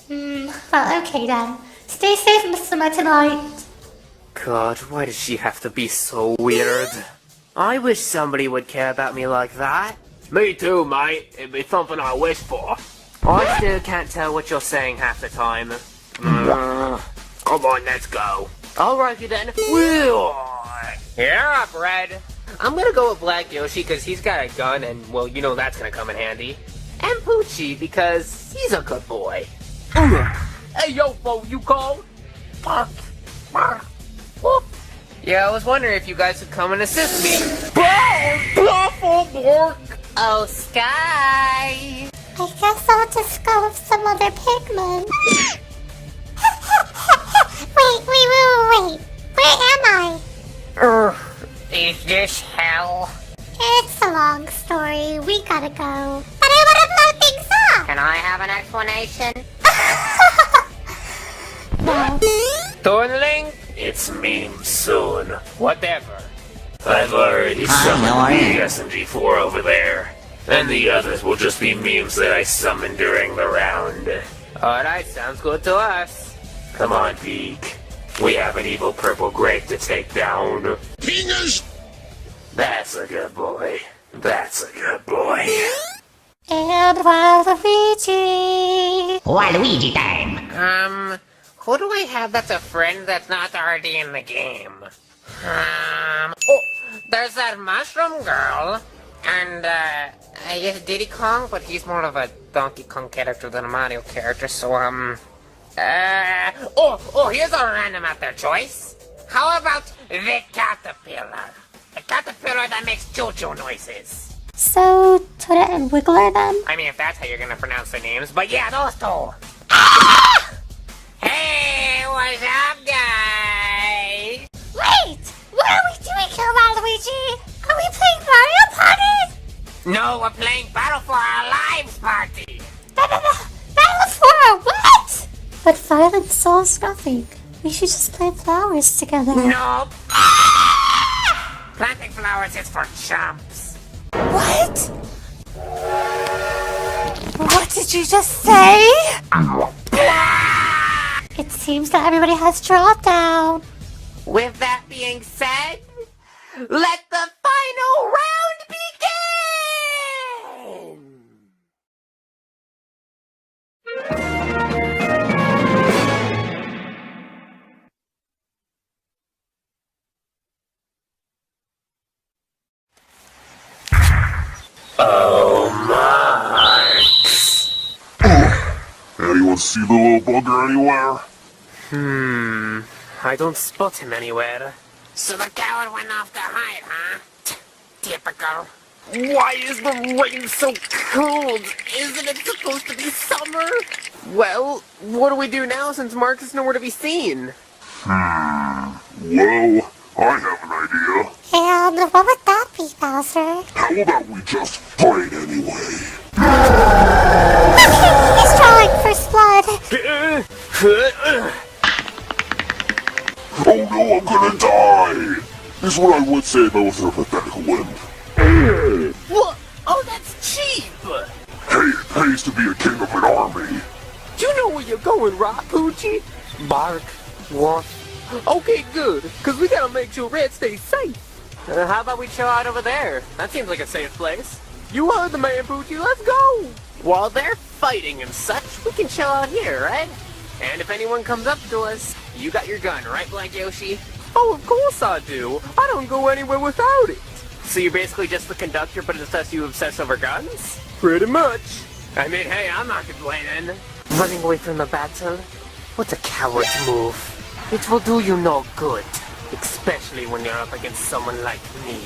Well, okay then. Stay safe, Mr. Metalite. God, why does she have to be so weird? I wish somebody would care about me like that. Me too, mate. It'd be something I wish for. I still can't tell what you're saying half the time. Come on, let's go. Alrighty then. You're up, Red. I'm gonna go with Black Yoshi because he's got a gun and, well, you know that's gonna come in handy. And Poochie because he's a good boy. Hey, yo, fool, you called? Yeah, I was wondering if you guys would come and assist me. Oh, Sky! I guess I'll just go with some other pigmen. Wait. Where am I? Is this hell? It's a long story. We gotta go. But I wanna blow things up! Can I have an explanation? No. Thornling? It's meme soon. Whatever. I've already summoned the SMG4 over there. And the others will just be memes that I summon during the round. Alright, sounds good to us. Come on, Peak. We have an evil purple grape to take down. Fingers! That's a good boy. That's a good boy. And Waluigi. Waluigi time. Who do I have that's a friend that's not already in the game? There's that mushroom girl. And, I guess Diddy Kong, but he's more of a Donkey Kong character than a Mario character, so, here's a random out there choice. How about the caterpillar? The caterpillar that makes choo-choo noises. So, Toadette and Wiggler then? I mean, if that's how you're gonna pronounce their names, but yeah, those two. Hey, what's up, guys? Wait! What are we doing here, Waluigi? Are we playing Mario Party? No, we're playing Battle for Our Lives Party. Battle for what? But violent souls nothing. We should just plant flowers together. Nope. Planting flowers is for chumps. What? What did you just say? seems that everybody has dropped down. With that being said, let the final round begin! Oh, Marx. Anyone see the little bugger anywhere? I don't spot him anywhere. So the coward went off to hide, huh? Typical. Why is the rain so cold? Isn't it supposed to be summer? Well, what do we do now since Marx is nowhere to be seen? Well, I have an idea. And what would that be, Bowser? How about we just fight anyway? He's drawing first blood. Oh no, I'm gonna die! Is what I would say if I was a pathetic wimp. What? Oh, that's cheap! Hey, it pays to be a king of an army. Do you know where you're going, right, Poochie? Bark. What? Okay, good, because we gotta make sure Red stays safe. How about we chill out over there? That seems like a safe place. You heard the man, Poochie, let's go! While they're fighting and such, we can chill out here, right? And if anyone comes up to us, you got your gun, right, Black Yoshi? Oh, of course I do. I don't go anywhere without it. So you're basically just the conductor, but it's just you obsess over guns? Pretty much. I mean, hey, I'm not complaining. Running away from the battle? What a coward's move. It will do you no good. Especially when you're up against someone like me.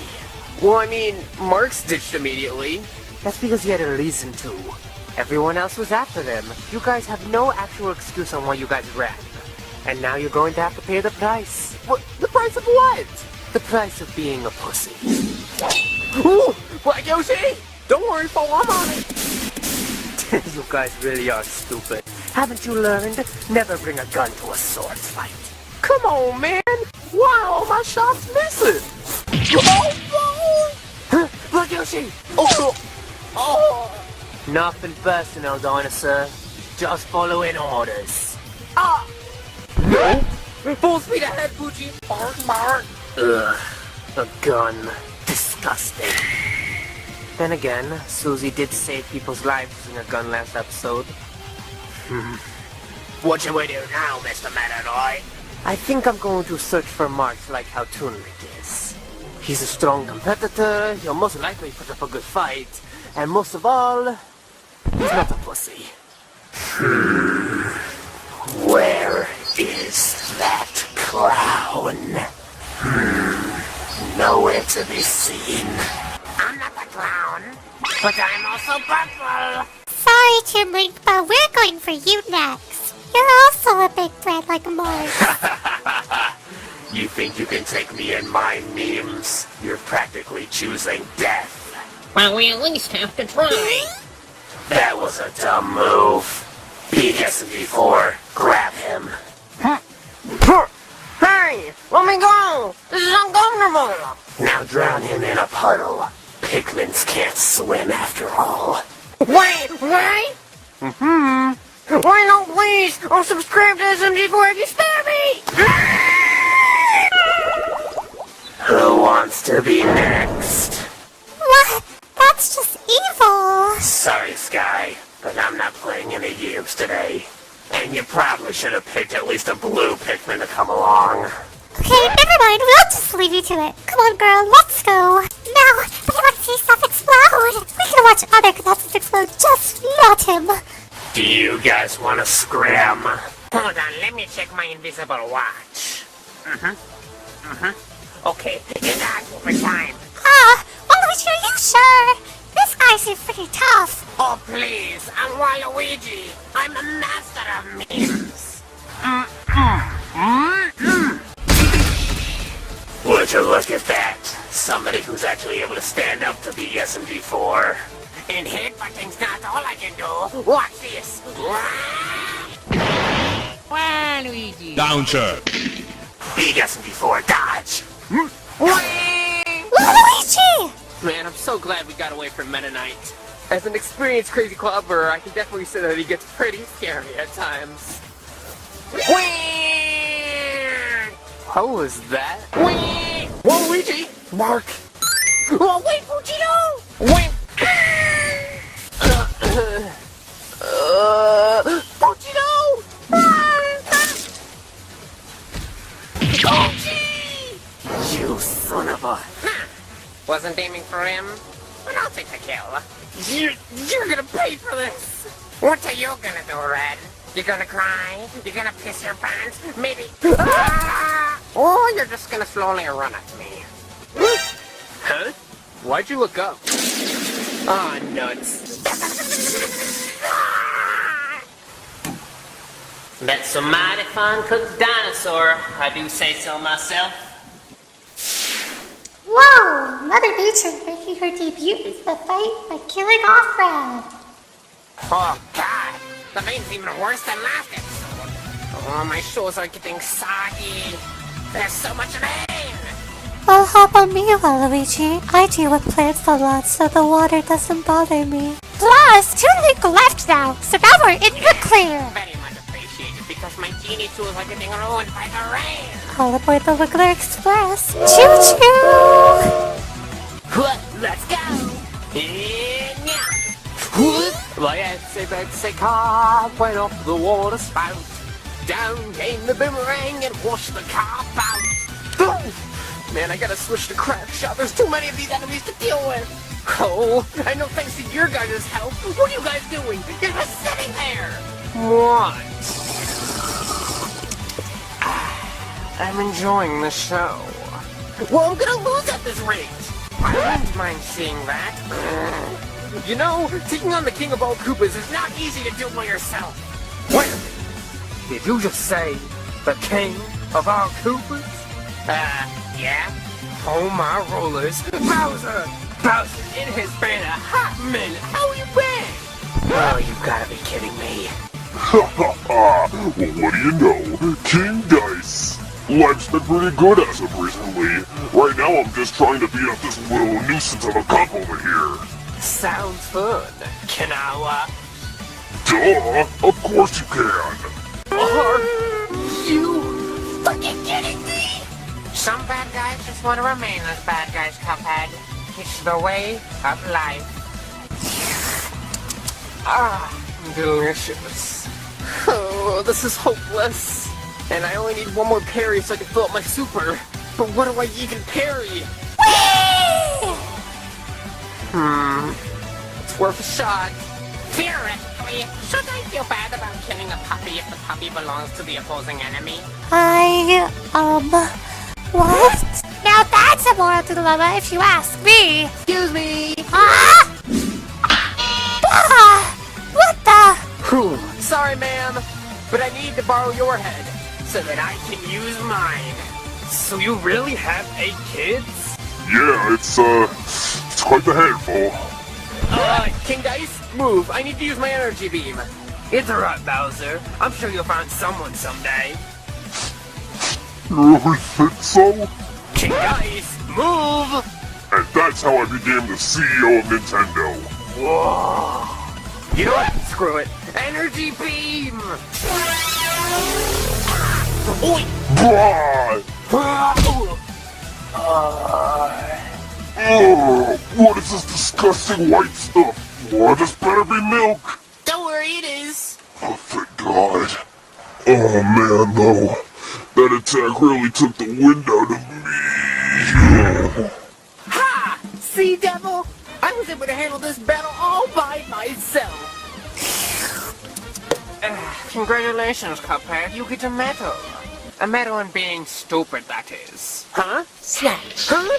Well, I mean, Marx ditched immediately. That's because he had a reason to. Everyone else was after them. You guys have no actual excuse on why you guys ran. And now you're going to have to pay the price. What? The price of what? The price of being a pussy. Ooh! Black Yoshi! Don't worry, Paul, I'm on it! You guys really are stupid. Haven't you learned? Never bring a gun to a sword fight. Come on, man! Why are all my shots missing? Oh, no! Black Yoshi! Oh! Oh! Nothing personal, dinosaur. Just following orders. Ah! No! Full speed ahead, Poochie! Ugh. A gun. Disgusting. Then again, Susie did save people's lives using a gun last episode. What should we do now, Mr. Matador? I think I'm going to search for Marx like how Toonlick is. He's a strong competitor, he'll most likely put up a good fight, and most of all, he's not a pussy. Where is that clown? Nowhere to be seen. I'm not the clown, but I'm also purple. Sorry, Timlink, but we're going for you next. You're also a big threat like Marx. You think you can take me in my memes? You're practically choosing death. Well, we at least have to try. That was a dumb move. Beat SMG4. Grab him. Hey, let me go! This is uncomfortable! Now drown him in a puddle. Pikmins can't swim after all. Wait! Why no, please! I'll subscribe to SMG4 if you spare me! Who wants to be next? What? That's just evil. Sorry, Sky, but I'm not playing any games today. And you probably should have picked at least a blue Pikmin to come along. Okay, never mind. We'll just leave you to it. Come on, girl. Let's go. Now, if you want to see stuff explode, we can watch other contestants explode, just not him. Do you guys want to scram? Hold on, let me check my invisible watch. Okay, it's overtime. Luigi, are you sure? This guy seems pretty tough. Oh, please, I'm Waluigi. I'm a master of memes. Would you look at that? Somebody who's actually able to stand up to the SMG4. And headbutting's not all I can do. Watch this. Waluigi. Down, sir. Big SMG4, dodge! Luigi! Man, I'm so glad we got away from Meta Knight. As an experienced crazy clubber, I can definitely say that he gets pretty scary at times. Whee! What was that? Whoa, Luigi! Mark! Oh, wait, Fujino! Wait! Fujino! Fuji! You son of a... Wasn't aiming for him, but I'll take the kill. You're gonna pay for this! What are you gonna do, Red? You gonna cry? You gonna piss your pants? Maybe... Or you're just gonna slowly run at me. Huh? Why'd you look up? Ah, nuts. That's a mighty fine cooked dinosaur, I do say so myself. Whoa! Mother Nature making her debut in the fight by killing off Red. Oh, God! The vein's even worse than last episode. Oh, my shoes are getting soggy. There's so much rain! Well, how about me, Luigi? I deal with plants a lot, so the water doesn't bother me. Plus, 2 Link left now, so now we're in the clear. Very much appreciated, because my genie tools are getting ruined by the rain. All aboard the Wiggler Express. Choo-choo! Let's go! My SFX car went off the water spout. Down came the boomerang and washed the car out. Oh, man, I gotta switch to crack shot. There's too many of these enemies to deal with. Oh, I know thanks to your guys' help. What are you guys doing? You're just sitting there. What? I'm enjoying the show. Well, I'm gonna lose at this rate. I wouldn't mind seeing that. You know, taking on the king of all Koopas is not easy to do by yourself. Wait a minute. Did you just say the king of all Koopas? Yeah? Oh my rollers. Bowser! Bowser, it has been a hot minute. How you been? Oh, you gotta be kidding me. Ha ha ha! Well, what do you know? King Dice! Life's been pretty good as of recently. Right now I'm just trying to beat up this little nuisance of a cop over here. Sounds fun. Can I, Duh! Of course you can! Are you fucking kidding me? Some bad guys just want to remain as bad guys, Cuphead. It's the way of life. delicious. Oh, this is hopeless. And I only need one more parry so I can fill up my super. But what do I even parry? It's worth a shot. Theoretically, should I feel bad about killing a puppy if the puppy belongs to the opposing enemy? What? Now that's a moral dilemma if you ask me. Excuse me. What the? Whew. Sorry, ma'am, but I need to borrow your head so that I can use mine. So you really have 8 kids? Yeah, it's quite the handful. King Dice, move. I need to use my energy beam. It's alright, Bowser. I'm sure you'll find someone someday. You really think so? King Dice, move! And that's how I became the CEO of Nintendo. Whoa. You know what? Screw it. Energy beam! What is this disgusting white stuff? This better be milk! Don't worry, it is. Oh, thank God. Oh man, though. That attack really took the wind out of me. Ha! See, Devil? I was able to handle this battle all by myself. Congratulations, Cuphead. You get a medal. A medal in being stupid, that is. Huh? Slash. Huh?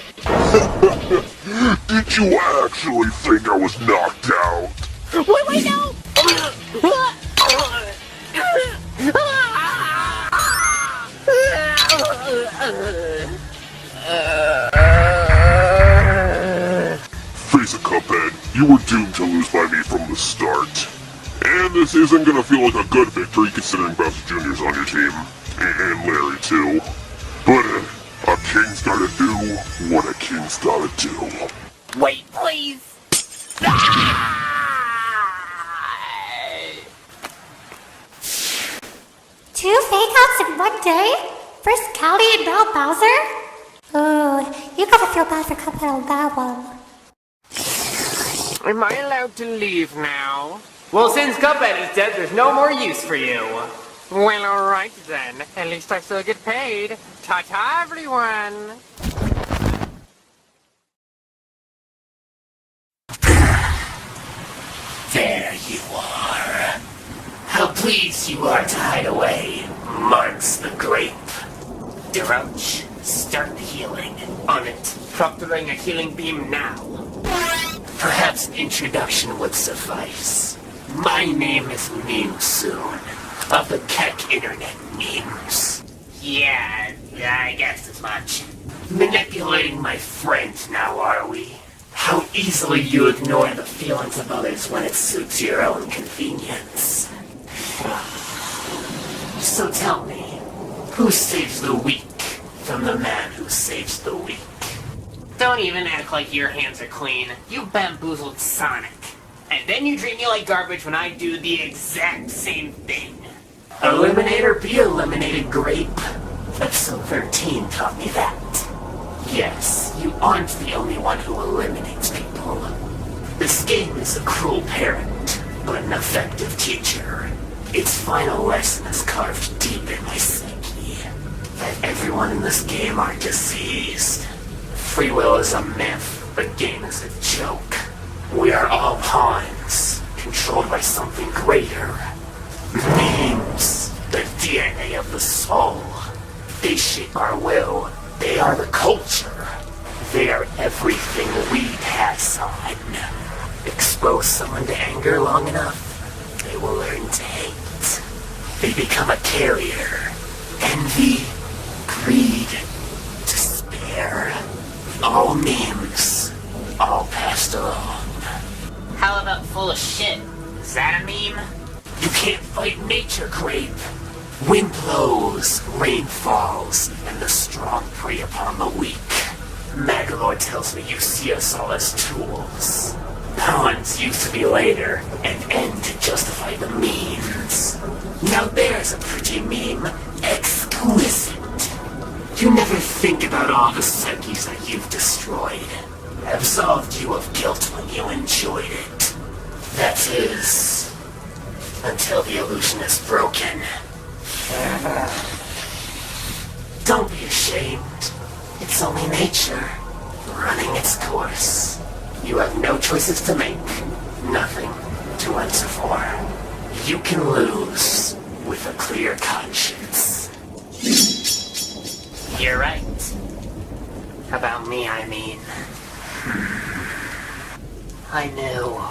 Did you actually think I was knocked out? Wait, no! Face it, Cuphead. You were doomed to lose by me from the start. And this isn't gonna feel like a good victory considering Bowser Jr.'s on your team. And Larry, too. But a king's gotta do what a king's gotta do. Wait, please. 2 fake outs in one day? First Callie and now Bowser? Oh, you gotta feel bad for Cuphead on that one. Am I allowed to leave now? Well, since Cuphead is dead, there's no more use for you. Well, alright then. At least I still get paid. Ta-ta, everyone! There you are. How pleased you are to hide away, Marx the Grape. Deroach, start the healing. On it. Proctoring a healing beam now. Perhaps an introduction would suffice. My name is Meme Soon, of the Keck Internet Memes. Yeah, I guess as much. Manipulating my friends now, are we? How easily you ignore the feelings of others when it suits your own convenience. So tell me, who saves the weak from the man who saves the weak? Don't even act like your hands are clean. You bamboozled Sonic. And then you treat me like garbage when I do the exact same thing. Eliminate or be eliminated, Grape. Episode 13 taught me that. Yes, you aren't the only one who eliminates people. This game is a cruel parent, but an effective teacher. Its final lesson is carved deep in my psyche. That everyone in this game are diseased. Free will is a myth, the game is a joke. We are all pawns, controlled by something greater. Memes, the DNA of the soul. They shape our will. They are the culture. They are everything we pass on. Expose someone to anger long enough, they will learn to hate. They become a carrier. Envy, greed, despair. All memes, all passed along. How about full of shit? Is that a meme? You can't fight nature, Grape. Wind blows, rain falls, and the strong prey upon the weak. Magolor tells me you see us all as tools. Pawns used to be later, an end to justify the means. Now there's a pretty meme. Exquisite. You never think about all the psyches that you've destroyed. Absolved you of guilt when you enjoyed it. That is, until the illusion is broken. Don't be ashamed. It's only nature, running its course. You have no choices to make, nothing to answer for. You can lose with a clear conscience. You're right. About me, I mean. I knew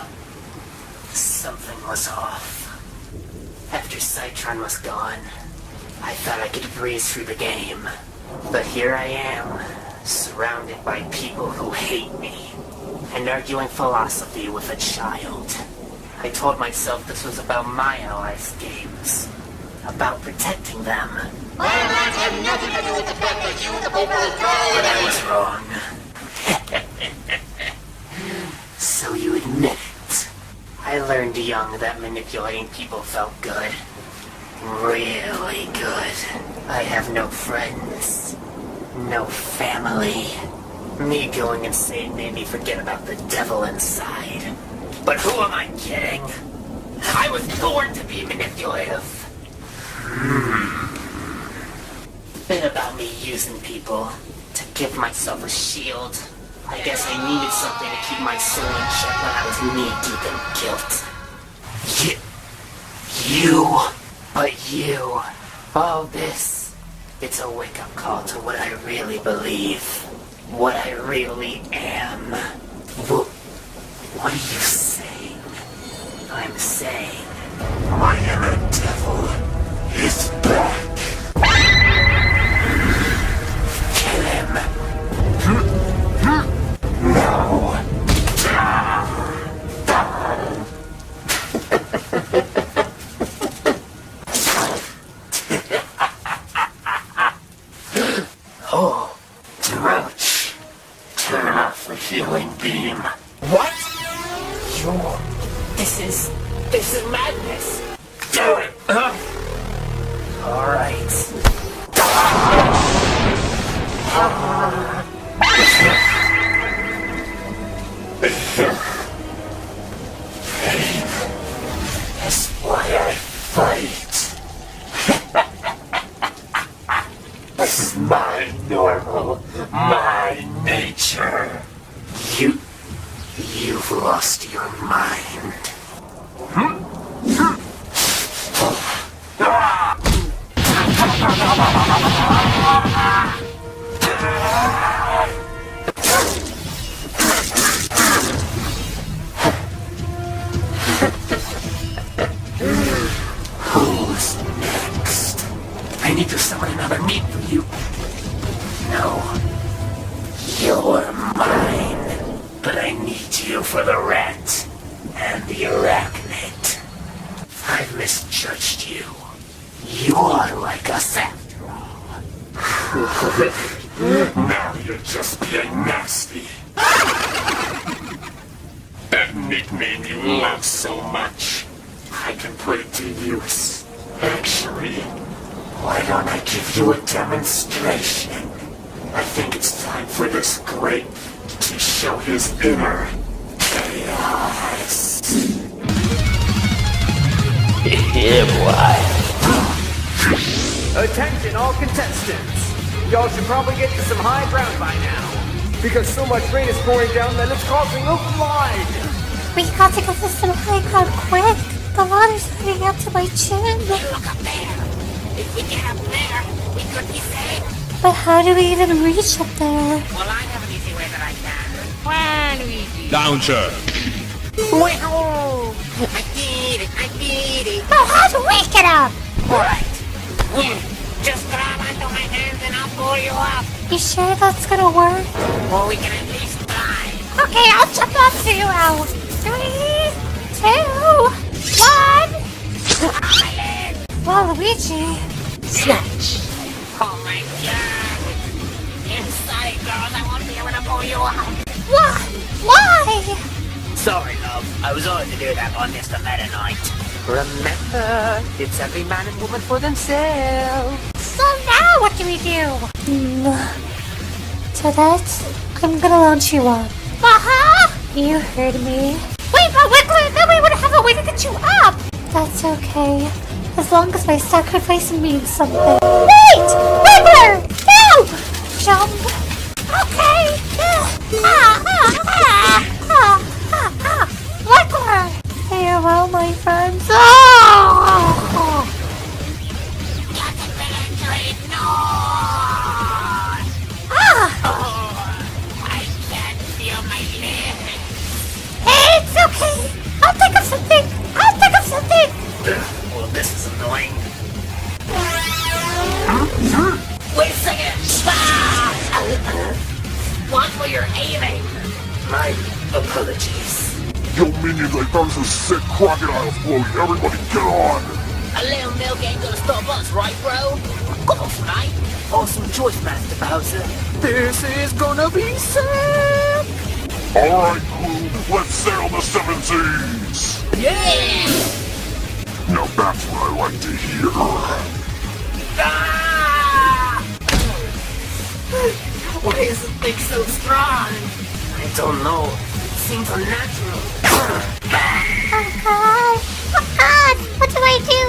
something was off. After Citron was gone, I thought I could breeze through the game. But here I am, surrounded by people who hate me, and arguing philosophy with a child. I told myself this was about my allies' games, about protecting them. My allies have nothing to do with the fact that you and the people of But I was wrong. So you admit it. I learned young that manipulating people felt good. Really good. I have no friends. No family. Me going insane made me forget about the devil inside. But who am I kidding? I was born to be manipulative. Bit about me using people to give myself a shield. I guess I needed something to keep my soul in check when I was knee-deep in guilt. But you. All this, it's a wake-up call to what I really believe. What I really am. What are you saying? I'm saying... I am a devil. He's back. Kill him. No. Oh, Roach. Turn off the healing beam. What? This is madness. Do it! All right. control my nature. You've lost your mind. Who's next? I need to summon another meat for you. No. You're mine. But I need you for the rat and the arachnid. I've misjudged you. You are like us after all. Now you're just being nasty. That nickname you love so much, I can put it to use. Actually, why don't I give you a demonstration? I think it's time for this grape to show his inner chaos. Yeah, boy. Attention all contestants! Y'all should probably get to some high ground by now. Because so much rain is pouring down that it's causing a flood! We got to get to some high ground quick. The water's running up to my chin. Look up there! If we get up there, we could be safe. But how do we even reach up there? Well, I have an easy way that I can. Waluigi! Down, sir. Well, I did it! Oh, how do we get up? Alright. Just grab onto my hands and I'll pull you up. You sure that's gonna work? Or we can at least try. Okay, I'll jump up to you now. 3, 2, 1. Waluigi. Snatch. Oh my god. Inside, girls, I won't be able to pull you up. What? Why? Sorry, love. I was ordered to do that on just a meta night. Remember, it's every man and woman for themselves. So now what do we do? To that, I'm gonna launch you up. You heard me. Wait, but Wiggler, then we would have a way to get you up. That's okay. As long as my sacrifice means something. Wait! Wiggler! No! Jump. Okay. Wiggler! Farewell, my friends. Oh! It's okay. I'll think of something. Well, this is annoying. Wait a second! Watch where you're aiming! My apologies. Yo, minions, I found some sick crocodile float. Everybody get on! A little milk ain't gonna stop us, right, bro? Of course, right? Awesome choice, Master Bowser. This is gonna be sick! Alright, crew, let's sail the 7 seas! Yeah! Now that's what I like to hear. Ah! Why is the thing so strong? I don't know. It seems unnatural. Oh god. What do I do?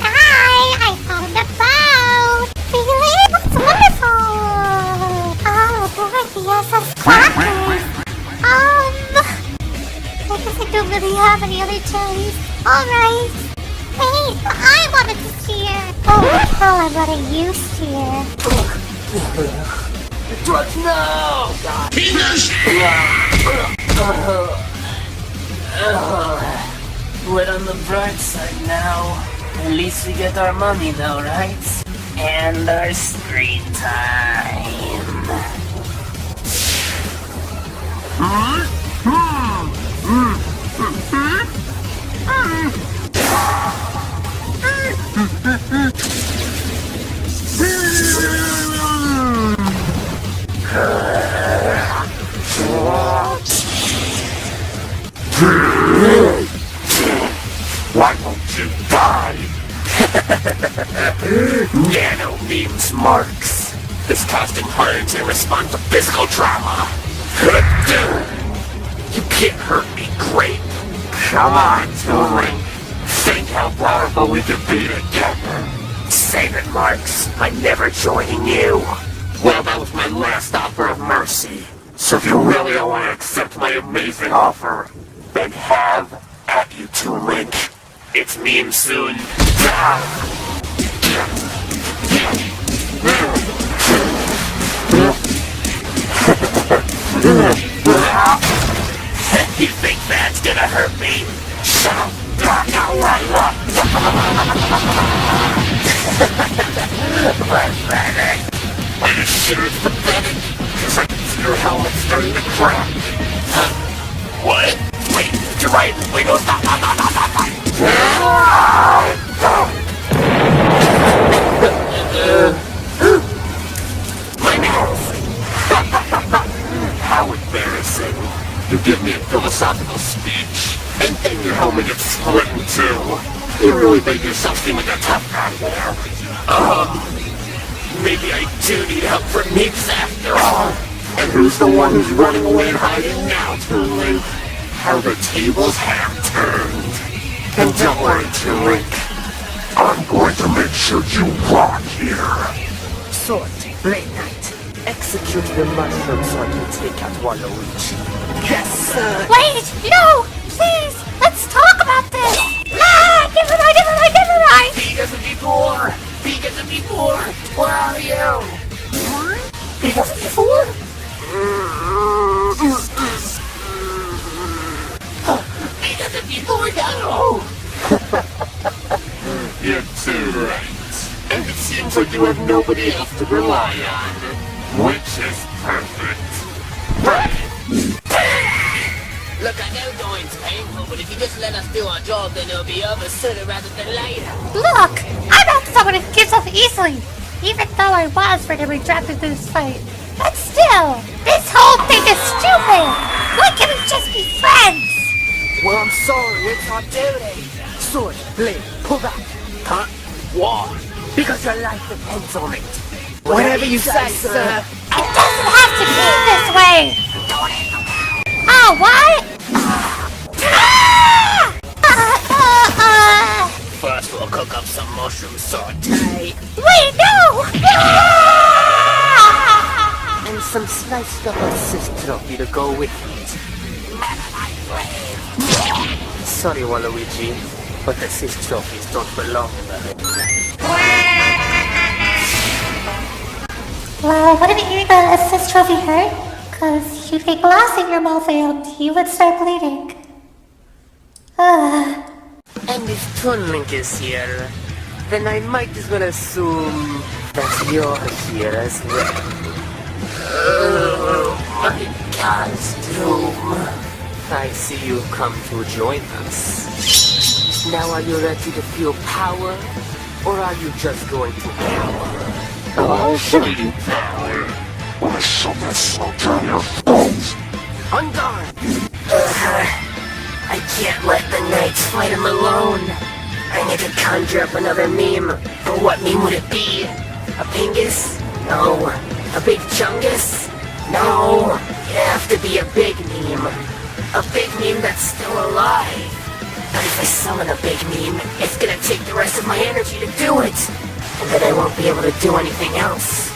I found a boat. Really? That's wonderful. Oh boy, yes, that's crackers. I guess I don't really have any other choice. Alright. Hey, I wanted to steer. Oh, hell, I'm letting you steer. Drugs, no! God. We're on the bright side now. At least we get our money though, right? And our screen time. Why won't you die? Nano memes Marx. This casting harms and respond to physical trauma. You can't hurt me, Grape. Come on, Tooling. Think how powerful we could be together. Save it, Marx. I'm never joining you. Well, that was my last offer of mercy. So if you really don't want to accept my amazing offer, then have at you two, Link. It's meme soon. You think that's gonna hurt me? Shut up! Pathetic! Are you sure it's pathetic? Because I can see your helmet starting to crack. Huh? What? Wait, you're right. Wait, no, stop. My nose! How embarrassing. You give me a philosophical speech, and then your helmet gets split in two. You really made yourself seem like a tough guy there. Maybe I do need help from Meeks after all. And who's the one who's running away and hiding now, Toolink? How the tables have turned. And don't worry, Toolink. I'm going to make sure you rock here. Sword, Blade Knight, execute the mushroom so I can take out Waluigi. Yes, sir! Wait! No! Please! Let's talk about this! Ah! Never mind! He doesn't be poor! He doesn't be poor! Where are you? He doesn't be poor? He doesn't be poor now! You're too right. And it seems like you have nobody else to rely on. Which is perfect. Right! Look, I know doing's painful, but if you just let us do our job, then it'll be over sooner rather than later. Look! I'm not someone who gives up easily! Even though I was randomly drafted into this fight. But still, this whole thing is stupid! Why can't we just be friends? Well, I'm sorry, it's our duty. Sword, Blade, pull back. Huh? Why? Because your life depends on it. Whatever you say, sir. It doesn't have to be this way! Oh, what? First we'll cook up some mushroom saute. Wait, no! And some sliced up assist trophy to go with it. Sorry, Waluigi, but assist trophies don't belong there. Well, wouldn't hearing the assist trophy hurt? Cause you'd get glass in your mouth and you would start bleeding. And if Toonlink is here, then I might as well assume that you're here as well. Oh, my costume. I see you've come to join us. Now are you ready to feel power, or are you just going to cower? I'll show you power. When I shove that smoke down your throat. On guard! I can't let the knights fight him alone. I need to conjure up another meme. But what meme would it be? A Pingus? No. A big Chungus? No. It'd have to be a big meme. A big meme that's still alive. But if I summon a big meme, it's gonna take the rest of my energy to do it. And then I won't be able to do anything else.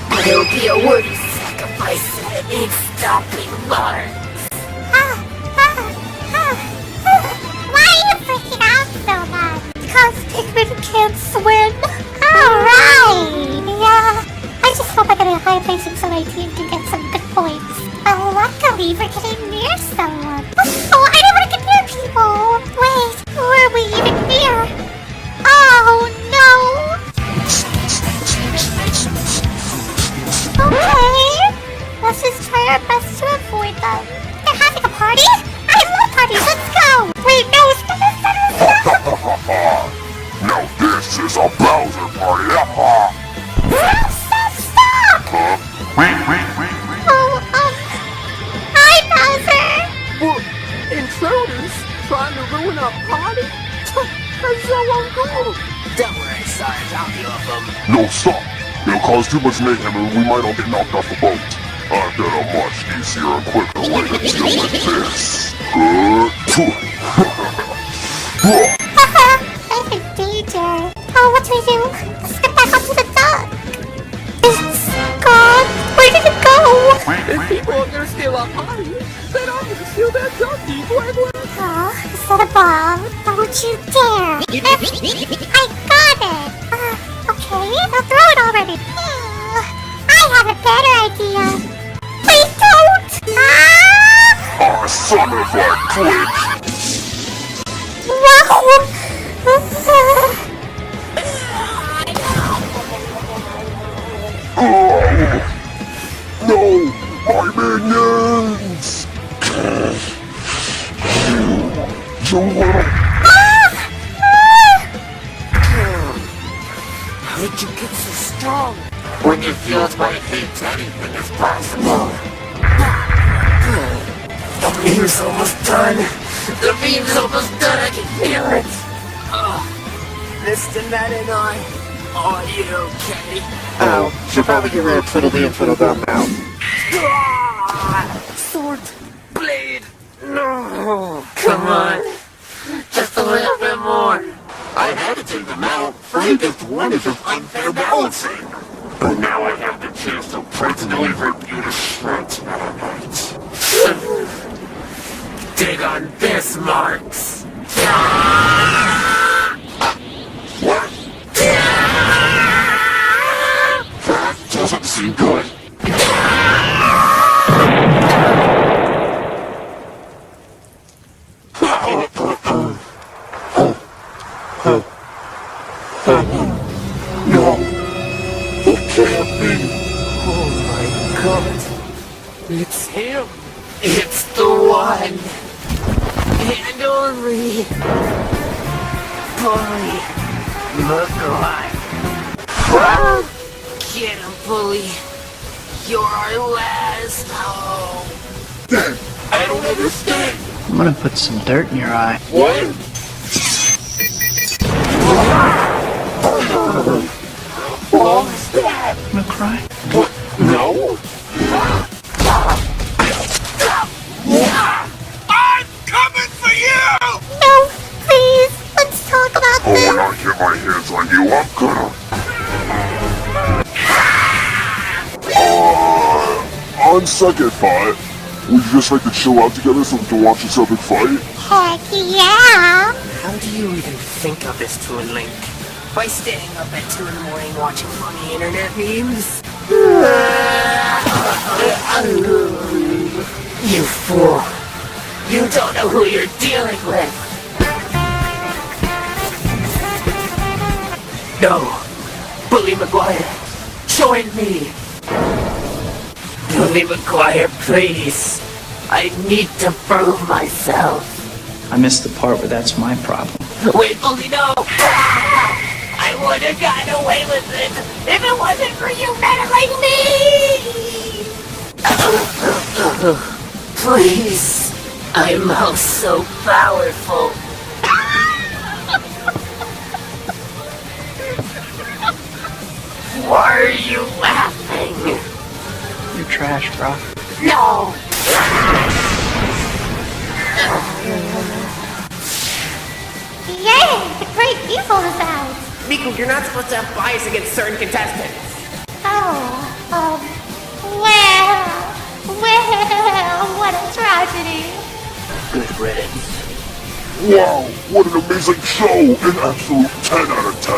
But it'll be a worthy sacrifice and it needs stopping Marx. Why are you freaking out so much? Because Pikmin can't swim. Alright! Yeah, I just hope I get a high placing so my team can get some good points. Luckily, we're getting near someone. Oh, I don't want to get near people! Wait, were we even near? Oh, no! Okay, let's just try our best to avoid them. They're having a party? I love parties, let's go! Wait, no, stop! Now this is a Bowser party, Stop! Oh, hi, Bowser! What? Intruders? Trying to ruin our party? That's so uncool! Don't worry, Sarge, I'll deal with them. No, stop. It'll cause too much mayhem and we might all get knocked off the boat. I've got a much easier and quicker way to deal with this. I'm in danger. Oh, what do we do? Let's get back onto the dock. People, if they're still up high, then I'm gonna steal that donkey. Oh, is that a bomb? Don't you dare! I got it! Okay, I'll throw it already. I have a better idea. Please don't! Ah, son of a twitch! No! My minions! You little... How did you get so strong? When you're fueled by hate, anything is possible. The beam's almost done. The beam's almost done. I can feel it. Mr. Ned and I, are you okay? Oh, should probably get rid of Twiddly and Twiddledum now. Sword, blade. No, come on. Just a little bit more. I had to take them out. Frank just warned us of unfair balancing. But now I have the chance to personally rip you to shreds, Meta Knight. Dig on this, Marx. What? That doesn't seem good. No, it can't be. Oh my god. It's him. It's the one. And only. Bully. Magolor. Get him, bully. You're our last hope. I don't understand. I'm gonna put some dirt in your eye. What? What was that? I'm gonna cry. What? No? I'm coming for you! No, please, let's talk about Oh, this. when I get my hands on you, I'm gonna... On second thought, would you just like to chill out together so we can watch this epic fight? Heck yeah! How do you even think of this to a link? By staying up at 2 in the morning watching funny internet memes? You fool! You don't know who you're dealing with! No! Bully Magolor! Join me! Bully Magolor, please! I need to prove myself! I missed the part where that's my problem. Wait, Bully, no! I would have gotten away with it if it wasn't for you men like me! Please! I'm oh so powerful! Why are you laughing? You're trash, bro. No! Yay! The great evil is out! Miku, you're not supposed to have bias against certain contestants. Well, what a tragedy. Good riddance. Wow, what an amazing show! An absolute 10 out of 10!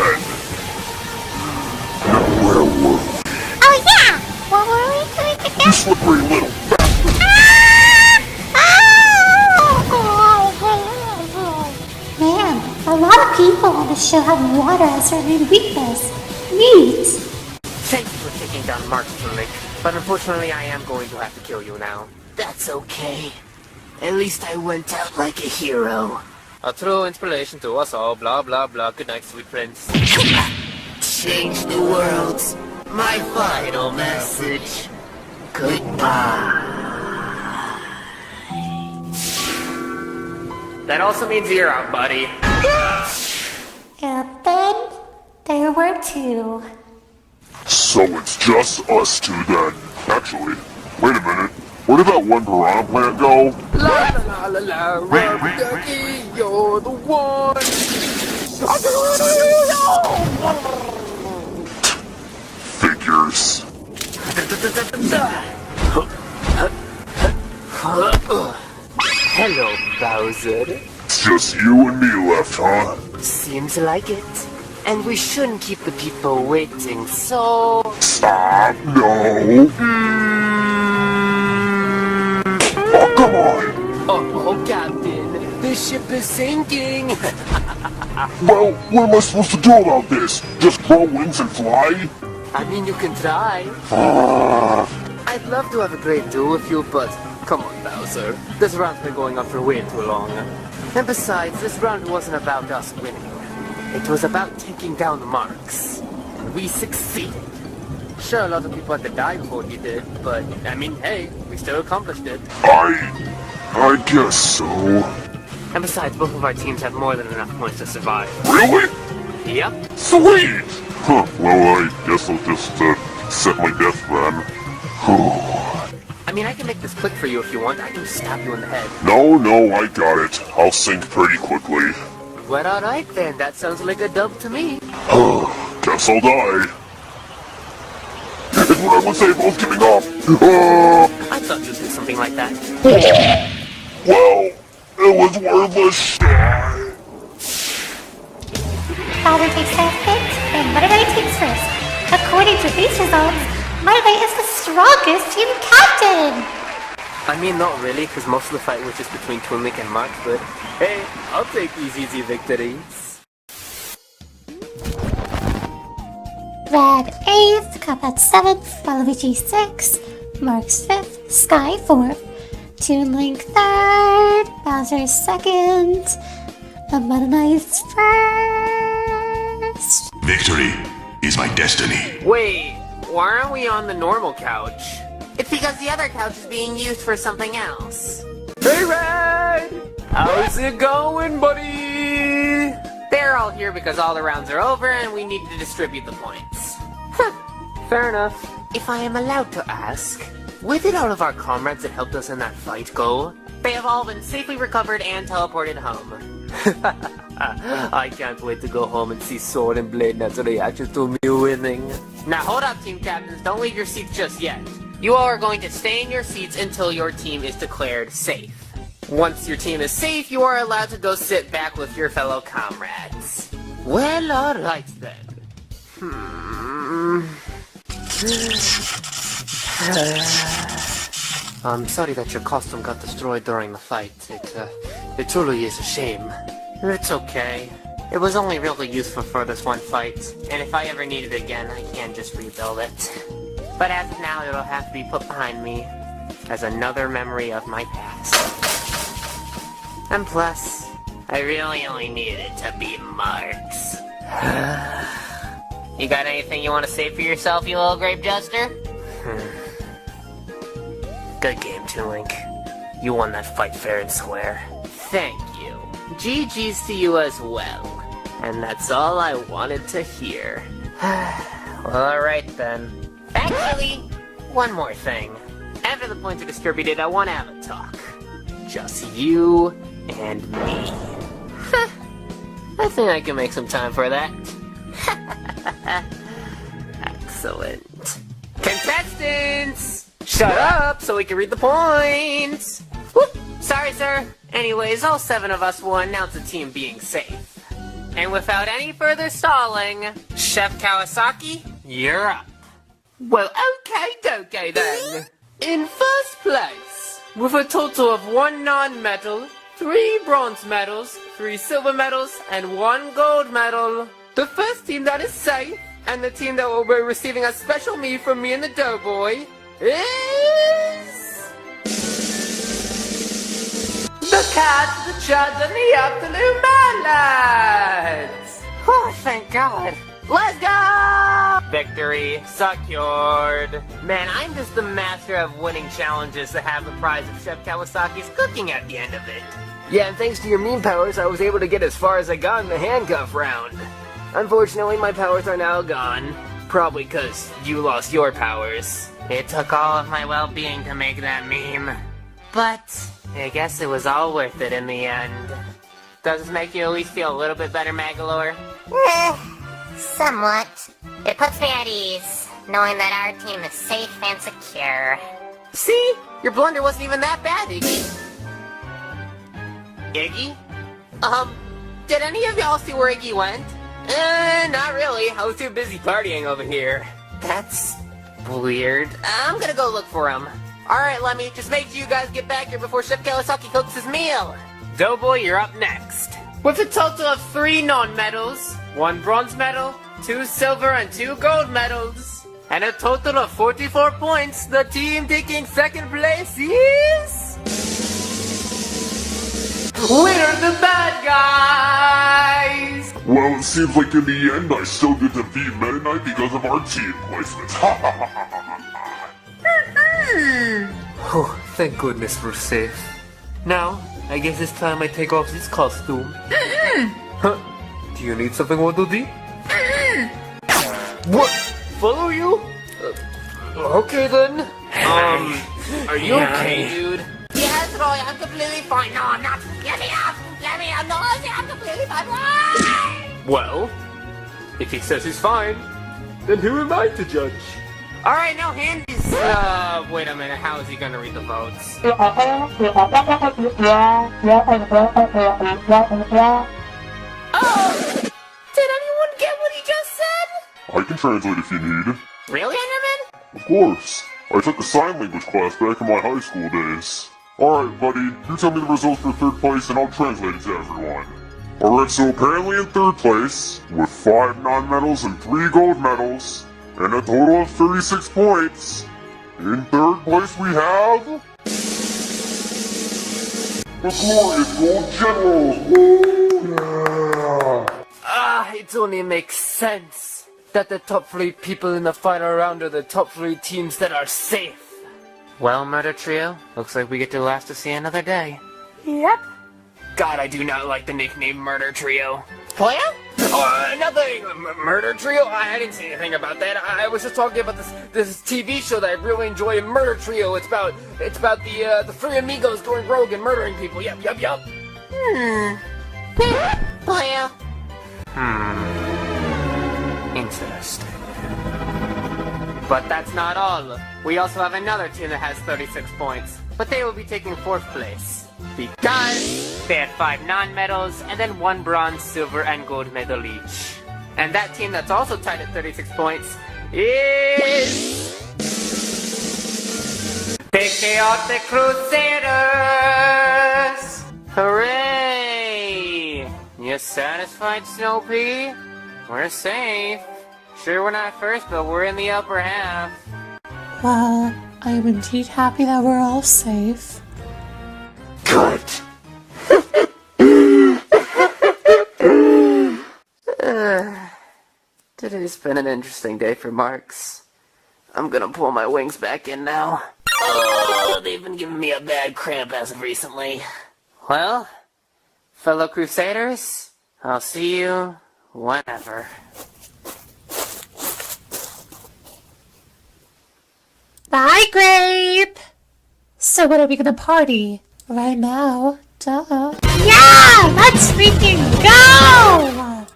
Now where were we? Oh yeah! What were we doing again? You slippery little bastard! Man, a lot of people on the show have water as their main weakness. Neat! Thank you for taking down Marx for Link, but unfortunately I am going to have to kill you now. That's okay. At least I went out like a hero. A true inspiration to us all, blah blah blah. Good night, sweet prince. Change the world. My final message. Goodbye. That also means you're out, buddy. And then there were two. So it's just us two then. Actually, wait a minute. Where did that one piranha plant go? La la la la la, Rubber Ducky, you're the one. Figures. Hello, Bowser. It's just you and me left, huh? Seems like it. And we shouldn't keep the people waiting, so... Stop, no! Oh, come on! Oh, Captain, the ship is sinking! Well, what am I supposed to do about this? Just grow wings and fly? I mean, you can try. I'd love to have a great duel with you, but come on, Bowser. This round's been going on for way too long. And besides, this round wasn't about us winning. It was about taking down Marx. We succeeded. Sure, a lot of people had to die before we did, but, I mean, hey, we still accomplished it. I guess so. And besides, both of our teams have more than enough points to survive. Really? Yep. Sweet! Huh, well, I guess I'll just, set my death then. I mean, I can make this click for you if you want. I can just stab you in the head. No, I got it. I'll sink pretty quickly. Well, alright then. That sounds like a dub to me. Guess I'll die. It's what I would say if I was giving up. I thought you'd do something like that. Well, it was worth a shot. Bowser takes first pick, and Monterey takes first. According to these results, Monterey is the strongest team captain! I mean, not really, because most of the fight was just between Toon Link and Marx, but hey, I'll take these easy victories. Red 8th, Cuphead 7th, Waluigi 6th, Marx 5th, Sky 4th, Toon Link 3rd, Bowser 2nd, and Meta Knight's 1st. Victory is my destiny. Wait, why aren't we on the normal couch? It's because the other couch is being used for something else. Hey, Red! How's it going, buddy? They're all here because all the rounds are over and we need to distribute the points. Fair enough. If I am allowed to ask, where did all of our comrades that helped us in that fight go? They have all been safely recovered and teleported home. I can't wait to go home and see Sword and Blade Net's reaction to me winning. Now hold up, team captains, don't leave your seats just yet. You all are going to stay in your seats until your team is declared safe. Once your team is safe, you are allowed to go sit back with your fellow comrades. Well, alright then. I'm sorry that your costume got destroyed during the fight. It truly is a shame. It's okay. It was only really useful for this one fight, and if I ever need it again, I can just rebuild it. But as of now, it'll have to be put behind me as another memory of my past. And plus, I really only needed it to beat Marx. You got anything you want to say for yourself, you little grape jester? Good game, Toon Link. You won that fight fair and square. Thank you. GG's to you as well. And that's all I wanted to hear. Well, alright then. Actually, one more thing. After the points are distributed, I want to have a talk. Just you and me. I think I can make some time for that. Excellent. Contestants! Shut up so we can read the points! Whoop! Sorry, sir. Anyways, all 7 of us will announce the team being safe. And without any further stalling, Chef Kawasaki, you're up. Well, okay then. In first place, with a total of 1 non-medal, 3 bronze medals, 3 silver medals, and 1 gold medal, the first team that is safe, and the team that will be receiving a special meal from me and the Doughboy, is... the Cats, the Chuds, and the Afternoon Manlads! Oh, thank God. Let's go! Victory secured. Man, I'm just the master of winning challenges that have the prize of Chef Kawasaki's cooking at the end of it. Yeah, and thanks to your meme powers, I was able to get as far as I got in the handcuff round. Unfortunately, my powers are now gone. Probably because you lost your powers. It took all of my well-being to make that meme. But I guess it was all worth it in the end. Does this make you at least feel a little bit better, Magolor? Somewhat. It puts me at ease, knowing that our team is safe and secure. See? Your blunder wasn't even that bad, Iggy. Iggy? Did any of y'all see where Iggy went? Not really. I was too busy partying over here. That's weird. I'm gonna go look for him. Alright, Lemmy, just make sure you guys get back here before Chef Kawasaki cooks his meal. Doughboy, you're up next. With a total of 3 non-medals, 1 bronze medal, 2 silver and 2 gold medals, and a total of 44 points, the team taking second place is... Winner the bad guys! Well, it seems like in the end I still get to beat Meta Knight because of our team placement. Oh, thank goodness we're safe. Now, I guess it's time I take off this costume. Huh? Do you need something, Waddle Dee? What? Follow you? Okay then. Are you okay, dude? Yes, Roy, I'm completely fine. No, I'm not. Let me out! Let me out! No, I'm completely fine. Well, if he says he's fine, then who am I to judge? Alright, now handies. Wait a minute. How is he gonna read the votes? Oh! Did anyone get what he just said? I can translate if you need. Really, Enderman? Of course. I took a sign language class back in my high school days. Alright, buddy, you tell me the results for 3rd place and I'll translate it to everyone. Alright, so apparently in 3rd place, with 5 non-medals and 3 gold medals, and a total of 36 points, in 3rd place we have... the glorious Gold Generals! Woo! Yeah! It only makes sense that the top 3 people in the final round are the top 3 teams that are safe. Well, Murder Trio, looks like we get to last to see another day. Yep. God, I do not like the nickname Murder Trio. Playa? Nothing! Murder Trio? I didn't say anything about that. I was just talking about this TV show that I really enjoy, Murder Trio. It's about the 3 amigos going rogue and murdering people. Yup. Playa. Interesting. But that's not all. We also have another team that has 36 points, but they will be taking 4th place. Because they had 5 non-medals, and then 1 bronze, silver, and gold medal each. And that team that's also tied at 36 points is... the Chaotic Crusaders! Hooray! You satisfied, Snow Pea? We're safe. Sure, we're not first, but we're in the upper half. Well, I am indeed happy that we're all safe. Good. Today's been an interesting day for Marx. I'm gonna pull my wings back in now. Oh, they've been giving me a bad cramp as of recently. Well, fellow Crusaders, I'll see you whenever. Bye, Grape! So when are we gonna party? Right now, duh. Yeah! Let's freaking go!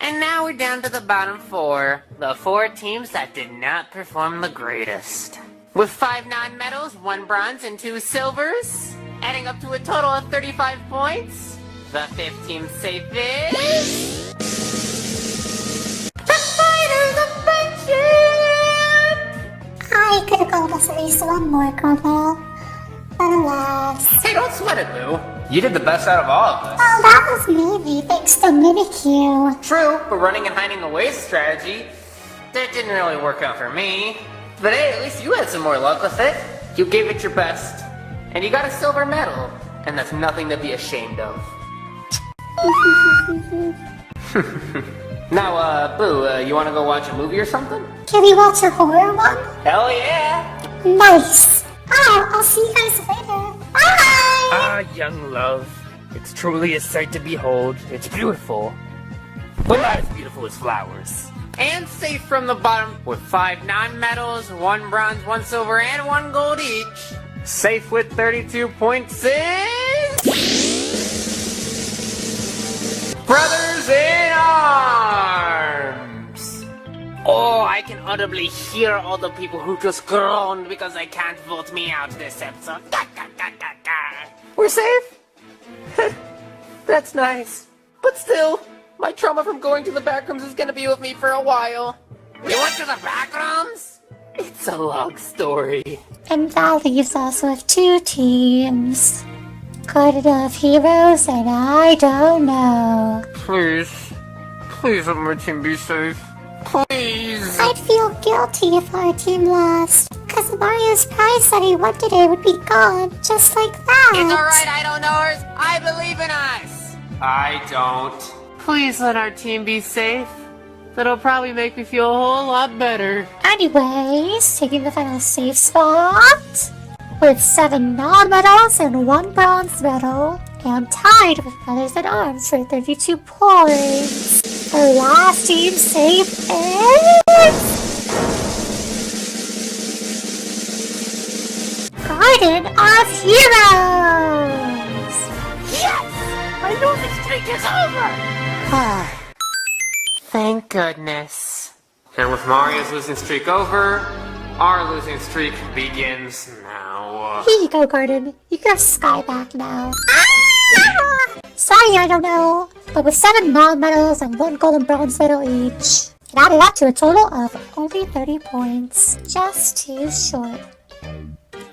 And now we're down to the bottom 4. The 4 teams that did not perform the greatest. With 5 non-medals, 1 bronze, and 2 silvers, adding up to a total of 35 points, the 5th team safe is... the Fighters of Friendship! I could have gone with at least 1 more, Carmel. But alas. Hey, don't sweat it, Boo. You did the best out of all of us. Oh, that was maybe thanks to Minikyu. True, but running and hiding away strategy, that didn't really work out for me. But hey, at least you had some more luck with it. You gave it your best. And you got a silver medal. And that's nothing to be ashamed of. Now, Boo, you wanna go watch a movie or something? Can we watch a horror one? Hell yeah! Nice. Oh, I'll see you guys later. Bye! Ah, young love. It's truly a sight to behold. It's beautiful. But not as beautiful as flowers. And safe from the bottom with 5 non-medals, 1 bronze, 1 silver, and 1 gold each. Safe with 32 points is... Brothers in Arms! Oh, I can audibly hear all the people who just groaned because they can't vote me out this episode. We're safe? That's nice. But still, my trauma from going to the backrooms is gonna be with me for a while. You went to the backrooms? It's a long story. And that leaves us with two teams. Good enough heroes, and I don't know. Please let my team be safe. Please. I'd feel guilty if our team lost, because Mario's prize that he won today would be gone, just like that. It's alright, I don't knowers. I believe in us. I don't. Please let our team be safe. That'll probably make me feel a whole lot better. Anyways, taking the final safe spot, with 7 non-medals and 1 bronze medal, and tied with Brothers in Arms for 32 points. The last team safe is... Garden of Heroes! Yes! My losing streak is over! Thank goodness. And with Mario's losing streak over, our losing streak begins now. Here you go, Garden. You can have Sky back now. Sorry, I don't know. But with 7 non-medals and 1 gold and bronze medal each, it added up to a total of only 30 points. Just too short.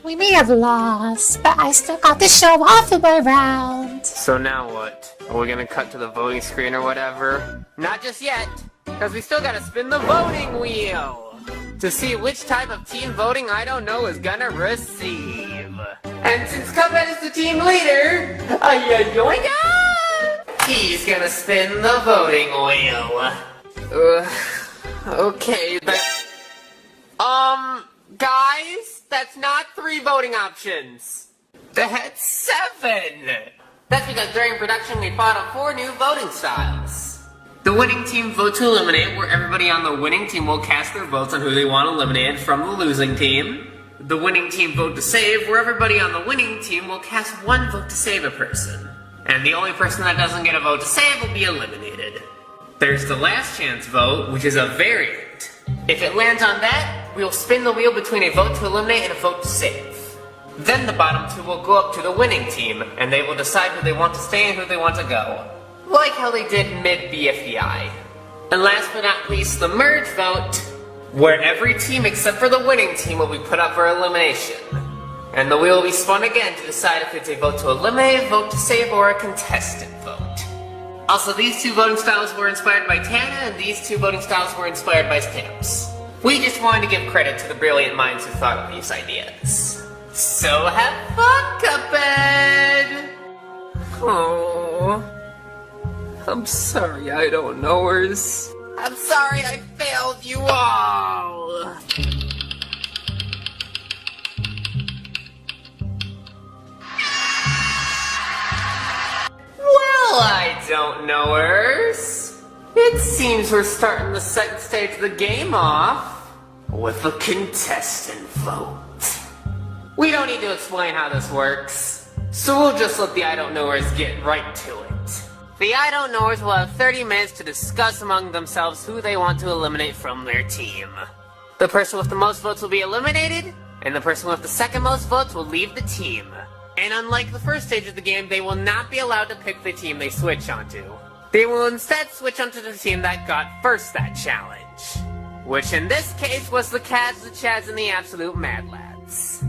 We may have lost, but I still got to show off in my round. So now what? Are we gonna cut to the voting screen or whatever? Not just yet, because we still gotta spin the voting wheel to see which type of team voting I don't know is gonna receive. And since Cuphead is the team leader, he's gonna spin the voting wheel. Okay, Guys, that's not 3 voting options. That's 7. That's because during production we thought of 4 new voting styles. the winning team vote to eliminate, where everybody on the winning team will cast their votes on who they want eliminated from the losing team. The winning team vote to save, where everybody on the winning team will cast 1 vote to save a person. And the only person that doesn't get a vote to save will be eliminated. There's the last chance vote, which is a variant. If it lands on that, we'll spin the wheel between a vote to eliminate and a vote to save. Then the bottom 2 will go up to the winning team, and they will decide who they want to stay and who they want to go. Like how they did mid-BFDI. And last but not least, the merge vote, where every team except for the winning team will be put up for elimination. And the wheel will be spun again to decide if it's a vote to eliminate, a vote to save, or a contestant vote. Also, these 2 voting styles were inspired by Tana, and these 2 voting styles were inspired by Stamps. We just wanted to give credit to the brilliant minds who thought of these ideas. So have fun, Cuphead! Oh, I'm sorry, I don't knowers. I'm sorry I failed you all! Well, I don't knowers. It seems we're starting the second stage of the game off with a contestant vote. We don't need to explain how this works, so we'll just let the I don't knowers get right to it. The I don't knowers will have 30 minutes to discuss among themselves who they want to eliminate from their team. The person with the most votes will be eliminated, and the person with the second most votes will leave the team. And unlike the first stage of the game, they will not be allowed to pick the team they switch onto. They will instead switch onto the team that got first that challenge. Which in this case was the Cads, the Chads, and the Absolute Mad Lads.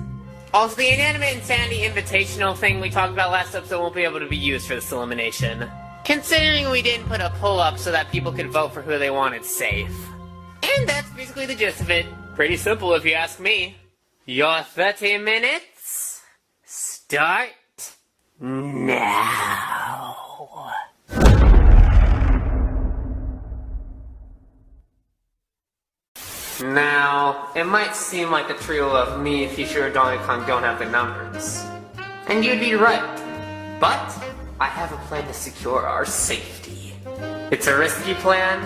Also, the Inanimate Insanity Invitational thing we talked about last episode won't be able to be used for this elimination, considering we didn't put a poll up so that people could vote for who they wanted safe. And that's basically the gist of it. Pretty simple if you ask me. Your 30 minutes start now. Now, it might seem like the trio of me, Fisher, and Donkey Kong don't have the numbers. And you'd be right. But I have a plan to secure our safety. It's a risky plan,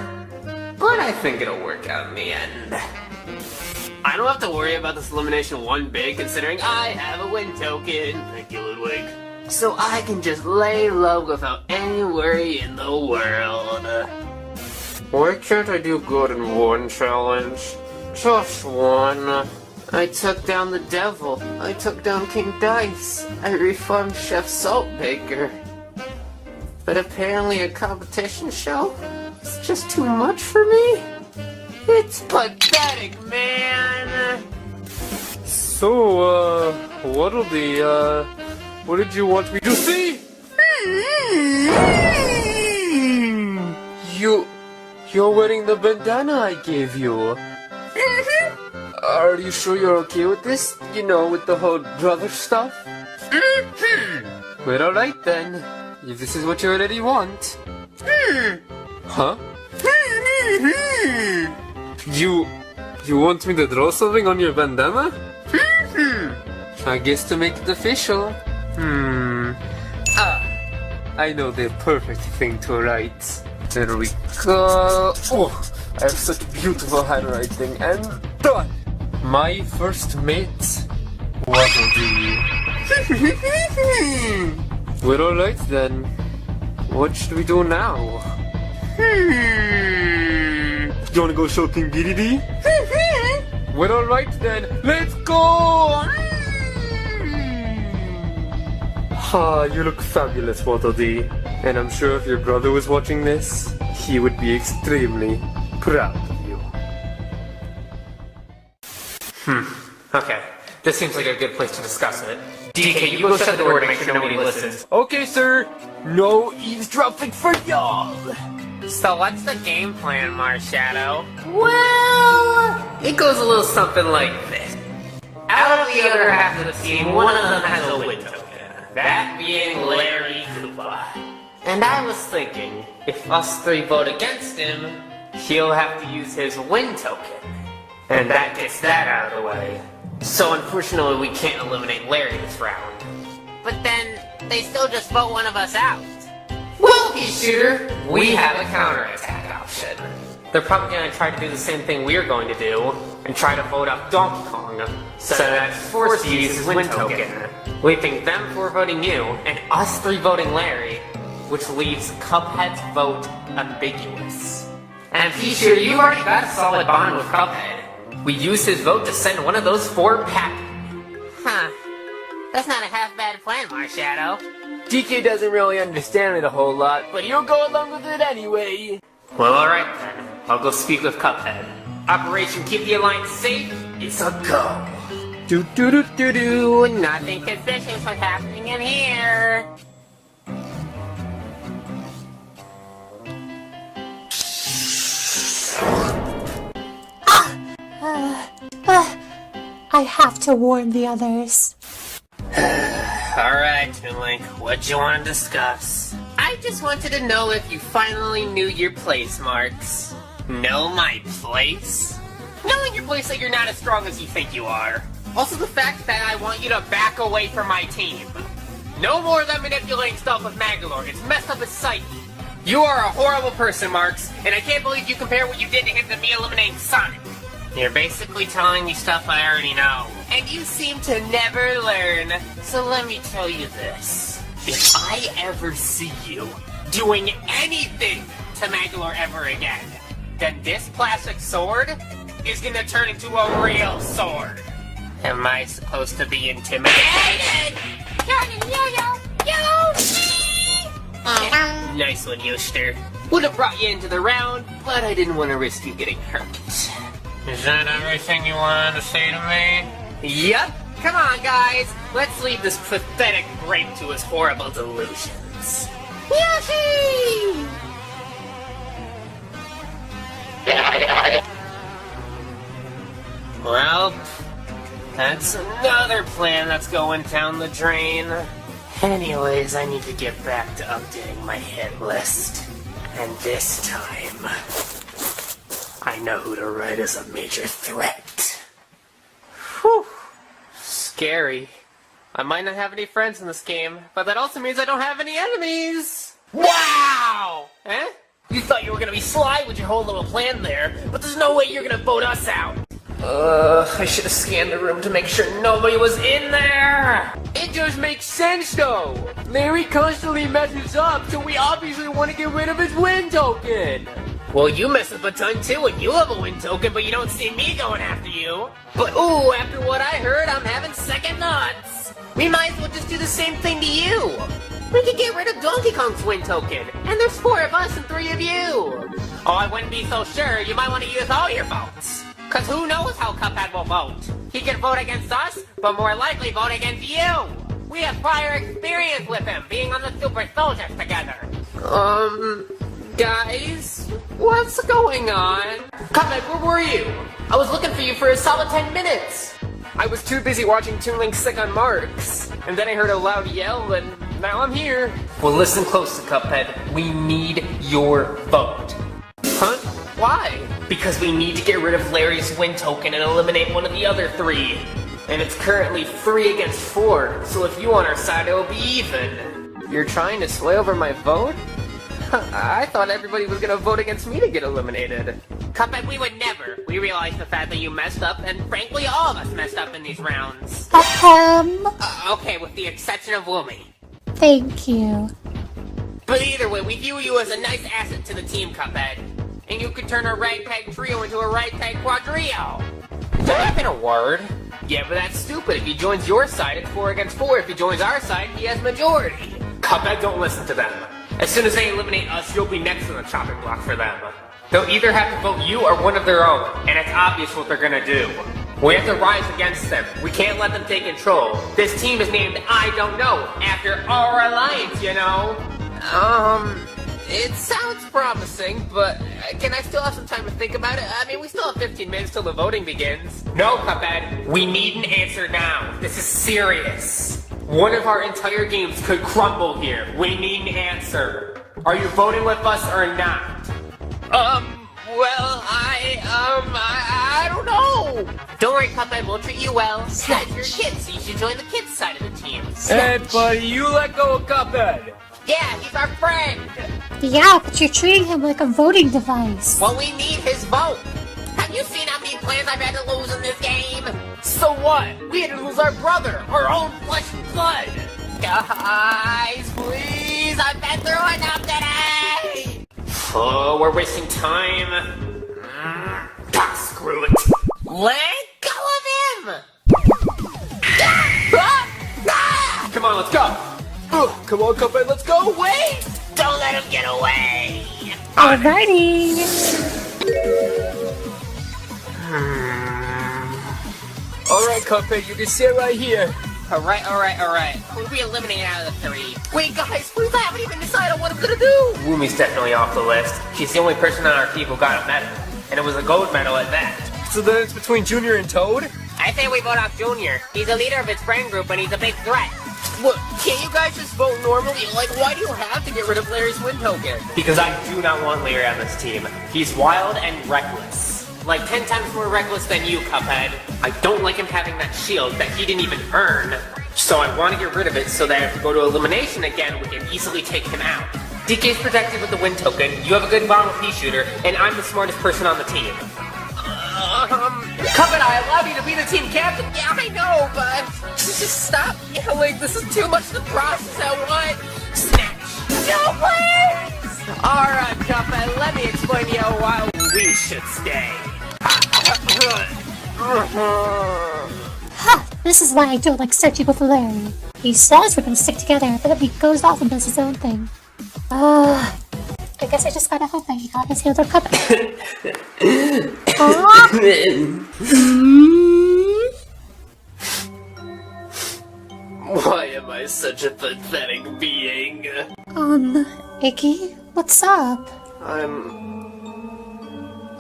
but I think it'll work out in the end. I don't have to worry about this elimination one bit, considering I have a win token. Thank you, Ludwig. So I can just lay low without any worry in the world. Why can't I do good in one challenge? Just one. I took down the devil. I took down King Dice. I reformed Chef Saltbaker. But apparently a competition show is just too much for me? It's pathetic, man! So, what did you want me to see? You're wearing the bandana I gave you. Are you sure you're okay with this? You know, with the whole brother stuff? Well, alright then. If this is what you already want. Huh? You want me to draw something on your bandana? I guess to make it official. I know the perfect thing to write. There we go. Oh, I have such beautiful handwriting, and done! My first mate, Waddle-Dee. Well, alright then. What should we do now? You wanna go show King Dedede? Well, alright then, let's go! Ah, you look fabulous, Waddle-Dee. And I'm sure if your brother was watching this, he would be extremely proud of you. Okay. This seems like a good place to discuss it. DK, you go shut the door to make sure nobody listens. Okay, sir. No eavesdropping for y'all. So what's the game plan, Marshadow? Well, it goes a little something like this. Out of the other half of the team, one of them has a win token. That being Larry Koopa. And I was thinking, if us three vote against him, he'll have to use his win token. And that gets that out of the way. So unfortunately we can't eliminate Larry this round. But then, they still just vote one of us out. Well, Shooter, we have a counterattack option. They're probably going to try to do the same thing we're going to do, and try to vote up Donkey Kong, so that forces you to use his win token, leaving them four voting you, and us three voting Larry, which leaves Cuphead's vote ambiguous. And Shooter, you've already got a solid bond with Cuphead. We use his vote to send one of those four packing. Huh. That's not a half-bad plan, Marshadow. DK doesn't really understand it a whole lot, but he'll go along with it anyway. Well, alright then. I'll go speak with Cuphead. Operation Keep the Alliance Safe, it's a go. Do-do-do-do-do, nothing suspicious was happening in here. I have to warn the others. Alright, Toonlink, what you want to discuss? I just wanted to know if you finally knew your place, Marx. Know my place? Knowing your place that you're not as strong as you think you are. Also the fact that I want you to back away from my team. No more of that manipulating stuff with Magolor, it's messed up his psyche. You are a horrible person, Marx, and I can't believe you compare what you did to him to me eliminating Sonic. You're basically telling me stuff I already know. And you seem to never learn. So let me tell you this. If I ever see you doing anything to Magolor ever again, then this plastic sword is gonna turn into a real sword. Am I supposed to be intimidated? Nice one, Yoster. Would have brought you into the round, but I didn't want to risk you getting hurt. Is that everything you wanted to say to me? Yep. Come on, guys. Let's leave this pathetic grape to his horrible delusions. Yoshi! Well, that's another plan that's going down the drain. Anyways, I need to get back to updating my hit list. And this time, I know who to write as a major threat. Whew. Scary. I might not have any friends in this game, but that also means I don't have any enemies! Wow! Eh? You thought you were gonna be sly with your whole little plan there, but there's no way you're gonna vote us out! I should have scanned the room to make sure nobody was in there! It just makes sense though! Larry constantly messes up, so we obviously want to get rid of his win token! Well, you mess up a ton too, and you have a win token, but you don't see me going after you. But ooh, after what I heard, I'm having second thoughts. We might as well just do the same thing to you. We could get rid of Donkey Kong's win token, and there's 4 of us and 3 of you. Oh, I wouldn't be so sure. You might want to use all your votes. Cause who knows how Cuphead will vote? He can vote against us, but more likely vote against you. We have prior experience with him, being on the Super Soldiers together. Guys, what's going on? Cuphead, where were you? I was looking for you for a solid 10 minutes. I was too busy watching Toon Link sick on Marx, and then I heard a loud yell, and now I'm here. Well, listen closely, Cuphead. We need your vote. Huh? Why? Because we need to get rid of Larry's win token and eliminate one of the other 3. And it's currently 3 against 4, so if you on our side, it'll be even. You're trying to sway over my vote? I thought everybody was gonna vote against me to get eliminated. Cuphead, we would never. We realized the fact that you messed up, and frankly, all of us messed up in these rounds. Okay, with the exception of Woomy. Thank you. But either way, we view you as a nice asset to the team, Cuphead. And you could turn a ragtag trio into a ragtag quadrio. Is that even a word? Yeah, but that's stupid. If he joins your side, it's 4 against 4. If he joins our side, he has majority. Cuphead, don't listen to them. As soon as they eliminate us, you'll be next on the chopping block for them. They'll either have to vote you or one of their own, and it's obvious what they're gonna do. We have to rise against them. We can't let them take control. This team is named I Don't Know, after our alliance, you know? It sounds promising, but can I still have some time to think about it? I mean, we still have 15 minutes till the voting begins. No, Cuphead. We need an answer now. This is serious. One of our entire games could crumble here. We need an answer. Are you voting with us or not? Well, I don't know. Don't worry, Cuphead, we'll treat you well. Yeah, you're kids, so you should join the kids' side of the team. Hey, buddy, you let go of Cuphead. Yeah, he's our friend. Yeah, but you're treating him like a voting device. Well, we need his vote. Have you seen how many players I've had to lose in this game? So what? We had to lose our brother, our own flesh and blood. Guys, please, I've been through enough today. Oh, we're wasting time. Screw it. Let go of him. Come on, let's go. Come on, Cuphead, let's go. Wait! Don't let him get away. Alrighty. Alright, Cuphead, you can sit right here. Alright. Who'll be eliminated out of the 3? Wait, guys, please, I haven't even decided what I'm gonna do. Woomy's definitely off the list. She's the only person on our team who got a medal, and it was a gold medal at that. So then it's between Junior and Toad? I say we vote off Junior. He's the leader of his friend group, and he's a big threat. What, can't you guys just vote normally? Like, why do you have to get rid of Larry's win token? Because I do not want Larry on this team. He's wild and reckless. Like 10 times more reckless than you, Cuphead. I don't like him having that shield that he didn't even earn. So I want to get rid of it so that if we go to elimination again, we can easily take him out. DK's protected with the win token, you have a good bomb pea shooter, and I'm the smartest person on the team. Cuphead, I allowed you to be the team captain. Yeah, I know, but just stop yelling. This is too much to process at once. Snatch. No, please! Alright, Cuphead, let me explain to you why we should stay. This is why I don't like searching with Larry. He says we're gonna stick together, but then he goes off and does his own thing. I guess I just gotta hope that he got his healed or Cuphead. Why am I such a pathetic being? Icky, what's up?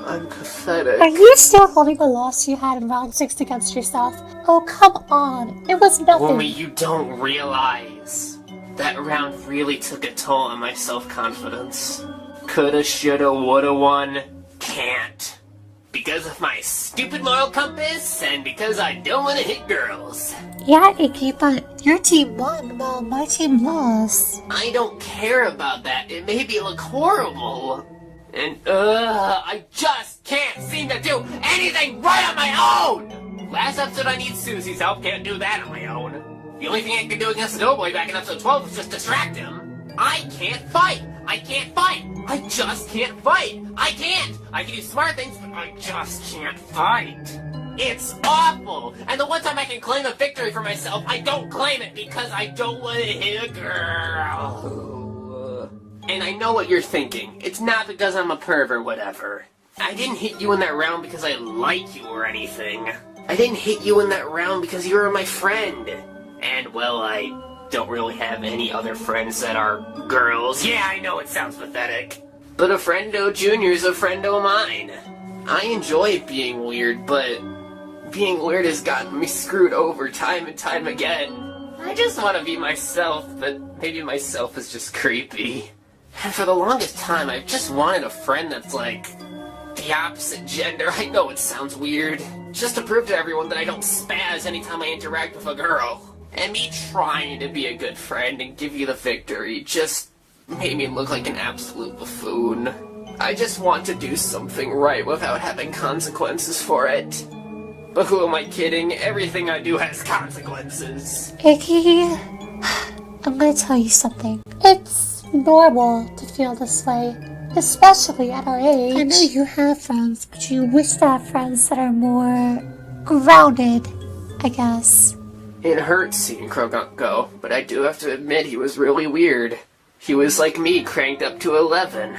I'm pathetic. Are you still holding the loss you had in round 6 against yourself? Oh, come on. It was nothing. Woomy, you don't realize. That round really took a toll on my self-confidence. Coulda, shoulda, woulda won. Can't. Because of my stupid moral compass, and because I don't want to hit girls. Yeah, Icky, but your team won while my team lost. I don't care about that. It made me look horrible. And, I just can't seem to do anything right on my own! Last episode I need Susie's help, can't do that on my own. The only thing I can do against the Doughboy back in episode 12 is just distract him. I can't fight. I can't fight. I just can't fight. I can't. I can do smart things, but I just can't fight. It's awful. And the one time I can claim a victory for myself, I don't claim it because I don't want to hit a girl. And I know what you're thinking. It's not because I'm a perv or whatever. I didn't hit you in that round because I like you or anything. I didn't hit you in that round because you were my friend. And, well, I don't really have any other friends that are girls. Yeah, I know it sounds pathetic. But a friendo junior's a friendo mine. I enjoy being weird, but being weird has gotten me screwed over time and time again. I just want to be myself, but maybe myself is just creepy. And for the longest time, I've just wanted a friend that's like the opposite gender. I know it sounds weird. Just to prove to everyone that I don't spaz anytime I interact with a girl. And me trying to be a good friend and give you the victory just made me look like an absolute buffoon. I just want to do something right without having consequences for it. But who am I kidding? Everything I do has consequences. Icky, I'm gonna tell you something. It's normal to feel this way, especially at our age. I know you have friends, but you wish to have friends that are more grounded, I guess. It hurts seeing Krogunk go, but I do have to admit he was really weird. He was like me, cranked up to 11.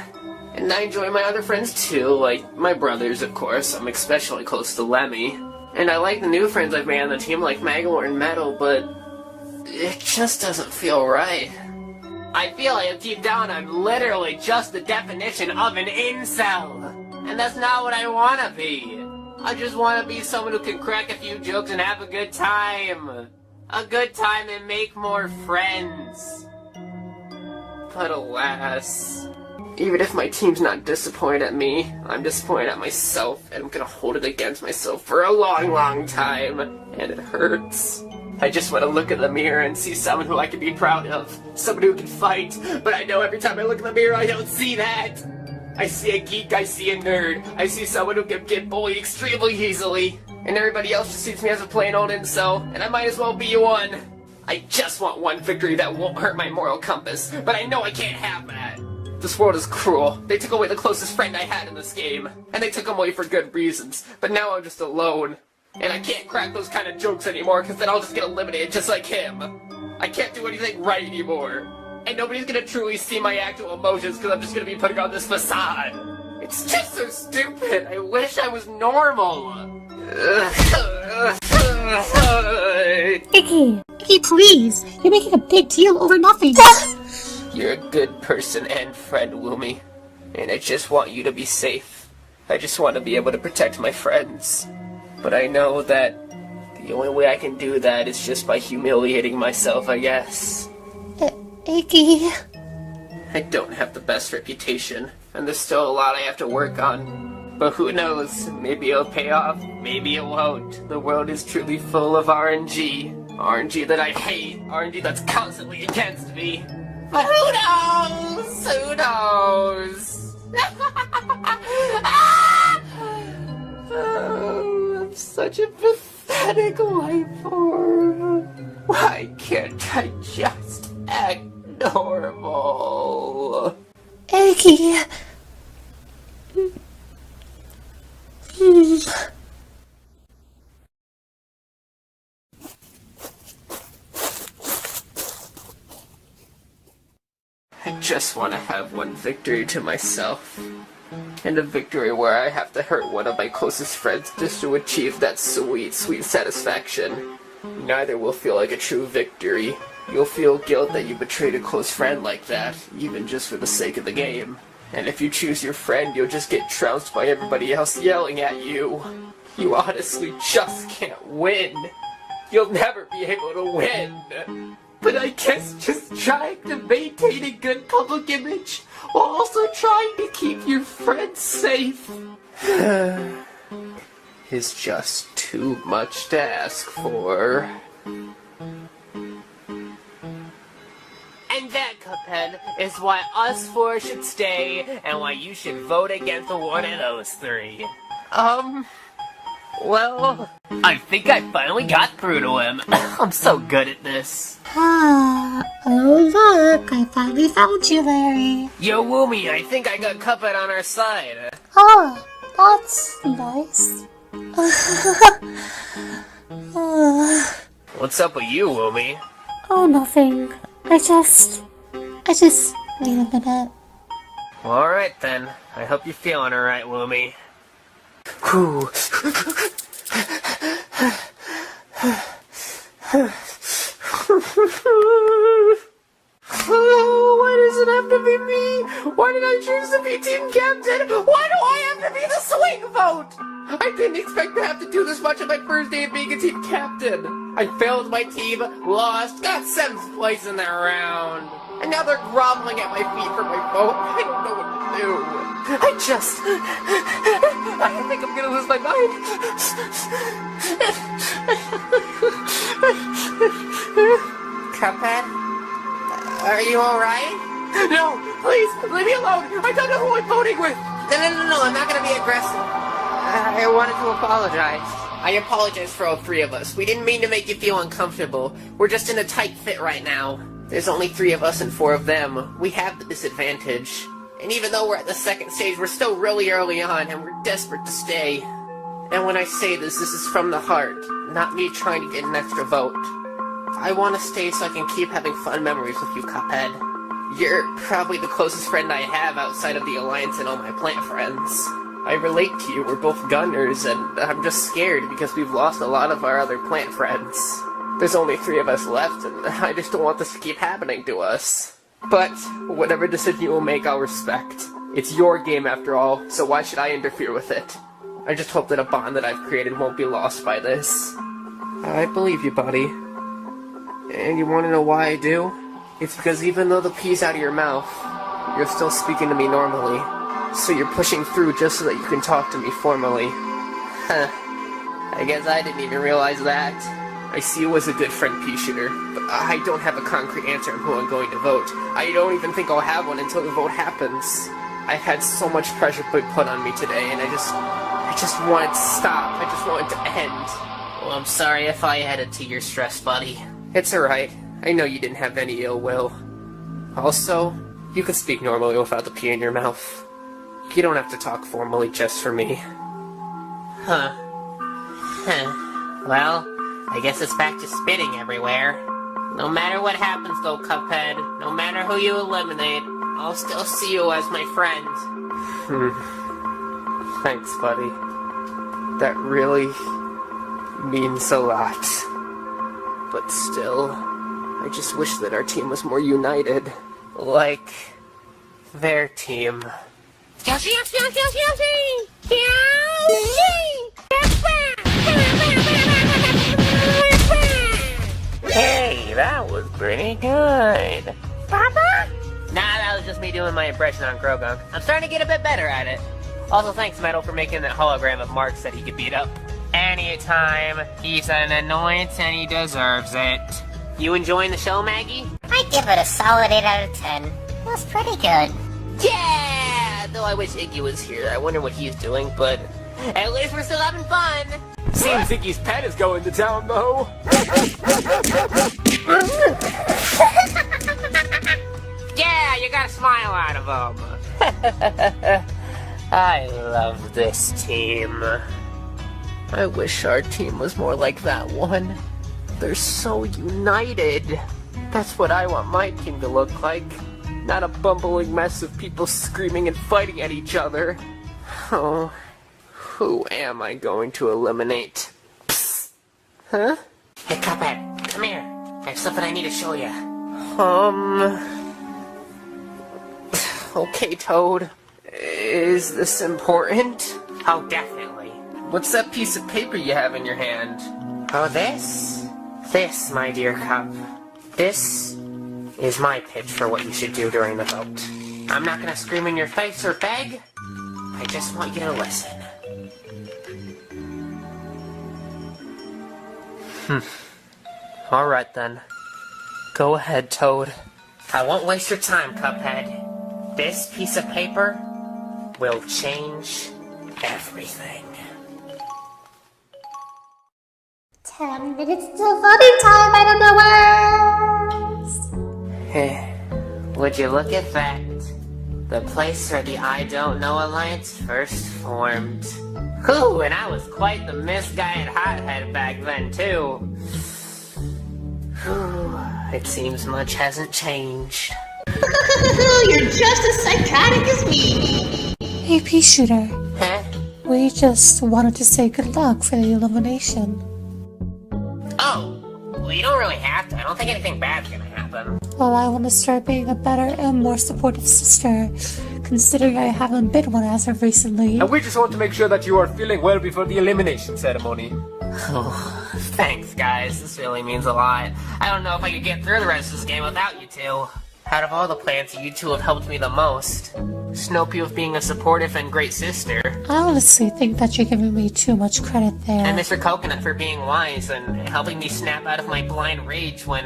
And I enjoy my other friends too, like my brothers, of course. I'm especially close to Lemmy. And I like the new friends I've made on the team, like Magolor and Metal, but it just doesn't feel right. I feel like deep down I'm literally just the definition of an incel. And that's not what I want to be. I just want to be someone who can crack a few jokes and have a good time. A good time and make more friends. But alas, even if my team's not disappointed at me, I'm disappointed at myself, and I'm gonna hold it against myself for a long, long time. And it hurts. I just want to look in the mirror and see someone who I can be proud of. Someone who can fight. But I know every time I look in the mirror, I don't see that. I see a geek, I see a nerd. I see someone who can get bullied extremely easily. And everybody else just sees me as a plain old incel, and I might as well be one. I just want one victory that won't hurt my moral compass, but I know I can't have that. This world is cruel. They took away the closest friend I had in this game, and they took him away for good reasons, but now I'm just alone. And I can't crack those kind of jokes anymore, because then I'll just get eliminated just like him. I can't do anything right anymore. And nobody's gonna truly see my actual emotions, because I'm just gonna be putting on this facade. It's just so stupid. I wish I was normal. Icky, please. You're making a big deal over nothing. You're a good person and friend, Lumi. And I just want you to be safe. I just want to be able to protect my friends. But I know that the only way I can do that is just by humiliating myself, I guess. Icky. I don't have the best reputation, and there's still a lot I have to work on. But who knows? Maybe it'll pay off, maybe it won't. The world is truly full of RNG. RNG that I hate, RNG that's constantly against me. But who knows? Who knows? Oh, I'm such a pathetic life form. Why can't I just act normal? Icky. I just want to have one victory to myself. And a victory where I have to hurt one of my closest friends just to achieve that sweet, sweet satisfaction. Neither will feel like a true victory. You'll feel guilt that you betrayed a close friend like that, even just for the sake of the game. And if you choose your friend, you'll just get trounced by everybody else yelling at you. You honestly just can't win. You'll never be able to win. But I guess just trying to maintain a good public image while also trying to keep your friends safe is just too much to ask for. And that, Cuphead, is why us four should stay, and why you should vote against one of those three. Well, I think I finally got through to him. I'm so good at this. Oh look, I finally found you, Larry. Yo, Woomy, I think I got Cuphead on our side. Oh, that's nice. What's up with you, Woomy? Oh, nothing. I just need a minute. Alright then. I hope you're feeling alright, Woomy. Whew. Oh, why does it have to be me? Why did I choose to be team captain? Why do I have to be the swing vote? I didn't expect to have to do this much on my first day of being a team captain. I failed my team, lost, got 7th place in that round. And now they're groveling at my feet for my vote. I don't know what to do. I think I'm gonna lose my mind. Cuphead? Are you alright? No, please, leave me alone. I don't know who I'm voting with. No, I'm not gonna be aggressive. I wanted to apologize. I apologize for all 3 of us. We didn't mean to make you feel uncomfortable. We're just in a tight fit right now. There's only 3 of us and 4 of them. We have the disadvantage. And even though we're at the 2nd stage, we're still really early on, and we're desperate to stay. And when I say this is from the heart, not me trying to get an extra vote. I want to stay so I can keep having fun memories with you, Cuphead. You're probably the closest friend I have outside of the Alliance and all my plant friends. I relate to you, we're both gunners, and I'm just scared because we've lost a lot of our other plant friends. There's only 3 of us left, and I just don't want this to keep happening to us. But, whatever decision you will make, I'll respect. It's your game after all, so why should I interfere with it? I just hope that a bond that I've created won't be lost by this. I believe you, buddy. And you want to know why I do? It's because even though the pee's out of your mouth, you're still speaking to me normally. So you're pushing through just so that you can talk to me formally. Huh. I guess I didn't even realize that. I see you as a good friend, pea shooter, but I don't have a concrete answer on who I'm going to vote. I don't even think I'll have one until the vote happens. I've had so much pressure put on me today, and I just want it to stop. I just want it to end. Well, I'm sorry if I added to your stress, buddy. It's alright. I know you didn't have any ill will. Also, you can speak normally without the pea in your mouth. You don't have to talk formally just for me. Huh. Well, I guess it's back to spitting everywhere. No matter what happens though, Cuphead, no matter who you eliminate, I'll still see you as my friend. Thanks, buddy. That really means a lot. But still, I just wish that our team was more united. Like their team. Yoshi! Hey, that was pretty good. Papa? Nah, that was just me doing my impression on Krogunk. I'm starting to get a bit better at it. Also, thanks, Metal, for making that hologram of Marx that he could beat up. Anytime. He's an annoyance and he deserves it. You enjoying the show, Maggie? I give it a solid 8 out of 10. It was pretty good. Yeah! Though I wish Iggy was here. I wonder what he's doing, but at least we're still having fun. Seems Iggy's pet is going to town, though. Yeah, you got a smile out of him. I love this team. I wish our team was more like that one. They're so united. That's what I want my team to look like. Not a bumbling mess of people screaming and fighting at each other. Oh, who am I going to eliminate? Psst. Huh? Hey, Cuphead, come here. I have something I need to show you. Okay, Toad. Is this important? Oh, definitely. What's that piece of paper you have in your hand? Oh, this? This, my dear Cup. This is my pitch for what you should do during the vote. I'm not gonna scream in your face or beg. I just want you to listen. Alright then. Go ahead, Toad. I won't waste your time, Cuphead. This piece of paper will change everything. 10 minutes till voting time, I don't know where. Would you look at that? The place where the I Don't Know Alliance first formed. Whew, and I was quite the misguided hothead back then, too. Whew, it seems much hasn't changed. You're just as psychotic as me. Hey, Pea Shooter. Huh? We just wanted to say good luck for the elimination. Oh, well, you don't really have to. I don't think anything bad's gonna happen. Well, I want to start being a better and more supportive sister, considering I haven't been one as of recently. And we just want to make sure that you are feeling well before the elimination ceremony. Oh, thanks, guys. This really means a lot. I don't know if I could get through the rest of this game without you two. Out of all the plants, you two have helped me the most. Snoopy with being a supportive and great sister. I honestly think that you're giving me too much credit there. And Mr. Coconut for being wise and helping me snap out of my blind rage when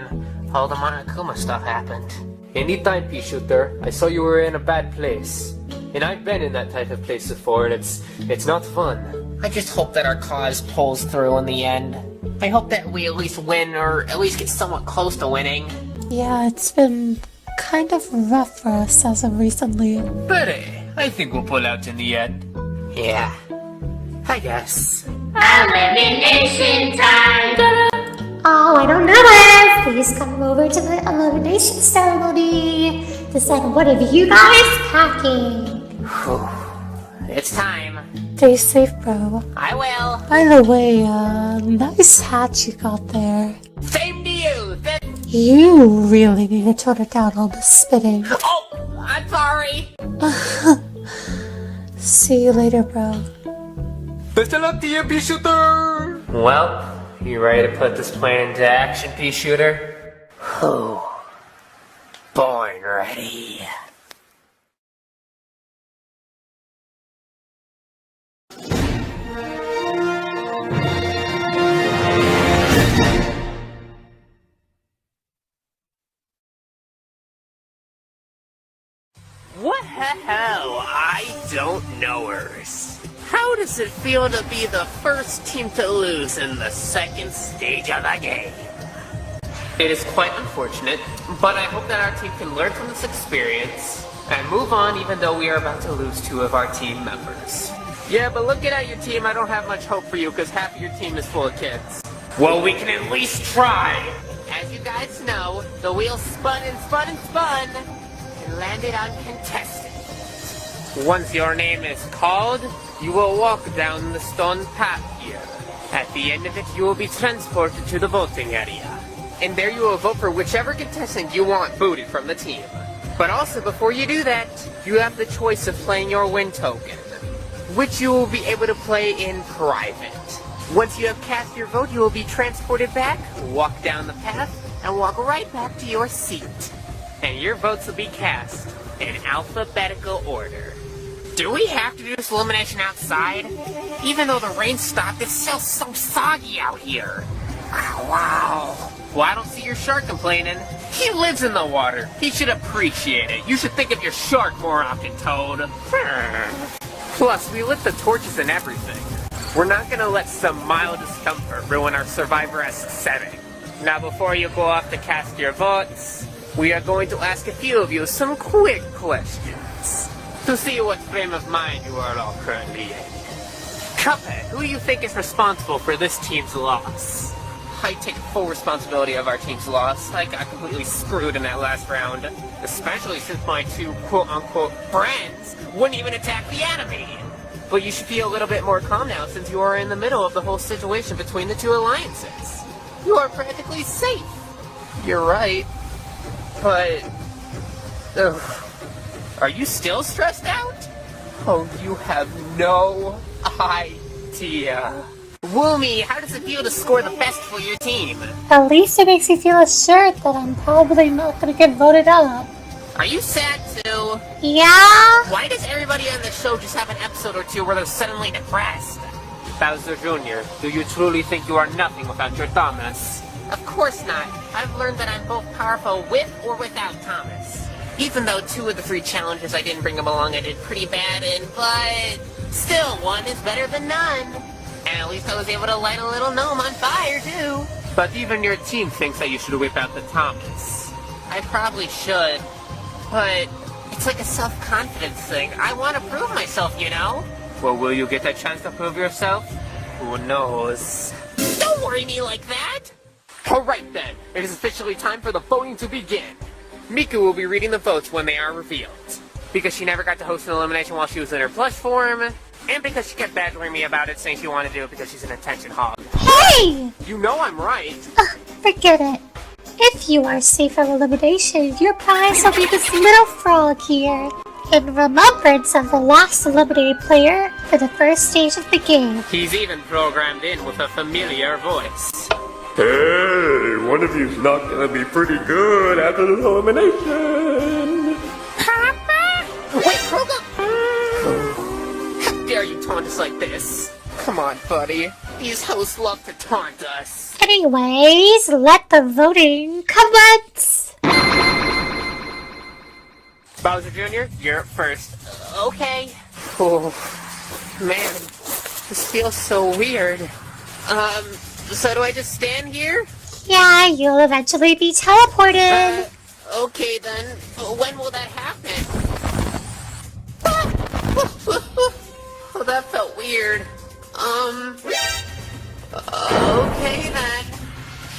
all the Monokuma stuff happened. Anytime, Pea Shooter. I saw you were in a bad place. And I've been in that type of place before, and it's not fun. I just hope that our cause pulls through in the end. I hope that we at least win, or at least get somewhat close to winning. Yeah, it's been kind of rough for us as of recently. But I think we'll pull out in the end. Yeah, I guess. Elimination time! All I don't know is, please come over to the elimination ceremony. Decide what of you guys packing. It's time. Stay safe, bro. I will. By the way, nice hat you got there. Same to you. You really need to tone it down on the spitting. Oh, I'm sorry. See you later, bro. Best of luck to you, Pea Shooter! Well, you ready to put this plan into action, Pea Shooter? Born ready. What the hell? I don't knowers. How does it feel to be the first team to lose in the second stage of the game? It is quite unfortunate, but I hope that our team can learn from this experience and move on even though we are about to lose 2 of our team members. Yeah, but looking at your team, I don't have much hope for you because half of your team is full of kids. Well, we can at least try! As you guys know, the wheel spun and spun and spun and landed on Contestant. Once your name is called, you will walk down the stone path here. At the end of it, you will be transported to the voting area. And there you will vote for whichever contestant you want booted from the team. But also, before you do that, you have the choice of playing your win token, which you will be able to play in private. Once you have cast your vote, you will be transported back, walk down the path, and walk right back to your seat. And your votes will be cast in alphabetical order. Do we have to do this elimination outside? Even though the rain stopped, it's still so soggy out here. Wow. Well, I don't see your shark complaining. He lives in the water. He should appreciate it. You should think of your shark more often, Toad. Plus, we lit the torches and everything. We're not gonna let some mild discomfort ruin our Survivor-esque setting. Now, before you go off to cast your votes, we are going to ask a few of you some quick questions to see what frame of mind you are all currently in. Cuphead, who do you think is responsible for this team's loss? I take full responsibility of our team's loss. I got completely screwed in that last round, especially since my 2 quote-unquote friends wouldn't even attack the enemy. But you should be a little bit more calm now since you are in the middle of the whole situation between the 2 alliances. You are practically safe. You're right. But... are you still stressed out? Oh, you have no idea. Woomy, how does it feel to score the best for your team? At least it makes me feel assured that I'm probably not gonna get voted up. Are you sad too? Yeah? Why does everybody on the show just have an episode or 2 where they're suddenly depressed? Bowser Jr., do you truly think you are nothing without your Thomas? Of course not. I've learned that I'm both powerful with or without Thomas. Even though 2 of the 3 challenges I didn't bring him along I did pretty bad in, but still, 1 is better than none. And at least I was able to light a little gnome on fire too. But even your team thinks that you should whip out the Thomas. I probably should. But it's like a self-confidence thing. I want to prove myself, you know? Well, will you get that chance to prove yourself? Who knows? Don't worry me like that! Alright then, it is officially time for the voting to begin. Miku will be reading the votes when they are revealed. Because she never got to host an elimination while she was in her plush form, and because she kept badgering me about it, saying she wanted to do it because she's an attention hog. Hey! You know I'm right. Forget it. If you are safe from elimination, your prize will be this little frog here. In remembrance of the last eliminated player for the first stage of the game. He's even programmed in with a familiar voice. Hey, one of you's not gonna be pretty good after this elimination. Papa? Wait, Kroger! How dare you taunt us like this? Come on, buddy. These hosts love to taunt us. Anyways, let the voting commence. Bowser Jr., you're up first. Okay. Oh, man. This feels so weird. So do I just stand here? Yeah, you'll eventually be teleported. Okay then. When will that happen? Oh, that felt weird. Okay then.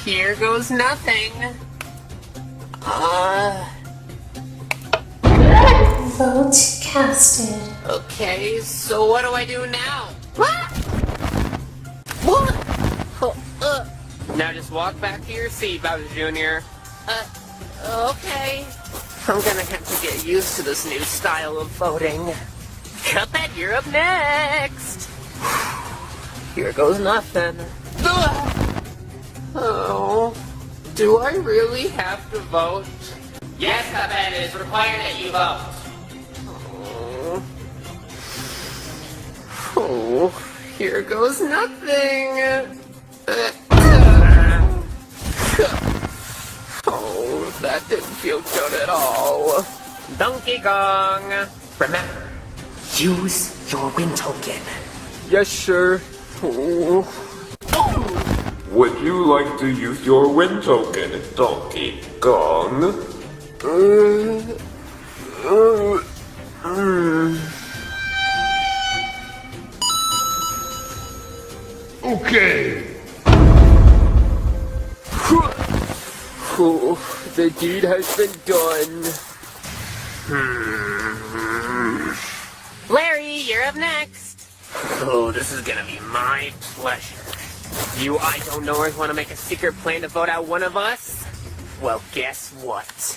Here goes nothing. Vote casted. Okay, so what do I do now? What? Now just walk back to your seat, Bowser Jr. Okay. I'm gonna have to get used to this new style of voting. Cuphead, you're up next! Here goes nothing. Oh, do I really have to vote? Yes, Cuphead, it is required that you vote. Oh, here goes nothing! Oh, that didn't feel good at all. Donkey Kong! Remember, use your win token. Yes, sure. Oh. Would you like to use your win token, Donkey Kong? Okay. Oh, the deed has been done. Larry, you're up next. Oh, this is gonna be my pleasure. You I don't knowers want to make a secret plan to vote out one of us? Well, guess what?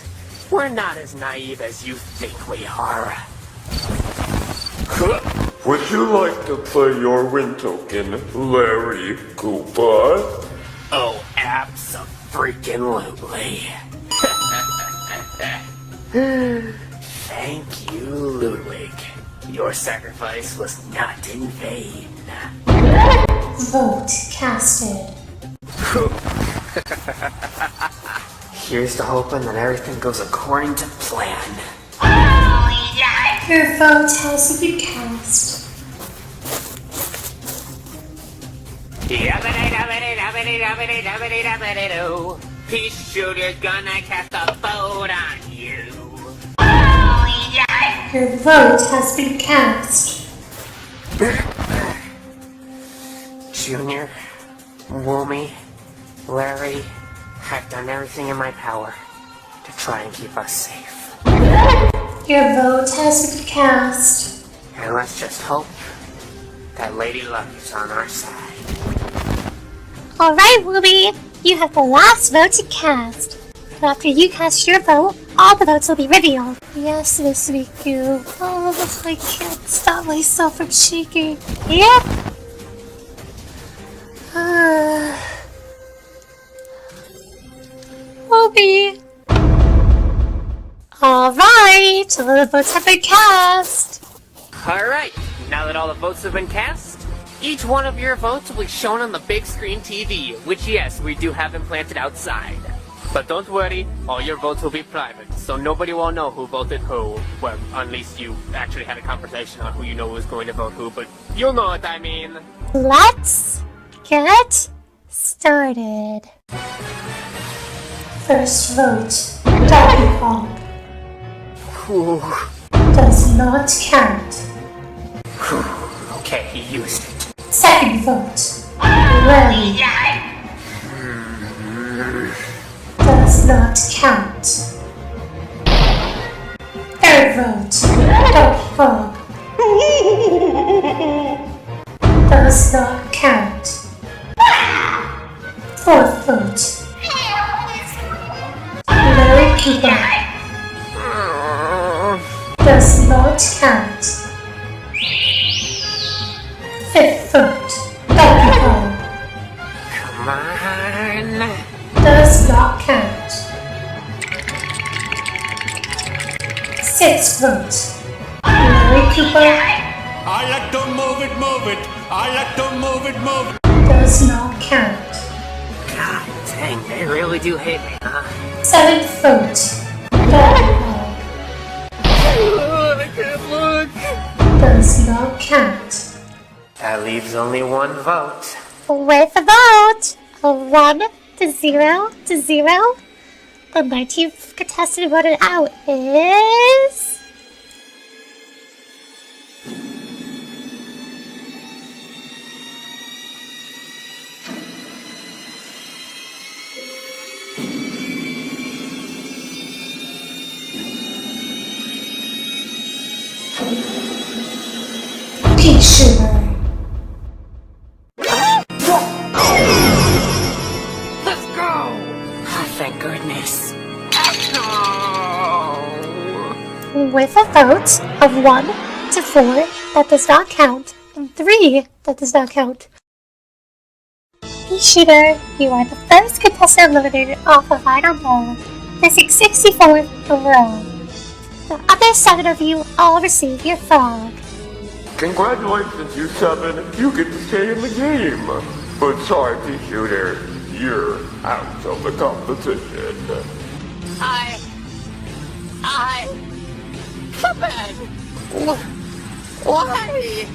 We're not as naive as you think we are. Would you like to play your win token, Larry Koopa? Oh, abso-freaking-lutely. Thank you, Ludwig. Your sacrifice was not in vain. Vote casted. Here's to hoping that everything goes according to plan. Your vote has been cast. Peace Shooter's gonna cast a vote on you. Your vote has been cast. Junior, Woomy, Larry, I've done everything in my power to try and keep us safe. Your vote has been cast. And let's just hope that Lady Luck is on our side. Alright, Woomy, you have the last vote to cast. And after you cast your vote, all the votes will be revealed. Yes, Miss Miku. Oh, I can't stop myself from shaking. Yep. Woomy. Alright, the votes have been cast. Alright, now that all the votes have been cast, each one of your votes will be shown on the big screen TV, which yes, we do have implanted outside. But don't worry, all your votes will be private, so nobody will know who voted who. Well, unless you actually had a conversation on who you know was going to vote who, but you'll know what I mean. Let's get started. First vote, Donkey Doggy Kong. Does not count. Okay, he used it. Second vote. Larry. Does not count. Third vote. Donkey Kong. Does not count. Fourth vote. Larry Cooper. Does not count. Fifth vote. Donkey Kong. Come on. Does not count. Sixth vote. Larry Cooper. I like to move it. I like to move it. Does not count. God dang, they really do hate me, huh? Seventh vote. Donkey Kong. I can't look. Does not count. That leaves only one vote. With a vote of 1 to 0 to 0, the 19th contestant voted out is... Pea Shooter. Let's go! Oh, thank goodness. No! With a vote of 1 to 4, that does not count, and 3, that does not count. Pea Shooter, you are the first contestant eliminated off of Final Bowl, missing 64th overall. The other 7 of you all receive your frog. Congratulations, you 7. You get to stay in the game. But sorry, Pea Shooter, you're out of the competition. Cuphead! Why?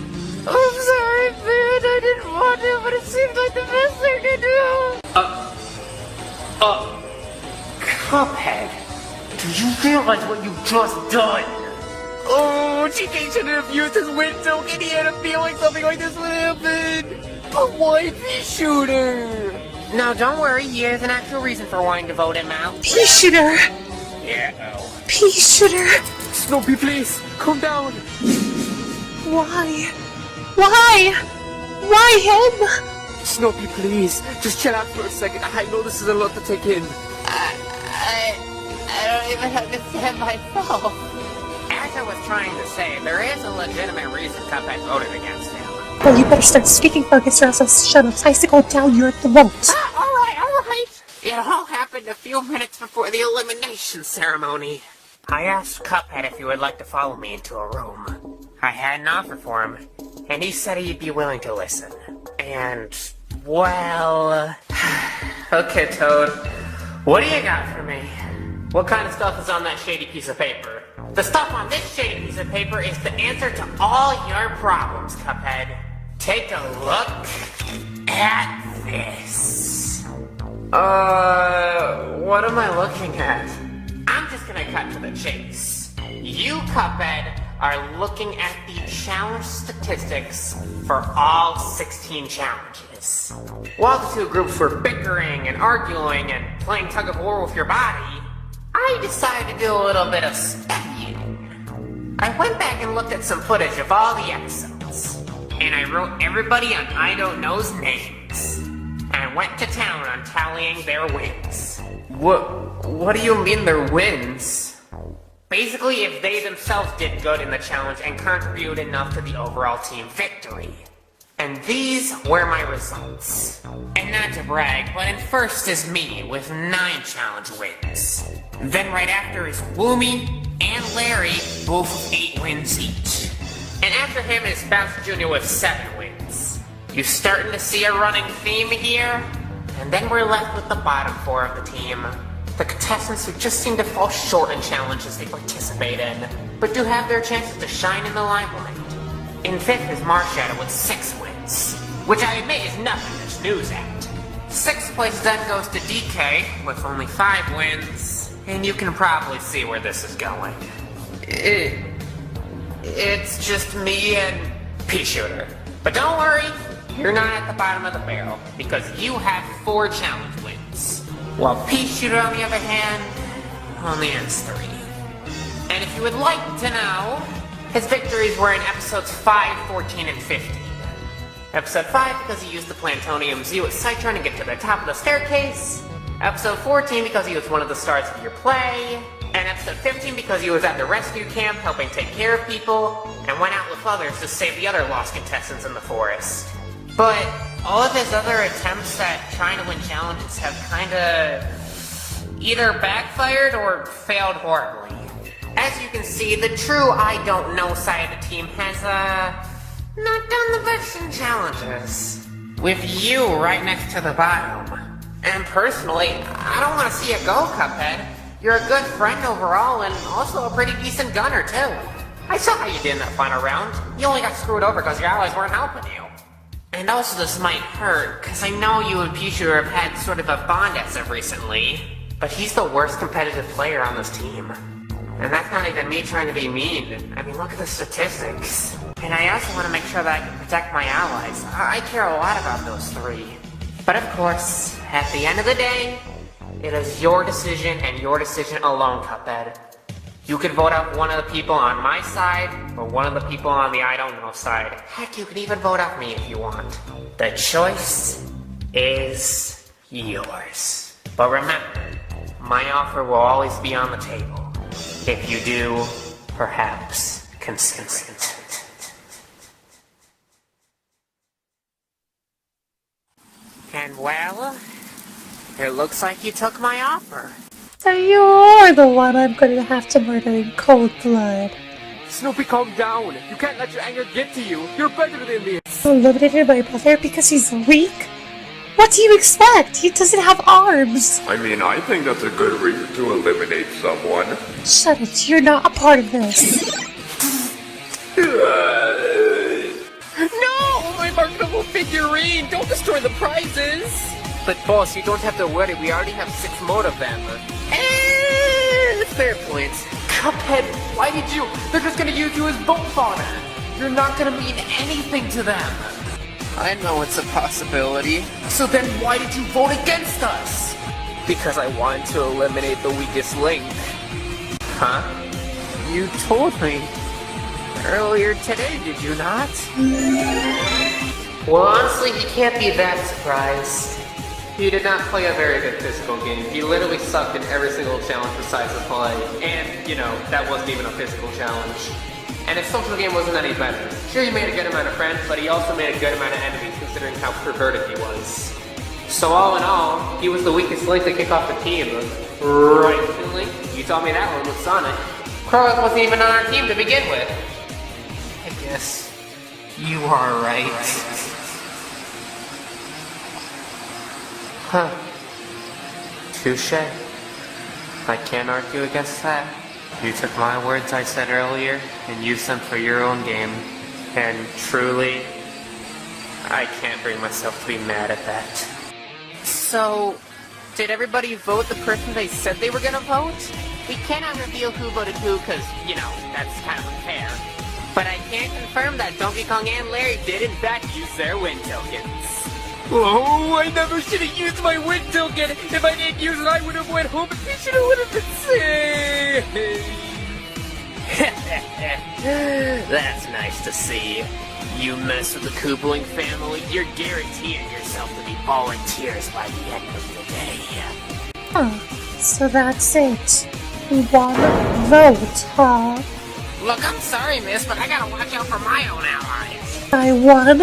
I'm sorry, man. I didn't want to, but it seemed like the best thing to do. Cuphead, do you realize what you've just done? Oh, TK shouldn't have used his win token. He had a feeling something like this would happen. But why Pea Shooter? No, don't worry. He has an actual reason for wanting to vote him out. Pea Shooter! Yeah, no. Pea Shooter! Snoopy, please, calm down. Why? Why him? Snoopy, please, just chill out for a second. I know this is a lot to take in. I don't even understand myself. As I was trying to say, there is a legitimate reason Cuphead voted against him. Well, you better start speaking focus or else I'll shove an icicle down your throat. Alright. It all happened a few minutes before the elimination ceremony. I asked Cuphead if he would like to follow me into a room. I had an offer for him, and he said he'd be willing to listen. And, well... Okay, Toad. What do you got for me? What kind of stuff is on that shady piece of paper? The stuff on this shady piece of paper is the answer to all your problems, Cuphead. Take a look at this. What am I looking at? I'm just gonna cut to the chase. You, Cuphead, are looking at the challenge statistics for all 16 challenges. While the two groups were bickering and arguing and playing tug of war with your body, I decided to do a little bit of studying. I went back and looked at some footage of all the episodes, and I wrote everybody on I Don't Know's names, and went to town on tallying their wins. What do you mean their wins? Basically, if they themselves did good in the challenge and contributed enough to the overall team victory. And these were my results. And not to brag, but in first is me with 9 challenge wins. Then right after is Woomy and Larry, both with 8 wins each. And after him is Bounce Jr. with 7 wins. You starting to see a running theme here? And then we're left with the bottom 4 of the team. The contestants who just seem to fall short in challenges they participate in, but do have their chances to shine in the limelight. In 5th is Marshadow with 6 wins, which I admit is nothing to snooze at. 6th place then goes to DK with only 5 wins. and you can probably see where this is going. It's just me and Pea Shooter. But don't worry, you're not at the bottom of the barrel, because you have 4 challenge wins. While Pea Shooter, on the other hand, only has 3. And if you would like to know, his victories were in episodes 5, 14, and 15. Episode 5 because he used the Plantonium Z with Citron to get to the top of the staircase. Episode 14 because he was one of the stars of your play. And episode 15 because he was at the rescue camp helping take care of people, and went out with others to save the other lost contestants in the forest. But all of his other attempts at trying to win challenges have kinda either backfired or failed horribly. As you can see, the true I don't know side of the team has, not done the best in challenges. With you right next to the bottom. And personally, I don't want to see it go, Cuphead. You're a good friend overall, and also a pretty decent gunner, too. I saw how you did in that final round. You only got screwed over because your allies weren't helping you. And also this might hurt, because I know you and Pea Shooter have had sort of a bond as of recently, but he's the worst competitive player on this team. And that's not even me trying to be mean. I mean, look at the statistics. And I also want to make sure that I can protect my allies. I care a lot about those 3. But of course, at the end of the day, it is your decision and your decision alone, Cuphead. You can vote out one of the people on my side, or one of the people on the I don't know side. Heck, you can even vote out me if you want. The choice is yours. But remember, my offer will always be on the table. If you do, perhaps, consent. And well, it looks like you took my offer. So you're the one I'm gonna have to murder in cold blood. Snoopy, calm down. You can't let your anger get to you. You're better than this. You eliminated my brother because he's weak? What do you expect? He doesn't have arms. I mean, I think that's a good reason to eliminate someone. Shut it, you're not a part of this. No! My marketable figurine! Don't destroy the prizes! But boss, you don't have to worry. We already have 6 more of them. Fair point. Cuphead, why did you? They're just gonna use you as boat fodder. You're not gonna mean anything to them. I know it's a possibility. So then why did you vote against us? Because I wanted to eliminate the weakest link. Huh? You told me earlier today, did you not? Well, honestly, he can't be that surprised. He did not play a very good physical game. He literally sucked in every single challenge besides the play. And, that wasn't even a physical challenge. And his social game wasn't any better. Sure, he made a good amount of friends, but he also made a good amount of enemies considering how perverted he was. So all in all, he was the weakest link to kick off the team. Rightfully, you told me that one with Sonic. Croak wasn't even on our team to begin with. I guess you are right. Huh. Touche. I can't argue against that. You took my words I said earlier and used them for your own game. And truly, I can't bring myself to be mad at that. So, did everybody vote the person they said they were gonna vote? We cannot reveal who voted who because, that's kind of unfair. But I can confirm that Donkey Kong and Larry did in fact use their win tokens. Oh, I never should have used my win token. If I didn't use it, I would have went home and we should have would have been safe. That's nice to see. You mess with the Koopling family, you're guaranteeing yourself to be volunteers by the end of the day. Huh, so that's it. One vote, huh? Look, I'm sorry, miss, but I gotta watch out for my own allies. I won.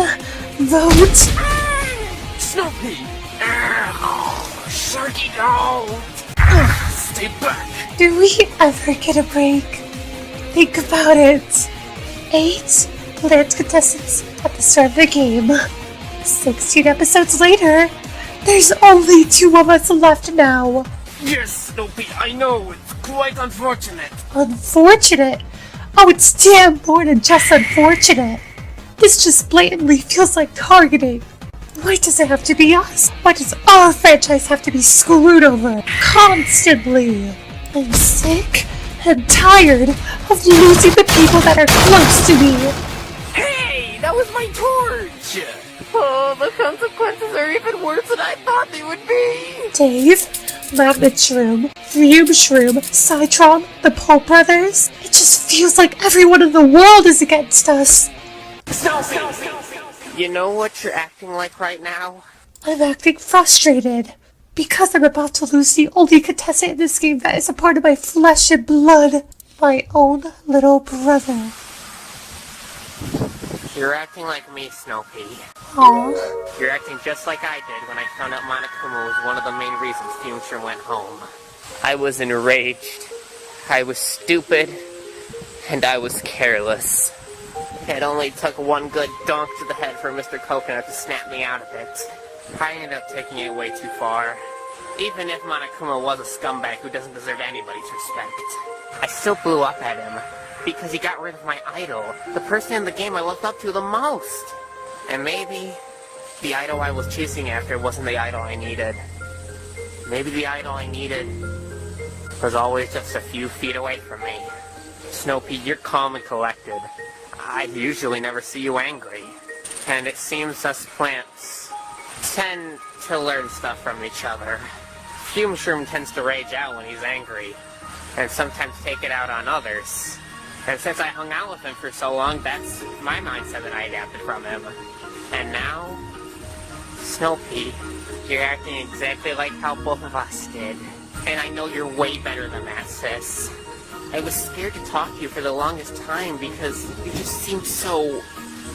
Vote. Snoopy! Sharky, no! Stay back! Do we ever get a break? Think about it. 8 land contestants at the start of the game. 16 episodes later, there's only 2 of us left now. Yes, Snoopy, I know. It's quite unfortunate. Unfortunate? Oh, it's damn more than just unfortunate. This just blatantly feels like targeting. Why does it have to be us? Why does our franchise have to be screwed over constantly? I'm sick and tired of losing the people that are close to me. Hey, that was my torch! Oh, the consequences are even worse than I thought they would be! Dave, Magnet Shroom, Fume Shroom, Citron, the Paul Brothers. It just feels like everyone in the world is against us. You know what you're acting like right now? I'm acting frustrated because I'm about to lose the only contestant in this game that is a part of my flesh and blood. My own little brother. You're acting like me, Snoopy. Aww. You're acting just like I did when I found out Monokuma was one of the main reasons Future went home. I was enraged. I was stupid. And I was careless. It only took one good donk to the head for Mr. Coconut to snap me out of it. I ended up taking it way too far. Even if Monokuma was a scumbag who doesn't deserve anybody's respect, I still blew up at him because he got rid of my idol, the person in the game I looked up to the most. And maybe the idol I was chasing after wasn't the idol I needed. Maybe the idol I needed was always just a few feet away from me. Snoopy, you're calm and collected. I usually never see you angry. And it seems us plants tend to learn stuff from each other. Fume Shroom tends to rage out when he's angry, and sometimes take it out on others. And since I hung out with him for so long, that's my mindset that I adapted from him. And now, Snoopy, you're acting exactly like how both of us did. And I know you're way better than that, sis. I was scared to talk to you for the longest time because you just seemed so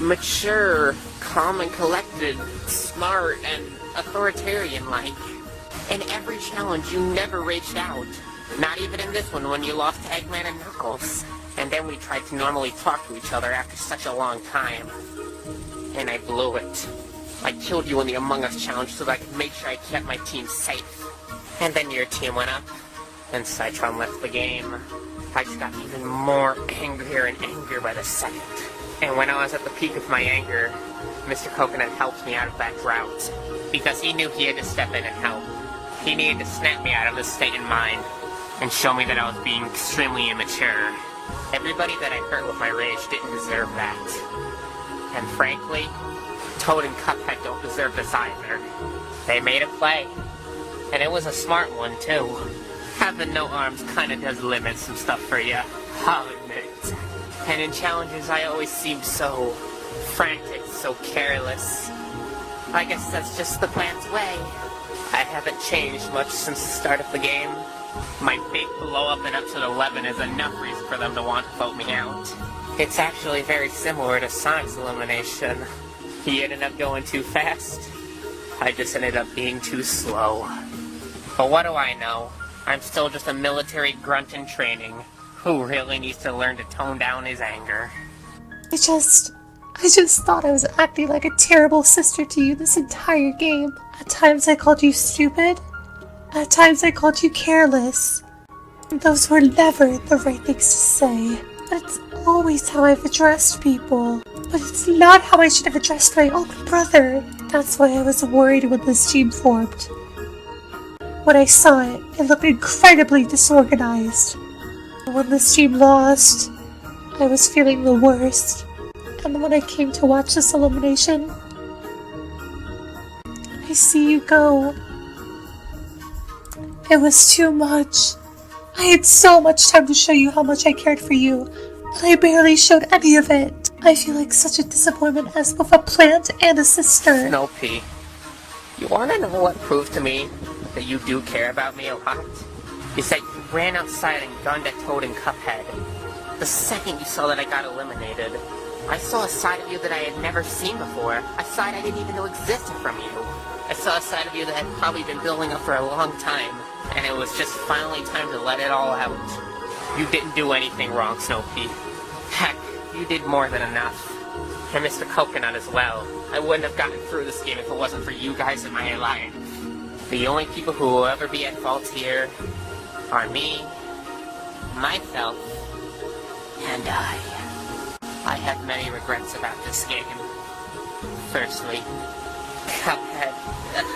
mature, calm and collected, smart and authoritarian-like. In every challenge, you never raged out. Not even in this one when you lost to Eggman and Knuckles. And then we tried to normally talk to each other after such a long time. And I blew it. I killed you in the Among Us challenge so that I could make sure I kept my team safe. And then your team went up, and Citron left the game. I just got even more angrier and angrier by the second. And when I was at the peak of my anger, Mr. Coconut helped me out of that drought. Because he knew he had to step in and help. He needed to snap me out of this state of mind, and show me that I was being extremely immature. Everybody that I hurt with my rage didn't deserve that. And frankly, Toad and Cuphead don't deserve this either. They made a play. And it was a smart one, too. Having no arms kinda does limit some stuff for you, I'll admit. And in challenges, I always seemed so frantic, so careless. I guess that's just the plant's way. I haven't changed much since the start of the game. My big blow up in episode 11 is enough reason for them to want to vote me out. It's actually very similar to Sonic's elimination. He ended up going too fast. I just ended up being too slow. But what do I know? I'm still just a military grunt in training who really needs to learn to tone down his anger. I just thought I was acting like a terrible sister to you this entire game. At times I called you stupid. At times I called you careless. Those were never the right things to say. But it's always how I've addressed people. But it's not how I should have addressed my own brother. That's why I was worried when this team formed. When I saw it, it looked incredibly disorganized. And when this team lost, I was feeling the worst. And when I came to watch this elimination, I see you go. It was too much. I had so much time to show you how much I cared for you, but I barely showed any of it. I feel like such a disappointment as both a plant and a sister. Snoopy, you wanna know what proved to me that you do care about me a lot? Is that you ran outside and gunned at Toad and Cuphead. The second you saw that I got eliminated, I saw a side of you that I had never seen before. A side I didn't even know existed from you. I saw a side of you that had probably been building up for a long time, and it was just finally time to let it all out. You didn't do anything wrong, Snoopy. Heck, you did more than enough. And Mr. Coconut as well. I wouldn't have gotten through this game if it wasn't for you guys in my life. The only people who will ever be at fault here are me, myself, and I. I have many regrets about this game. Firstly, Cuphead,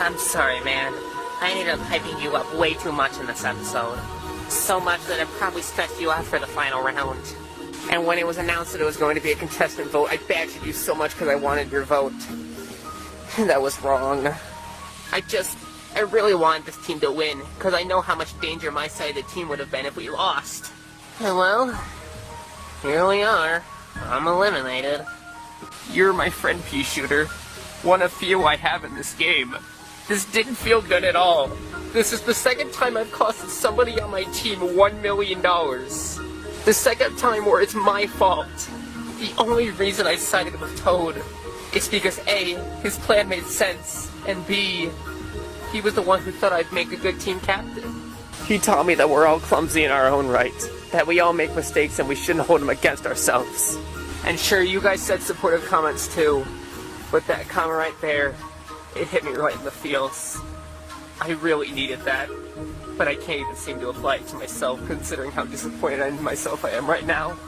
I'm sorry, man. I ended up hyping you up way too much in this episode. So much that it probably stressed you out for the final round. And when it was announced that it was going to be a contestant vote, I badgered you so much because I wanted your vote. That was wrong. I really wanted this team to win, because I know how much danger my side of the team would have been if we lost. And well, here we are. I'm eliminated. You're my friend, Pea Shooter. One of few I have in this game. This didn't feel good at all. This is the second time I've costed somebody on my team $1 million. The second time where it's my fault. The only reason I sided with Toad is because A, his plan made sense, and B, he was the one who thought I'd make a good team captain. He taught me that we're all clumsy in our own right, that we all make mistakes and we shouldn't hold them against ourselves. And sure, you guys said supportive comments too, but that comment right there, it hit me right in the feels. I really needed that, but I can't even seem to apply it to myself considering how disappointed in myself I am right now.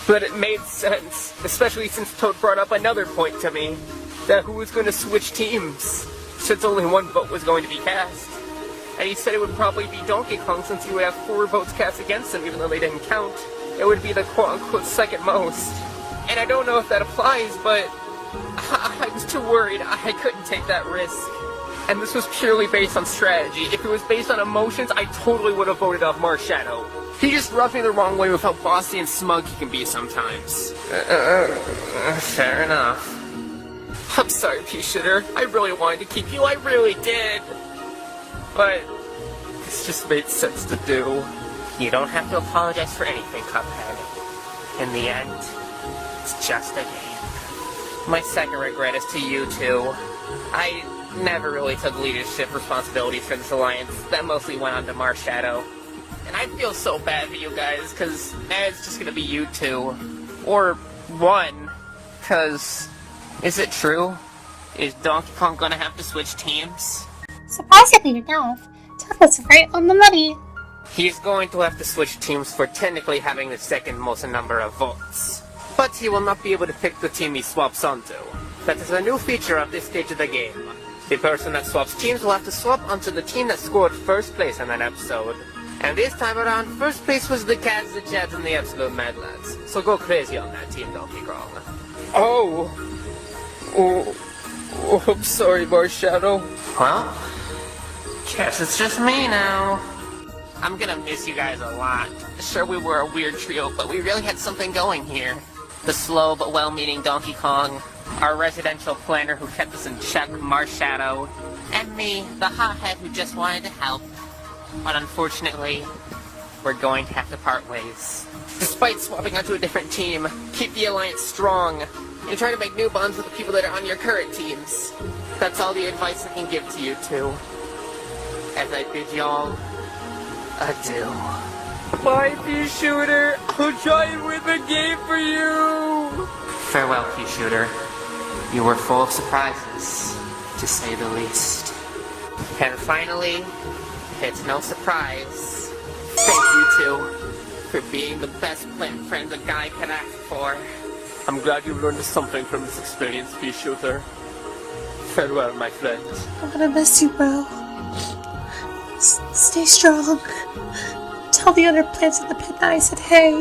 But it made sense, especially since Toad brought up another point to me, that who was going to switch teams, since only one vote was going to be cast. And he said it would probably be Donkey Kong since he would have 4 votes cast against him even though they didn't count. It would be the quote-unquote second most. And I don't know if that applies, but I was too worried. I couldn't take that risk. And this was purely based on strategy. If it was based on emotions, I totally would have voted off Marshadow. He just rubbed me the wrong way with how bossy and smug he can be sometimes. Fair enough. I'm sorry, Pea Shooter. I really wanted to keep you, I really did. But this just made sense to do. You don't have to apologize for anything, Cuphead. In the end, it's just a game. My second regret is to you two. I never really took leadership responsibilities for this alliance. That mostly went on to Marshadow. And I feel so bad for you guys, because now it's just gonna be you two. Or one. Because, is it true? Is Donkey Kong gonna have to switch teams? Surprisingly enough, Toad was right on the money. He's going to have to switch teams for technically having the second most number of votes. But he will not be able to pick the team he swaps onto. That is a new feature of this stage of the game. The person that swaps teams will have to swap onto the team that scored first place in that episode. And this time around, first place was the Cats, the Chads, and the Absolute Mad Lads. So go crazy on that team, Donkey Kong. Oh, I'm sorry, Marshadow. Well, guess it's just me now. I'm gonna miss you guys a lot. Sure, we were a weird trio, but we really had something going here. The slow but well-meaning Donkey Kong, our residential planner who kept us in check, Marshadow, and me, the hothead who just wanted to help. But unfortunately, we're going to have to part ways. Despite swapping onto a different team, keep the alliance strong, and try to make new bonds with the people that are on your current teams. That's all the advice I can give to you two. As I bid y'all adieu. Bye, Pea Shooter. I'll try and win the game for you. Farewell, Pea Shooter. You were full of surprises, to say the least. And finally, it's no surprise. Thank you two for being the best plant friends a guy can ask for. I'm glad you learned something from this experience, Pea Shooter. Farewell, my friend. I'm gonna miss you, bro. Stay strong. Tell the other plants in the pit that I said hey.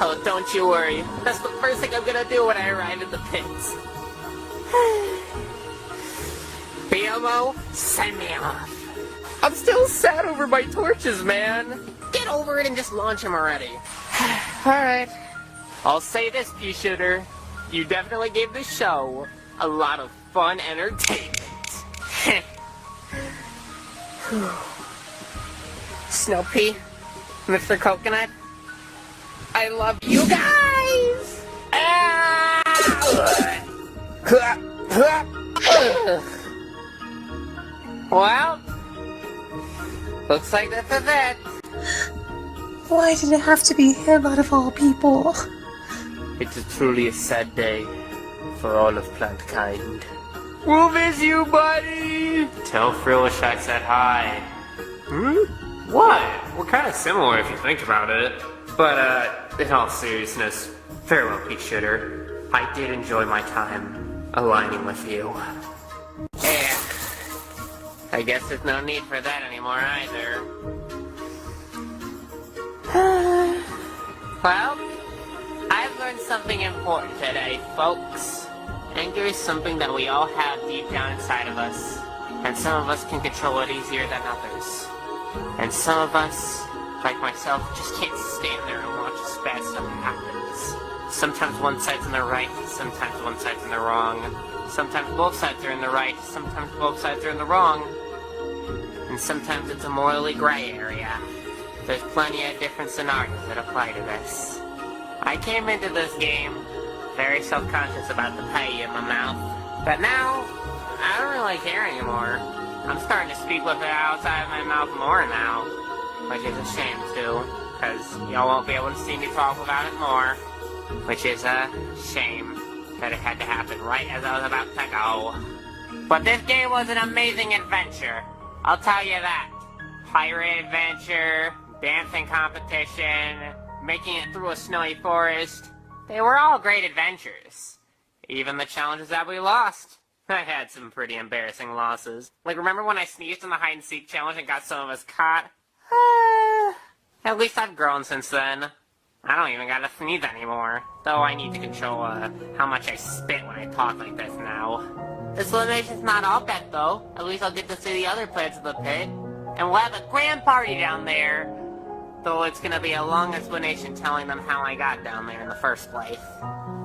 Oh, don't you worry. That's the first thing I'm gonna do when I arrive in the pits. BMO, send me off. I'm still sad over my torches, man. Get over it and just launch them already. Alright. I'll say this, Pea Shooter. You definitely gave this show a lot of fun entertainment. Snow Pea, Mr. Coconut, I love you guys! Well, looks like that's a that. Why did it have to be him out of all people? It is truly a sad day for all of plant kind. We'll miss you, buddy! Tell Frillish I said hi. What? We're kind of similar if you think about it. But, in all seriousness, farewell, Pea Shooter. I did enjoy my time aligning with you. Yeah. I guess there's no need for that anymore either. something important today, folks. Anger is something that we all have deep down inside of us, and some of us can control it easier than others. And some of us, like myself, just can't stand there and watch as bad stuff happens. Sometimes one side's in the right, sometimes one side's in the wrong. Sometimes both sides are in the right, sometimes both sides are in the wrong. And sometimes it's a morally gray area. There's plenty of different scenarios that apply to this. I came into this game very self-conscious about the pie in my mouth, but now, I don't really care anymore. I'm starting to speak with it outside of my mouth more now, which is a shame too, because y'all won't be able to see me talk about it more, which is a shame that it had to happen right as I was about to go. But this game was an amazing adventure, I'll tell you that. Pirate adventure, dancing competition, making it through a snowy forest. They were all great adventures. Even the challenges that we lost. I had some pretty embarrassing losses. Like, remember when I sneezed in the hide-and-seek challenge and got some of us caught? At least I've grown since then. I don't even gotta sneeze anymore. Though I need to control how much I spit when I talk like this now. This elimination's not all bad though. At least I'll get to see the other players of the pit. And we'll have a grand party down there. Though it's gonna be a long explanation telling them how I got down there in the first place.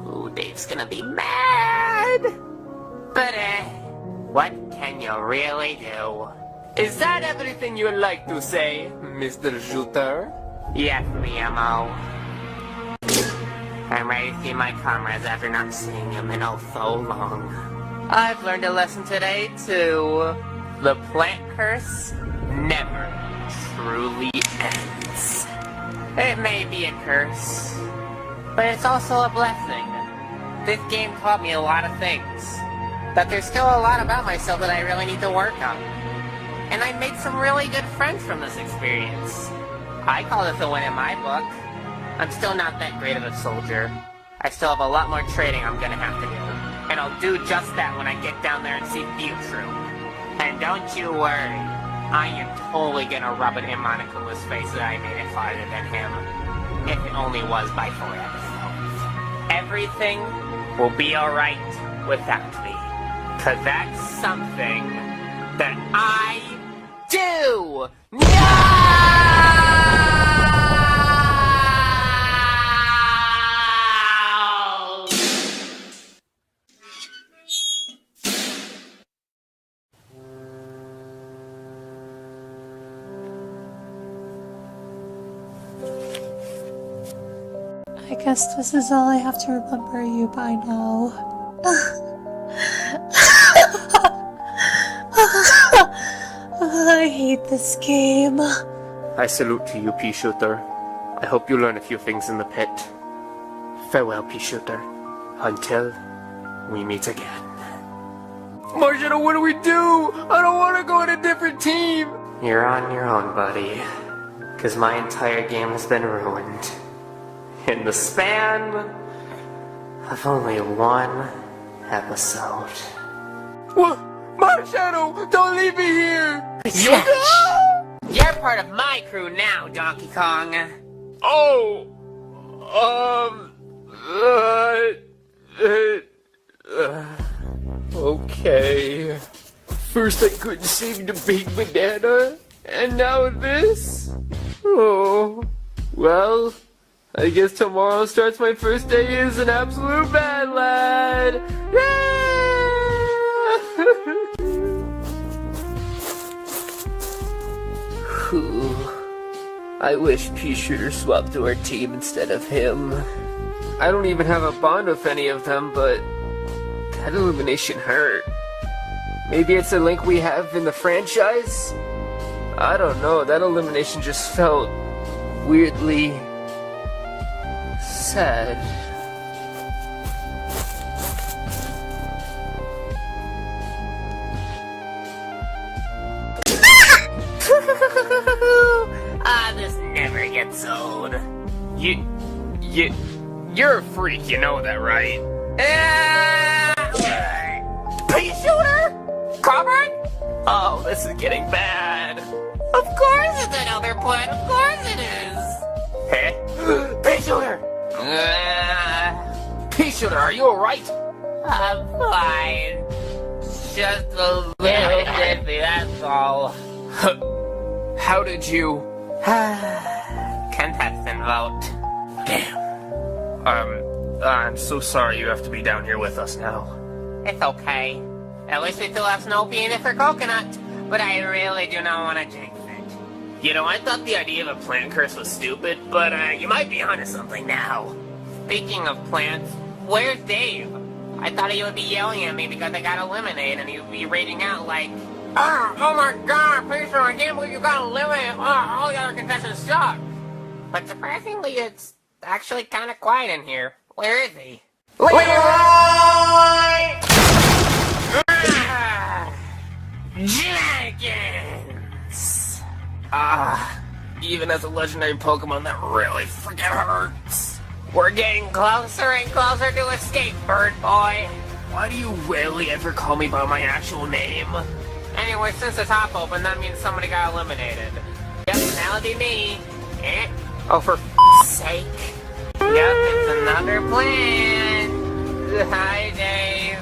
Ooh, Dave's gonna be mad! But what can you really do? Is that everything you'd like to say, Mr. Shooter? Yes, M.O. I'm ready to see my comrades after not seeing them in oh so long. I've learned a lesson today, too. The plant curse never truly ends. It may be a curse, but it's also a blessing. This game taught me a lot of things. That there's still a lot about myself that I really need to work on. And I made some really good friends from this experience. I call this a win in my book. I'm still not that great of a soldier. I still have a lot more training I'm gonna have to do. And I'll do just that when I get down there and see Futru. And don't you worry, I am totally gonna rub it in Monaco's face that I made it farther than him. If it only was by 4 episodes. Everything will be alright without me. 'Cause that's something that I do! I guess this is all I have to remember you by now. I hate this game. I salute to you, Pea-Shooter. I hope you learn a few things in the pit. Farewell, Pea-Shooter. Until we meet again. Marshall, what do we do? I don't want to go on a different team! You're on your own, buddy. 'Cause my entire game has been ruined. In the span of only one episode. What? Marshall, don't leave me here! You're part of my crew now, Donkey Kong. Oh! Okay. First I couldn't seem to beat Banana, and now this? Oh. Well, I guess tomorrow starts my first day as an absolute bad lad! I wish Pea-Shooter swapped to our team instead of him. I don't even have a bond with any of them, but that elimination hurt. Maybe it's a link we have in the franchise? I don't know, that elimination just felt weirdly sad. This never gets old. You're a freak, you know that, right? Pea-Shooter? Covered? Oh, this is getting bad. Of course it's another plan, of course it is. Pea-Shooter! Shooter, are you alright? I'm fine. Just a little dizzy, that's all. How did you... Contestant vote. Damn. I'm so sorry you have to be down here with us now. It's okay. At least we still have snow peanut for coconut. But I really do not want to jinx it. You know, I thought the idea of a plant curse was stupid, but you might be onto something now. Speaking of plants, where's Dave? I thought he would be yelling at me because I got eliminated and he would be raging out like, oh my god, Peter, I can't believe you got eliminated. All the other contestants suck. But surprisingly, it's actually kind of quiet in here. Where is he? Leroy! Dragons! Even as a legendary Pokemon, that really freaking hurts. We're getting closer and closer to escape, bird boy. Why do you rarely ever call me by my actual name? Anyway, since the top opened, that means somebody got eliminated. Yep, that'll be me. Oh, for sake. Yep, it's another plan. Hi, Dave.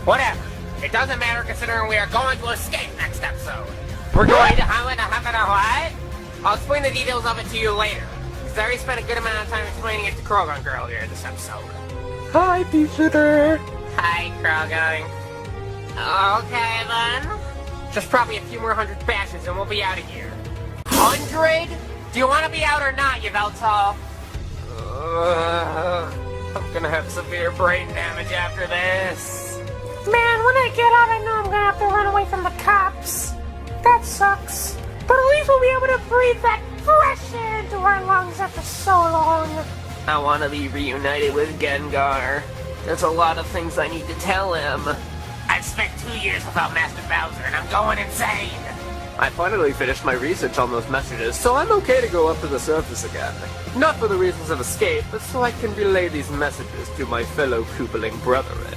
Whatever. It doesn't matter considering we are going to escape next episode. We're going to what? I'll explain the details of it to you later. Because I already spent a good amount of time explaining it to Krogan earlier this episode. Hi, Peter. Hi, Krogan. Okay, then. Just probably a few more 100 bashes and we'll be out of here. 100? Do you want to be out or not, you Veltall? I'm gonna have severe brain damage after this. Man, when I get out, I know I'm gonna have to run away from the cops. That sucks. But at least we'll be able to breathe that fresh air into our lungs after so long. I want to be reunited with Gengar. There's a lot of things I need to tell him. I've spent 2 years without Master Bowser and I'm going insane. I finally finished my research on those messages, so I'm okay to go up to the surface again. Not for the reasons of escape, but so I can relay these messages to my fellow Koopaling brethren.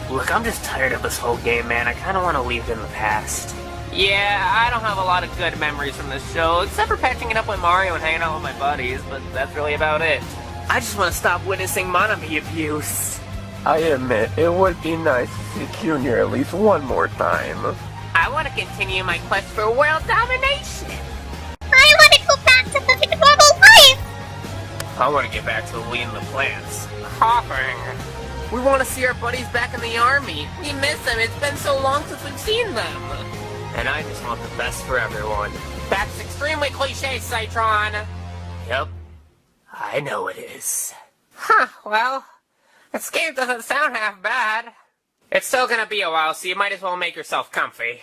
Look, I'm just tired of this whole game, man. I kind of want to leave it in the past. Yeah, I don't have a lot of good memories from this show, except for patching it up with Mario and hanging out with my buddies, but that's really about it. I just want to stop witnessing Monami abuse. I admit, it would be nice to see Junior at least one more time. I want to continue my quest for world domination. I want to go back to living a normal life. I want to get back to leading the plants. Coughing. We want to see our buddies back in the army. We miss them. It's been so long since we've seen them. And I just want the best for everyone. That's extremely cliche, Citron. Yep. I know it is. Huh, well, escape doesn't sound half bad. It's still gonna be a while, so you might as well make yourself comfy.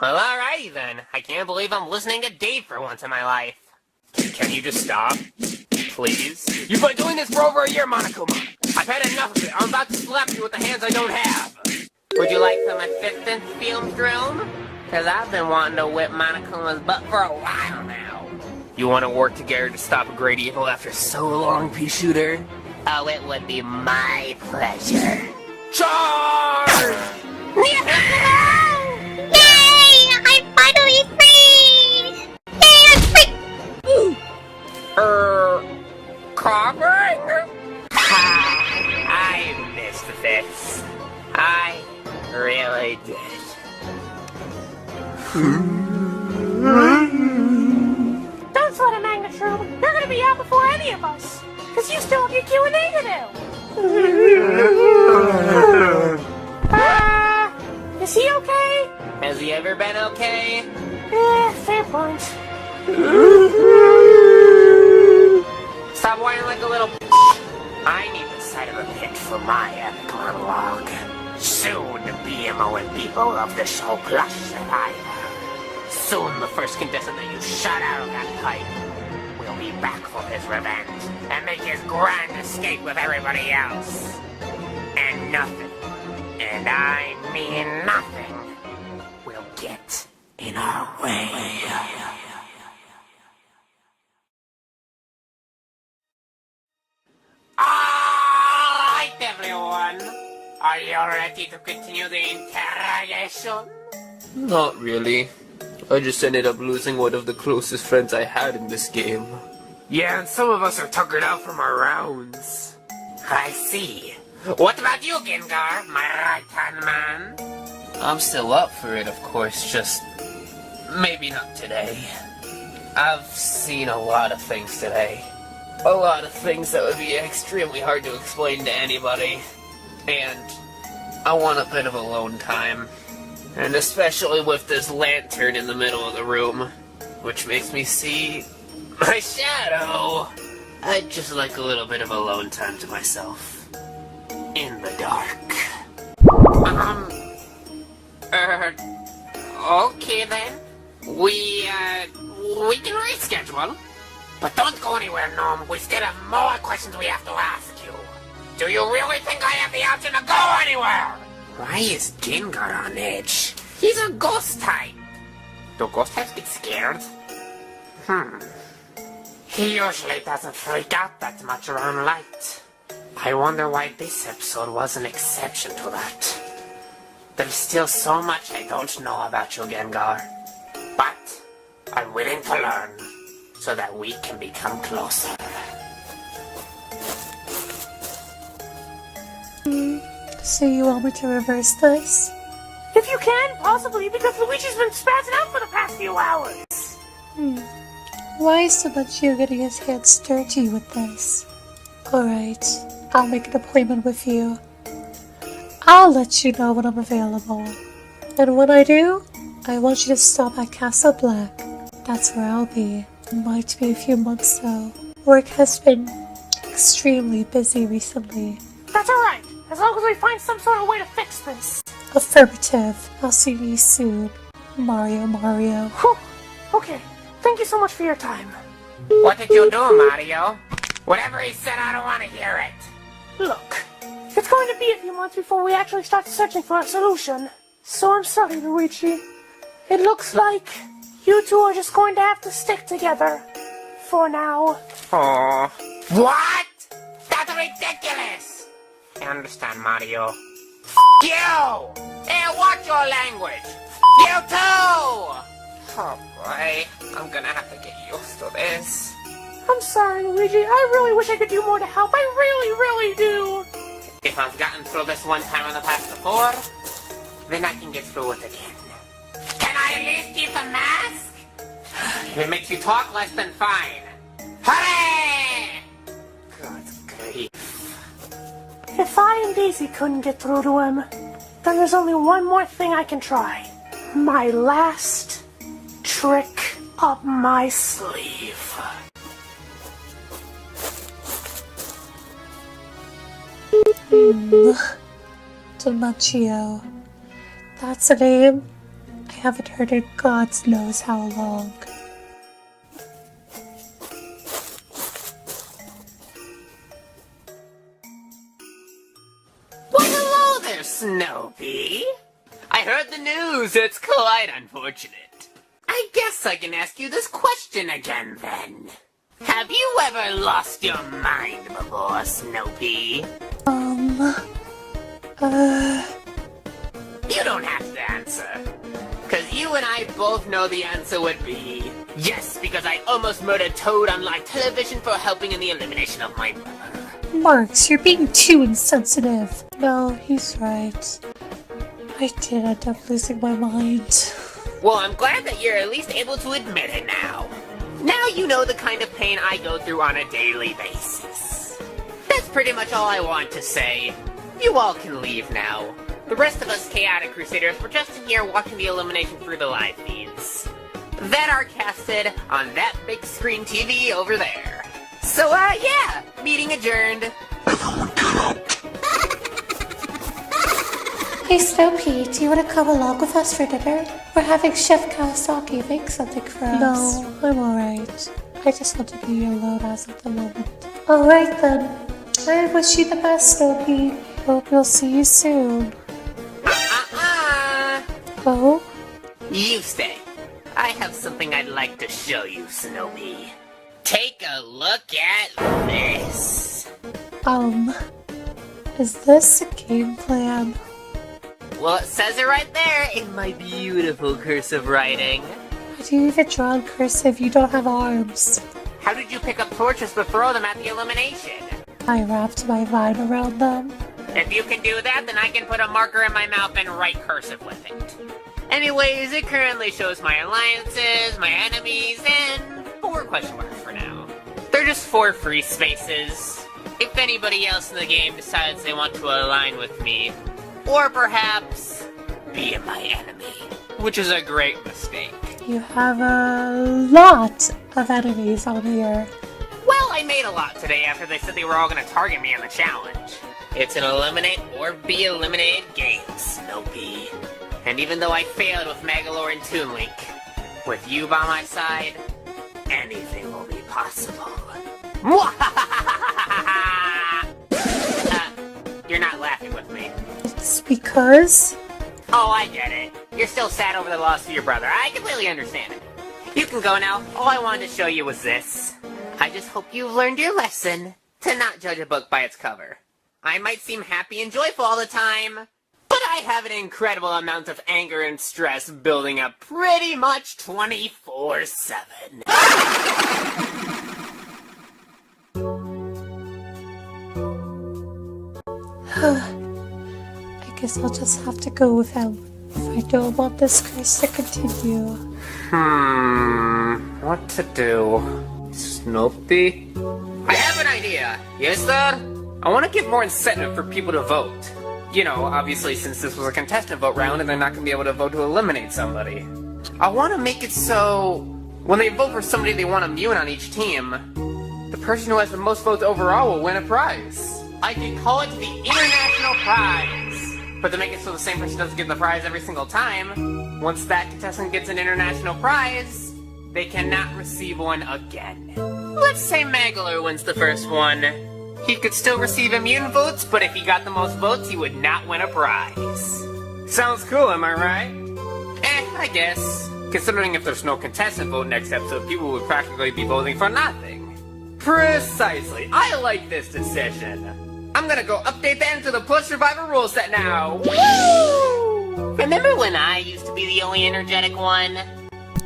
Well, alrighty then. I can't believe I'm listening to Dave for once in my life. Can you just stop? Please? You've been doing this for over a year, Monokuma. I've had enough of it. I'm about to slap you with the hands I don't have. Would you like some assistance, Filmstrom? Because I've been wanting to whip Monokuma's butt for a while now. You want to work together to stop a great evil after so long, pea shooter? Oh, it would be my pleasure. Charge! Yay! I'm finally free! Yay, I'm free! Coughing? I missed this. I really did. Don't sweat it, Magnetron. You're gonna be out before any of us. Because you still have your Q&A to do. Is he okay? Has he ever been okay? Fair point. Stop whining like a little I need the side of a pit for my epic monologue. Soon, BMO and people of the show Plush survivor. Soon, the first contestant that you shot out of that pipe will be back for his revenge and make his grand escape with everybody else. And nothing, and I mean nothing, will get in our way. Alright, everyone. Are you ready to continue the interrogation? Not really. I just ended up losing one of the closest friends I had in this game. Yeah, and some of us are tuckered out from our rounds. I see. What about you, Gengar, my right-hand man? I'm still up for it, of course, just maybe not today. I've seen a lot of things today. A lot of things that would be extremely hard to explain to anybody. And I want a bit of alone time. And especially with this lantern in the middle of the room, which makes me see my shadow. I'd just like a little bit of alone time to myself. In the dark. Okay then. We can reschedule. But don't go anywhere, Gnome. We still have more questions we have to ask you. Do you really think I have the option to go anywhere? Why is Gengar on edge? He's a ghost type. Do ghost types get scared? He usually doesn't freak out that much around light. I wonder why this episode was an exception to that. There's still so much I don't know about you, Gengar. But I'm willing to learn, so that we can become closer. So you want me to reverse this? If you can, possibly, because Luigi's been spazzing out for the past few hours. Why is so much you getting his hands dirty with this? Alright, I'll make an appointment with you. I'll let you know when I'm available. And when I do, I want you to stop at Castle Black. That's where I'll be. It might be a few months though. Work has been extremely busy recently. That's alright, as long as we find some sort of way to fix this. Affirmative. I'll see you soon. Mario. Whew. Okay, thank you so much for your time. What did you do, Mario? Whatever he said, I don't want to hear it. Look, it's going to be a few months before we actually start searching for a solution. So I'm sorry, Luigi. It looks like you two are just going to have to stick together. For now. Oh. What? That's ridiculous! I understand, Mario. You! Hey, watch your language! You too! Oh boy, I'm gonna have to get used to this. I'm sorry, Luigi. I really wish I could do more to help. I really do. If I've gotten through this one time in the past before, then I can get through it again. Can I at least keep the mask? If it makes you talk less than fine. Hurry! Good grief. If I and Daisy couldn't get through to him, then there's only one more thing I can try. My last trick up my sleeve. Demaccio. That's a name I haven't heard in God knows how long. Why, hello there, Snoopy. I heard the news. It's quite unfortunate. I guess I can ask you this question again, then. Have you ever lost your mind before, Snoopy? You don't have to answer. Because you and I both know the answer would be yes, because I almost murdered Toad on live television for helping in the elimination of my brother. Marx, you're being too insensitive. No, he's right. I did end up losing my mind. Well, I'm glad that you're at least able to admit it now. Now you know the kind of pain I go through on a daily basis. That's pretty much all I want to say. You all can leave now. The rest of us Chaotic Crusaders were just in here watching the elimination through the live feeds. That are casted on that big screen TV over there. So, yeah, meeting adjourned. Hey Snoopy, do you want to come along with us for dinner? We're having Chef Kawasaki make something for us. No, I'm alright. I just want to be alone as of the moment. Alright then. I wish you the best, Snoopy. Hope you'll see you soon. Oh? You stay. I have something I'd like to show you, Snoopy. Take a look at this. Is this a game plan? Well, it says it right there in my beautiful cursive writing. How do you even draw in cursive? You don't have arms. How did you pick up torches to throw them at the elimination? I wrapped my vine around them. If you can do that, then I can put a marker in my mouth and write cursive with it. Anyways, it currently shows my alliances, my enemies, and 4 question marks for now. They're just 4 free spaces. If anybody else in the game decides they want to align with me, or perhaps be my enemy, which is a great mistake. You have a lot of enemies on here. Well, I made a lot today after they said they were all going to target me in the challenge. It's an eliminate or be eliminated game, Snoopy. And even though I failed with Magolor and Toon Link, with you by my side, anything will be possible. You're not laughing with me. It's because... Oh, I get it. You're still sad over the loss of your brother. I completely understand it. You can go now. All I wanted to show you was this. I just hope you've learned your lesson to not judge a book by its cover. I might seem happy and joyful all the time, but I have an incredible amount of anger and stress building up pretty much 24/7. I guess I'll just have to go with him if I don't want this curse to continue. What to do? Snoopy? I have an idea. Yes, sir? I want to give more incentive for people to vote. You know, obviously since this was a contestant vote round and they're not going to be able to vote to eliminate somebody. I want to make it so when they vote for somebody they want immune on each team, the person who has the most votes overall will win a prize. I can call it the International Prize. But to make it so the same person doesn't get the prize every single time, once that contestant gets an international prize, they cannot receive one again. Let's say Magolor wins the first one. He could still receive immune votes, but if he got the most votes, he would not win a prize. Sounds cool, am I right? I guess. Considering if there's no contestant vote next episode, people would practically be voting for nothing. Precisely. I like this decision. I'm gonna go update that into the Plush Survivor rule set now. Woo! Remember when I used to be the only energetic one?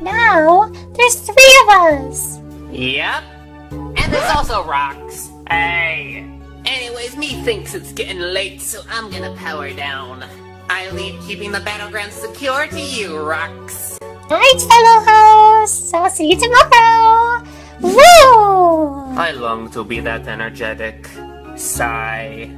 Now, there's 3 of us! Yep. And there's also Rocks. Hey. Anyways, me thinks it's getting late, so I'm gonna power down. I leave keeping the battleground secure to you, Rocks. Alright, fellow hosts! I'll see you tomorrow! Woo! I long to be that energetic. Sigh.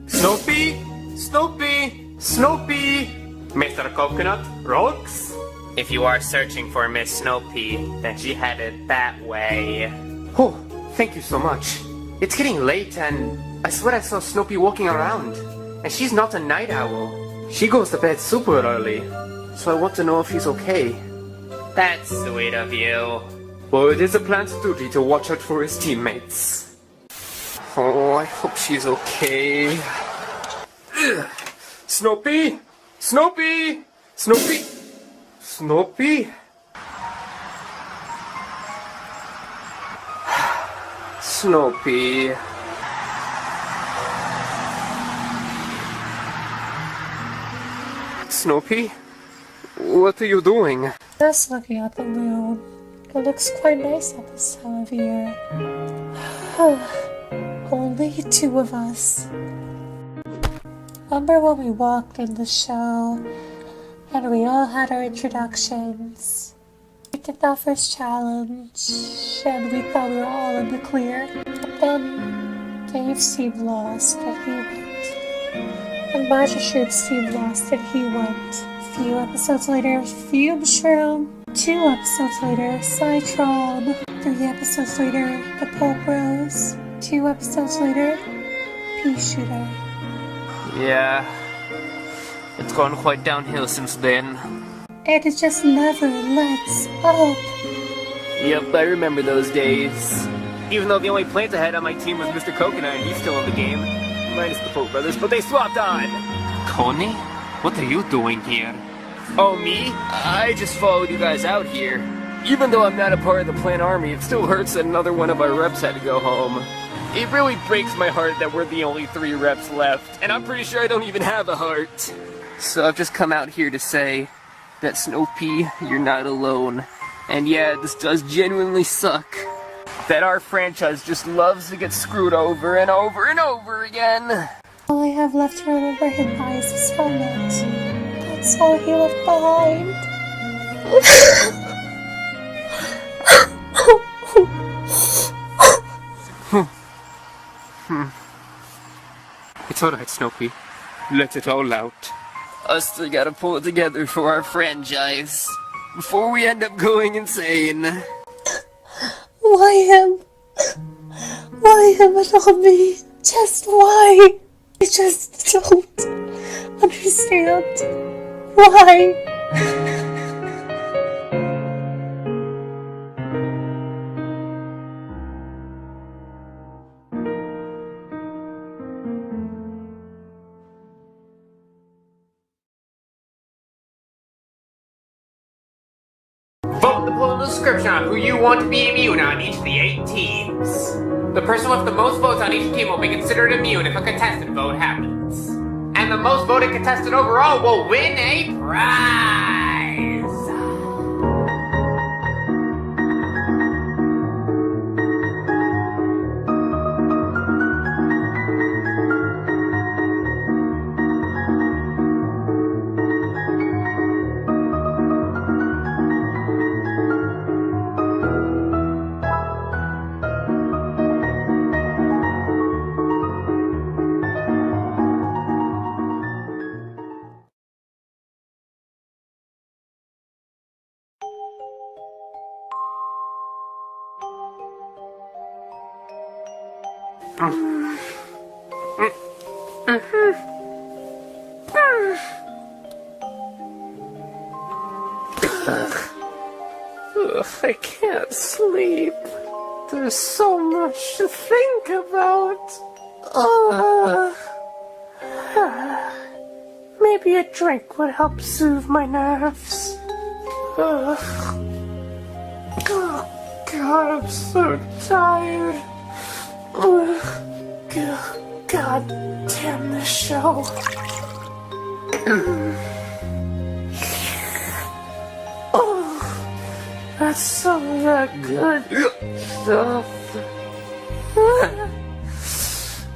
Snoopy? Snoopy? Snoopy? Mr. Coconut? Rocks? If you are searching for Miss Snoopy, then she headed that way. Oh, thank you so much. It's getting late and I swear I saw Snoopy walking around. And she's not a night owl. She goes to bed super early. So I want to know if he's okay. That's sweet of you. Well, it is a plant's duty to watch out for his teammates. Oh, I hope she's okay. Ugh. Snoopy? Snoopy? Snoopy? Snoopy? Snoopy. Snoopy? What are you doing? Just looking at the moon. It looks quite nice at this time of year. Only 2 of us. Remember when we walked in the show and we all had our introductions? We did that first challenge and we thought we were all in the clear. But then Dave seemed lost and he went. And Magistrate seemed lost and he went. A few episodes later, Fume Shroom. 2 episodes later, Cytron. 3 episodes later, the Pulp Rose. 2 episodes later, Pea Shooter. Yeah, it's gone quite downhill since then. And it just never lets up. Yep, I remember those days. Even though the only plant I had on my team was Mr. Coconut and he's still in the game. Minus the Pope Brothers, but they swapped on. Coney? What are you doing here? Oh, me? I just followed you guys out here. Even though I'm not a part of the plant army, it still hurts that another one of our reps had to go home. It really breaks my heart that we're the only 3 reps left, and I'm pretty sure I don't even have a heart. So I've just come out here to say that Snoopy, you're not alone. And yeah, this does genuinely suck. That our franchise just loves to get screwed over and over and over again. All I have left to remember him by is his helmet. That's all he left behind. It's alright, Snoopy. Let it all out. Us still gotta pull it together for our franchise. Before we end up going insane. Why him? Why him and not me? Just why? I just don't understand. Why? Vote in the poll in the description on who you want to be immune on each of the 8 teams. The person with the most votes on each team will be considered immune if a contestant vote happens. And the most voted contestant overall will win a prize! I can't sleep. There's so much to think about. Maybe a drink would help soothe my nerves. Oh, God, I'm so tired. God damn this show. That's some of that good stuff.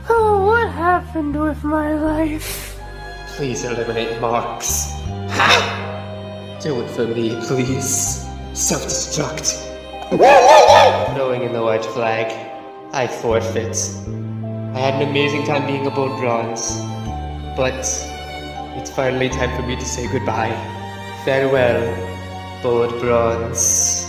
Oh, what happened with my life? Please eliminate Marx. Do it for me, please. Self-destruct. Throwing in the white flag, I forfeit. I had an amazing time being a bold bronze, but it's finally time for me to say goodbye. Farewell, bold bronze.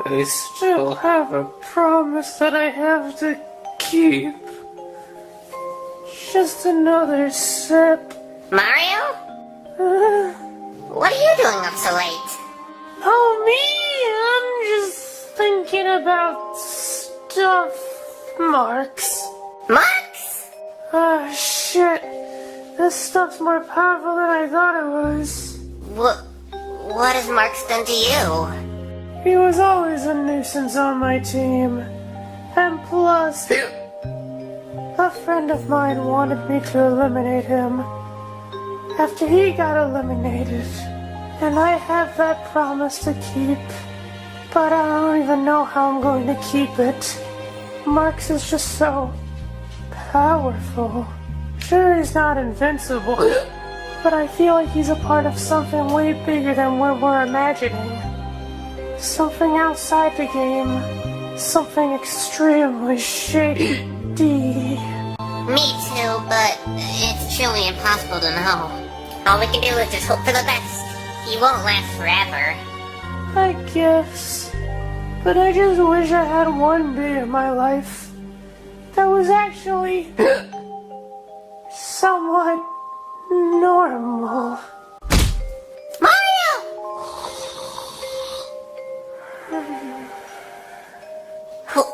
I still have a promise that I have to keep. Just another sip. Mario? What are you doing up so late? Oh, me? I'm just thinking about stuff. Marx. Marx? Oh, shit. This stuff's more powerful than I thought it was. What has Marx done to you? He was always a nuisance on my team. And plus, a friend of mine wanted me to eliminate him. After he got eliminated. And I have that promise to keep. But I don't even know how I'm going to keep it. Marx is just so powerful. Sure, he's not invincible, but I feel like he's a part of something way bigger than what we're imagining. Something outside the game. Something extremely shady. Me too, but it's truly impossible to know. All we can do is just hope for the best. He won't last forever. I guess. But I just wish I had one day of my life that was actually somewhat normal. Mario! Oh,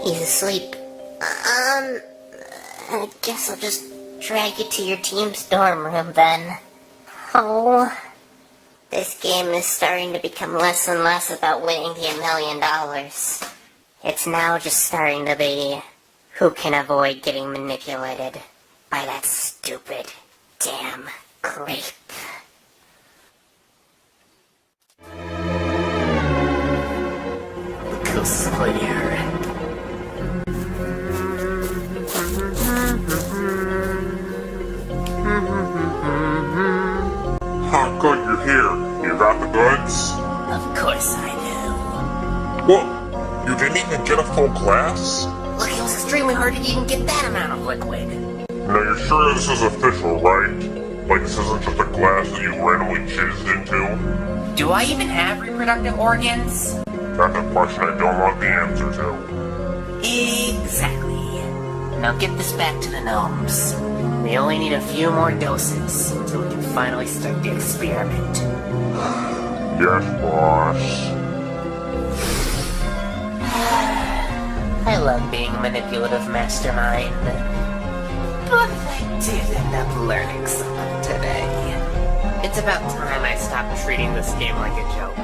he's asleep. I guess I'll just drag you to your team's dorm room then. Oh, this game is starting to become less and less about winning the $1 million. It's now just starting to be who can avoid getting manipulated by that stupid damn grape. got the goods? Of course I What? You didn't even get a full glass? do. Look, it was extremely hard to even get that amount of liquid. Now you're sure this is official, right? Like this isn't just a glass that you randomly jizzed into? Do I even have reproductive organs? That's a question I don't want the answer to. Exactly. Now get this back to the gnomes. We only need a few more doses until we can finally start the experiment. Yes, boss. I love being a manipulative mastermind. But I did end up learning something today. It's about time I stopped treating this game like a joke.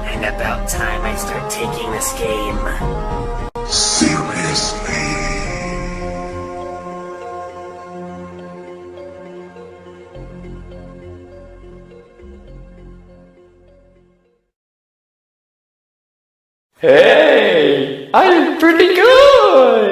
And about time I start taking this game seriously. Hey, I did pretty good!